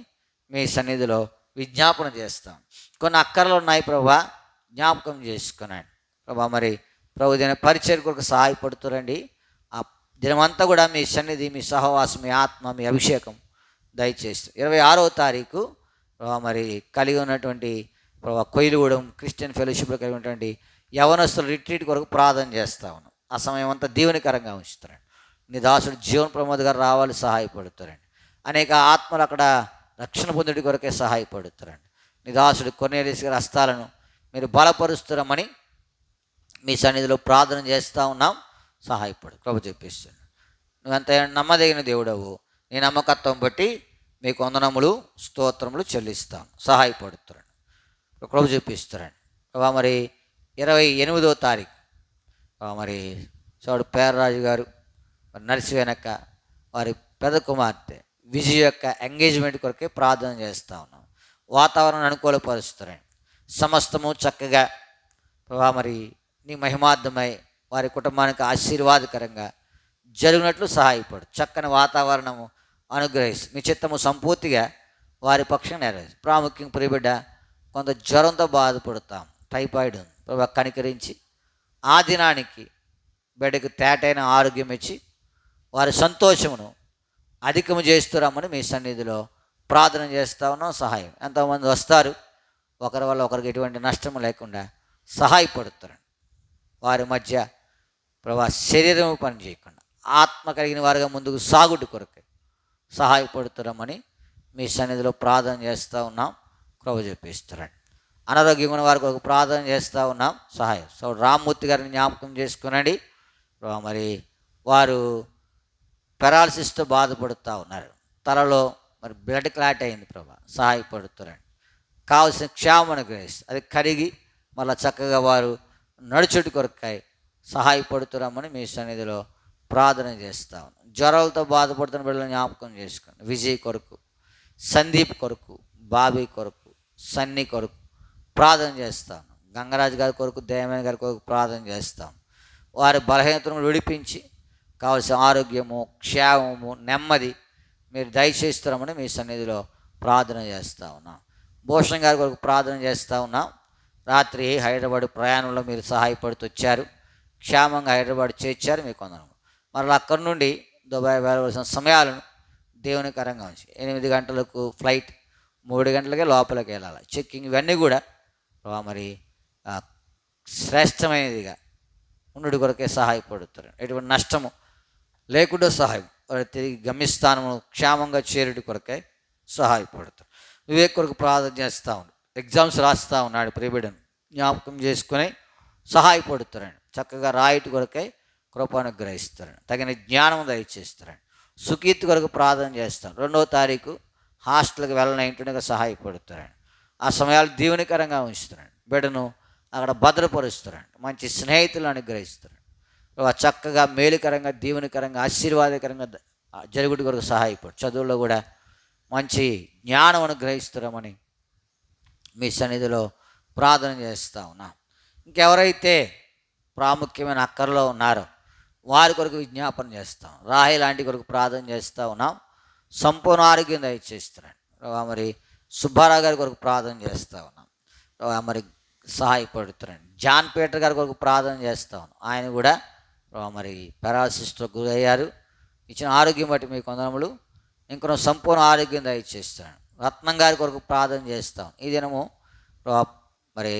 మీ సన్నిధిలో విజ్ఞాపన చేస్తాం. కొన్ని అక్కర్లు ఉన్నాయి ప్రభా, జ్ఞాపకం చేసుకున్నాను ప్రభా. మరి ప్రభు దిన పరిచర్య కొరకు సహాయపడుతురండి. ఆ దినమంతా కూడా మీ సన్నిధి, మీ సహవాసం, మీ ఆత్మ, మీ అభిషేకం దయచేస్తూ 26వ తారీఖు మరి కలిగి ఉన్నటువంటి కొయిలుగూడెం క్రిస్టియన్ ఫెలోషిప్లో కలిగి ఉన్నటువంటి యవనస్తుల రిట్రీట్ కొరకు ప్రార్థన చేస్తా ఉన్నాం. ఆ సమయం అంతా దీవెనకరంగా ఉంచుతారండి. నీ దాసుడు జీవన్ ప్రమోద్ గారు రావాలి, సహాయపడుతారండి. అనేక ఆత్మలు అక్కడ రక్షణ పొందుడి కొరకే సహాయపడుతారండి. నీ దాసుడు కొర్నేలియస్ గారి హస్తాలను మీరు బలపరుస్తారమని మీ సన్నిధిలో ప్రార్థన చేస్తూ ఉన్నాం. సహాయపడు, కృప చూపిస్తున్నాను. నువ్వెంత నమ్మదగిన దేవుడవు. నీ నమ్మకత్వం బట్టి మీకు వందనములు స్తోత్రములు చెల్లిస్తాను. సహాయపడుతున్నాను, కృప చూపిస్తున్నాను ప్రభా. మరి 28వ తారీఖు మరి చోడు పేర్రాజు గారు, మరి నర్సి వెనక వారి పెద్ద కుమార్తె విజయ్ యొక్క ఎంగేజ్మెంట్ కొరకే ప్రార్థన చేస్తూ ఉన్నాం. వాతావరణం అనుకూలపరుస్తున్నాను. సమస్తము చక్కగా ప్రభా మరి నీ మహిమార్థమై వారి కుటుంబానికి ఆశీర్వాదకరంగా జరిగినట్లు సహాయపడు. చక్కని వాతావరణము అనుగ్రహిస్తు మీ చిత్తము సంపూర్తిగా వారి పక్షం నెరవేరు. ప్రాముఖ్యంగా ప్రియబిడ్డ కొంత జ్వరంతో బాధపడతాం, టైఫాయిడ్ ఉంది ప్రభా. కనికరించి ఆ దినానికి బిడ్డకు తేటైన ఆరోగ్యం ఇచ్చి వారి సంతోషమును అధికము చేస్తురామని మీ సన్నిధిలో ప్రార్థన చేస్తూ ఉన్నాం. సహాయం ఎంతోమంది వస్తారు, ఒకరి వల్ల ఒకరికి ఎటువంటి నష్టం లేకుండా సహాయపడుతారు. వారి మధ్య ప్రభా శరీరము పని చేయకుండా ఆత్మ కలిగిన వారిగా ముందుకు సాగుడు కొరకు సహాయపడుతున్నామని మీ సన్నిధిలో ప్రార్థన చేస్తూ ఉన్నాం. కృప చూపిస్తారండి. అనారోగ్యం ఉన్న వారికి ఒక ప్రార్థన చేస్తూ ఉన్నాం. సహాయం రామ్మూర్తి గారిని జ్ఞాపకం చేసుకునండి. మరి వారు పెరాలసిస్తో బాధపడుతూ ఉన్నారు. తలలో మరి బ్లడ్ క్లాట్ అయింది ప్రభా. సహాయపడుతారండి. కావలసిన క్షేమం అనుగ్రహిస్తారు. అది కరిగి మళ్ళీ చక్కగా వారు నడుచుటి కొరకాయ సహాయపడుతున్నామని మీ సన్నిధిలో ప్రార్థన చేస్తా ఉన్నాం. జ్వరాలతో బాధపడుతున్న బిడ్డలను జ్ఞాపకం చేసుకోండి. విజయ్ కొరకు, సందీప్ కొరకు, బాబీ కొరకు, సన్నీ కొరకు ప్రార్థన చేస్తాను. గంగరాజు గారి కొరకు, దేవమైన గారి కొరకు ప్రార్థన చేస్తాం. వారి బలహీనతను విడిపించి కావలసిన ఆరోగ్యము, క్షేమము, నెమ్మది మీరు దయచేస్తామని మీ సన్నిధిలో ప్రార్థన చేస్తూ ఉన్నాం. భూషణ్ గారి కొరకు ప్రార్థన చేస్తూ ఉన్నాం. రాత్రి హైదరాబాద్ ప్రయాణంలో మీరు సహాయపడుతూ వచ్చారు. క్షేమంగా హైదరాబాద్ చేర్చారు, మీకు వందనము. మరలా అక్కడి నుండి దుబాయ్ వెళ్ళవలసిన సమయాలను దేవునికరంగా ఉంచి 8 గంటలకు ఫ్లైట్, 3 గంటలకే లోపలికి వెళ్ళాలి. చెక్కింగ్ ఇవన్నీ కూడా మరి శ్రేష్టమైనదిగా ఉండు కొరకే సహాయపడుతారు. ఎటువంటి నష్టము లేకుండా సహాయం వారు తిరిగి గమ్యస్థానము క్షేమంగా చేరుడి కొరకే సహాయపడతారు. వివేక్ కొరకు ప్రార్థన చేస్తూ ఉన్నాడు. ఎగ్జామ్స్ రాస్తూ ఉన్నాడు. ప్రియబిడ్డను జ్ఞాపకం చేసుకొని సహాయపడుతారండి. చక్కగా రాయటి కొరకై కృపానుగ్రహిస్తారండి. తగిన జ్ఞానం దయచేస్తారండి. సుకీర్తి కొరకు ప్రార్థన చేస్తాను. 2వ తారీఖు హాస్టల్కి వెళ్ళిన ఇంటిగా సహాయపడుతారండి. ఆ సమయాలు దీవెనకరంగా ఉంచుతారండి. బిడ్డను అక్కడ భద్రపరుస్తారండి. మంచి స్నేహితులు అనుగ్రహిస్తారండి. చక్కగా మేలుకరంగా, దీవెనకరంగా, ఆశీర్వాదకరంగా జరుగుడు కొరకు సహాయపడు. చదువుల్లో కూడా మంచి జ్ఞానం అనుగ్రహిస్తున్నామని మీ సన్నిధిలో ప్రార్థన చేస్తూ ఉన్నాం. ఇంకెవరైతే ప్రాముఖ్యమైన అక్కర్లో ఉన్నారో వారి కొరకు విజ్ఞాపన చేస్తాం. రాహి లాంటి కొరకు ప్రార్థన చేస్తూ ఉన్నాం. సంపూర్ణ ఆరోగ్యం దయచేస్తున్నాడు. మరి సుబ్బారావు గారి కొరకు ప్రార్థన చేస్తూ ఉన్నాం. మరి సహాయపడుతున్నాడు. జాన్ పీటర్ గారి కొరకు ప్రార్థన చేస్తూ ఉన్నాం. ఆయన కూడా మరి పెరాలసిస్తో గురయ్యారు. ఇచ్చిన ఆరోగ్యం బట్టి మీకు వందనములు. ఇంకొన సంపూర్ణ ఆరోగ్యం దయచేస్తున్నాడు. రత్నం గారి కొరకు ప్రార్థన చేస్తాం. ఈ దినము మరి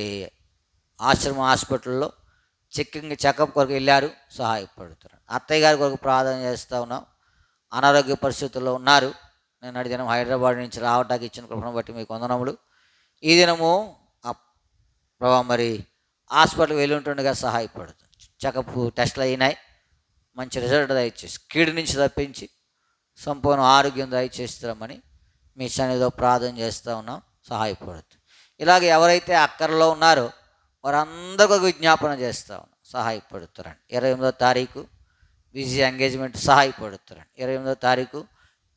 ఆశ్రమ హాస్పిటల్లో చెకప్ కొరకు వెళ్ళారు, సహాయపడుతున్నారు. అత్తయ్య గారి కొరకు ప్రార్థన చేస్తూ ఉన్నాం. అనారోగ్య పరిస్థితుల్లో ఉన్నారు. నేను దినం హైదరాబాద్ నుంచి రావటానికి ఇచ్చిన కృపను బట్టి మీకు వందనములు. ఈ దినము మరి హాస్పిటల్కి వెళ్ళి ఉంటుండగా సహాయపడుతుంది. చెకప్ టెస్టులు అయినాయి, మంచి రిజల్ట్ దయచేసి కీడు నుంచి తప్పించి సంపూర్ణ ఆరోగ్యం దయచేస్తామని మీ సన్నిధిలో ప్రార్థన చేస్తూ ఉన్నాం. సహాయపడుతుంది. ఇలాగ ఎవరైతే అక్కర్లో ఉన్నారో వారందరికీ విజ్ఞాపన చేస్తూ ఉన్నాం. సహాయపడుతారండి. 28వ తారీఖు బిజీ ఎంగేజ్మెంట్ సహాయపడుతారండి. 28వ తారీఖు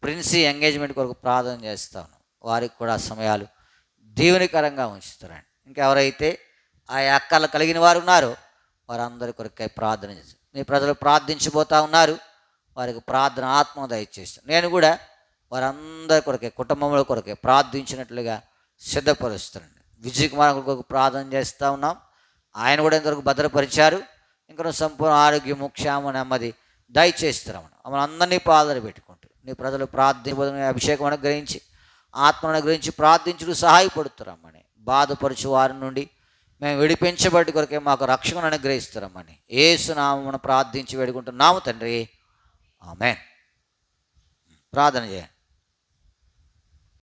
ప్రిన్సీ ఎంగేజ్మెంట్ కొరకు ప్రార్థన చేస్తూ ఉన్నాం. వారికి కూడా సమయాలు దీవెనికరంగా ఉంచుతారండి. ఇంకెవరైతే ఆ అక్కర్లు కలిగిన వారు ఉన్నారో వారందరి కొరకై ప్రార్థన చేస్తారు. మీ ప్రజలు ప్రార్థించబోతూ ఉన్నారు. వారికి ప్రార్థన ఆత్మ దయచేస్తాను. నేను కూడా వారందరి కొరకే, కుటుంబంలో కొరకే ప్రార్థించినట్లుగా సిద్ధపరుస్తానండి. విజయ్ కుమార్ కొరకు ప్రార్థన చేస్తూ ఉన్నాం. ఆయన కూడా ఇంతవరకు భద్రపరిచారు. ఇంకా సంపూర్ణ ఆరోగ్యము, క్షేమ, నెమ్మది దయచేస్తున్నామని మమ్మల్ని అందరినీ పాదన పెట్టుకుంటూ నీ ప్రజలు ప్రార్థన అభిషేకం అనుగ్రహించి ఆత్మను అనుగ్రహించి ప్రార్థించుడు సహాయపడుతున్నామని, బాధపరచు వారి నుండి మేము విడిపించబడి కొరకే మాకు రక్షణను అనుగ్రహిస్తున్నామని యేసు నామమున ప్రార్థించి వేడుకుంటున్నాము తండ్రి. ఆమేన్. ప్రార్థన చేయండి.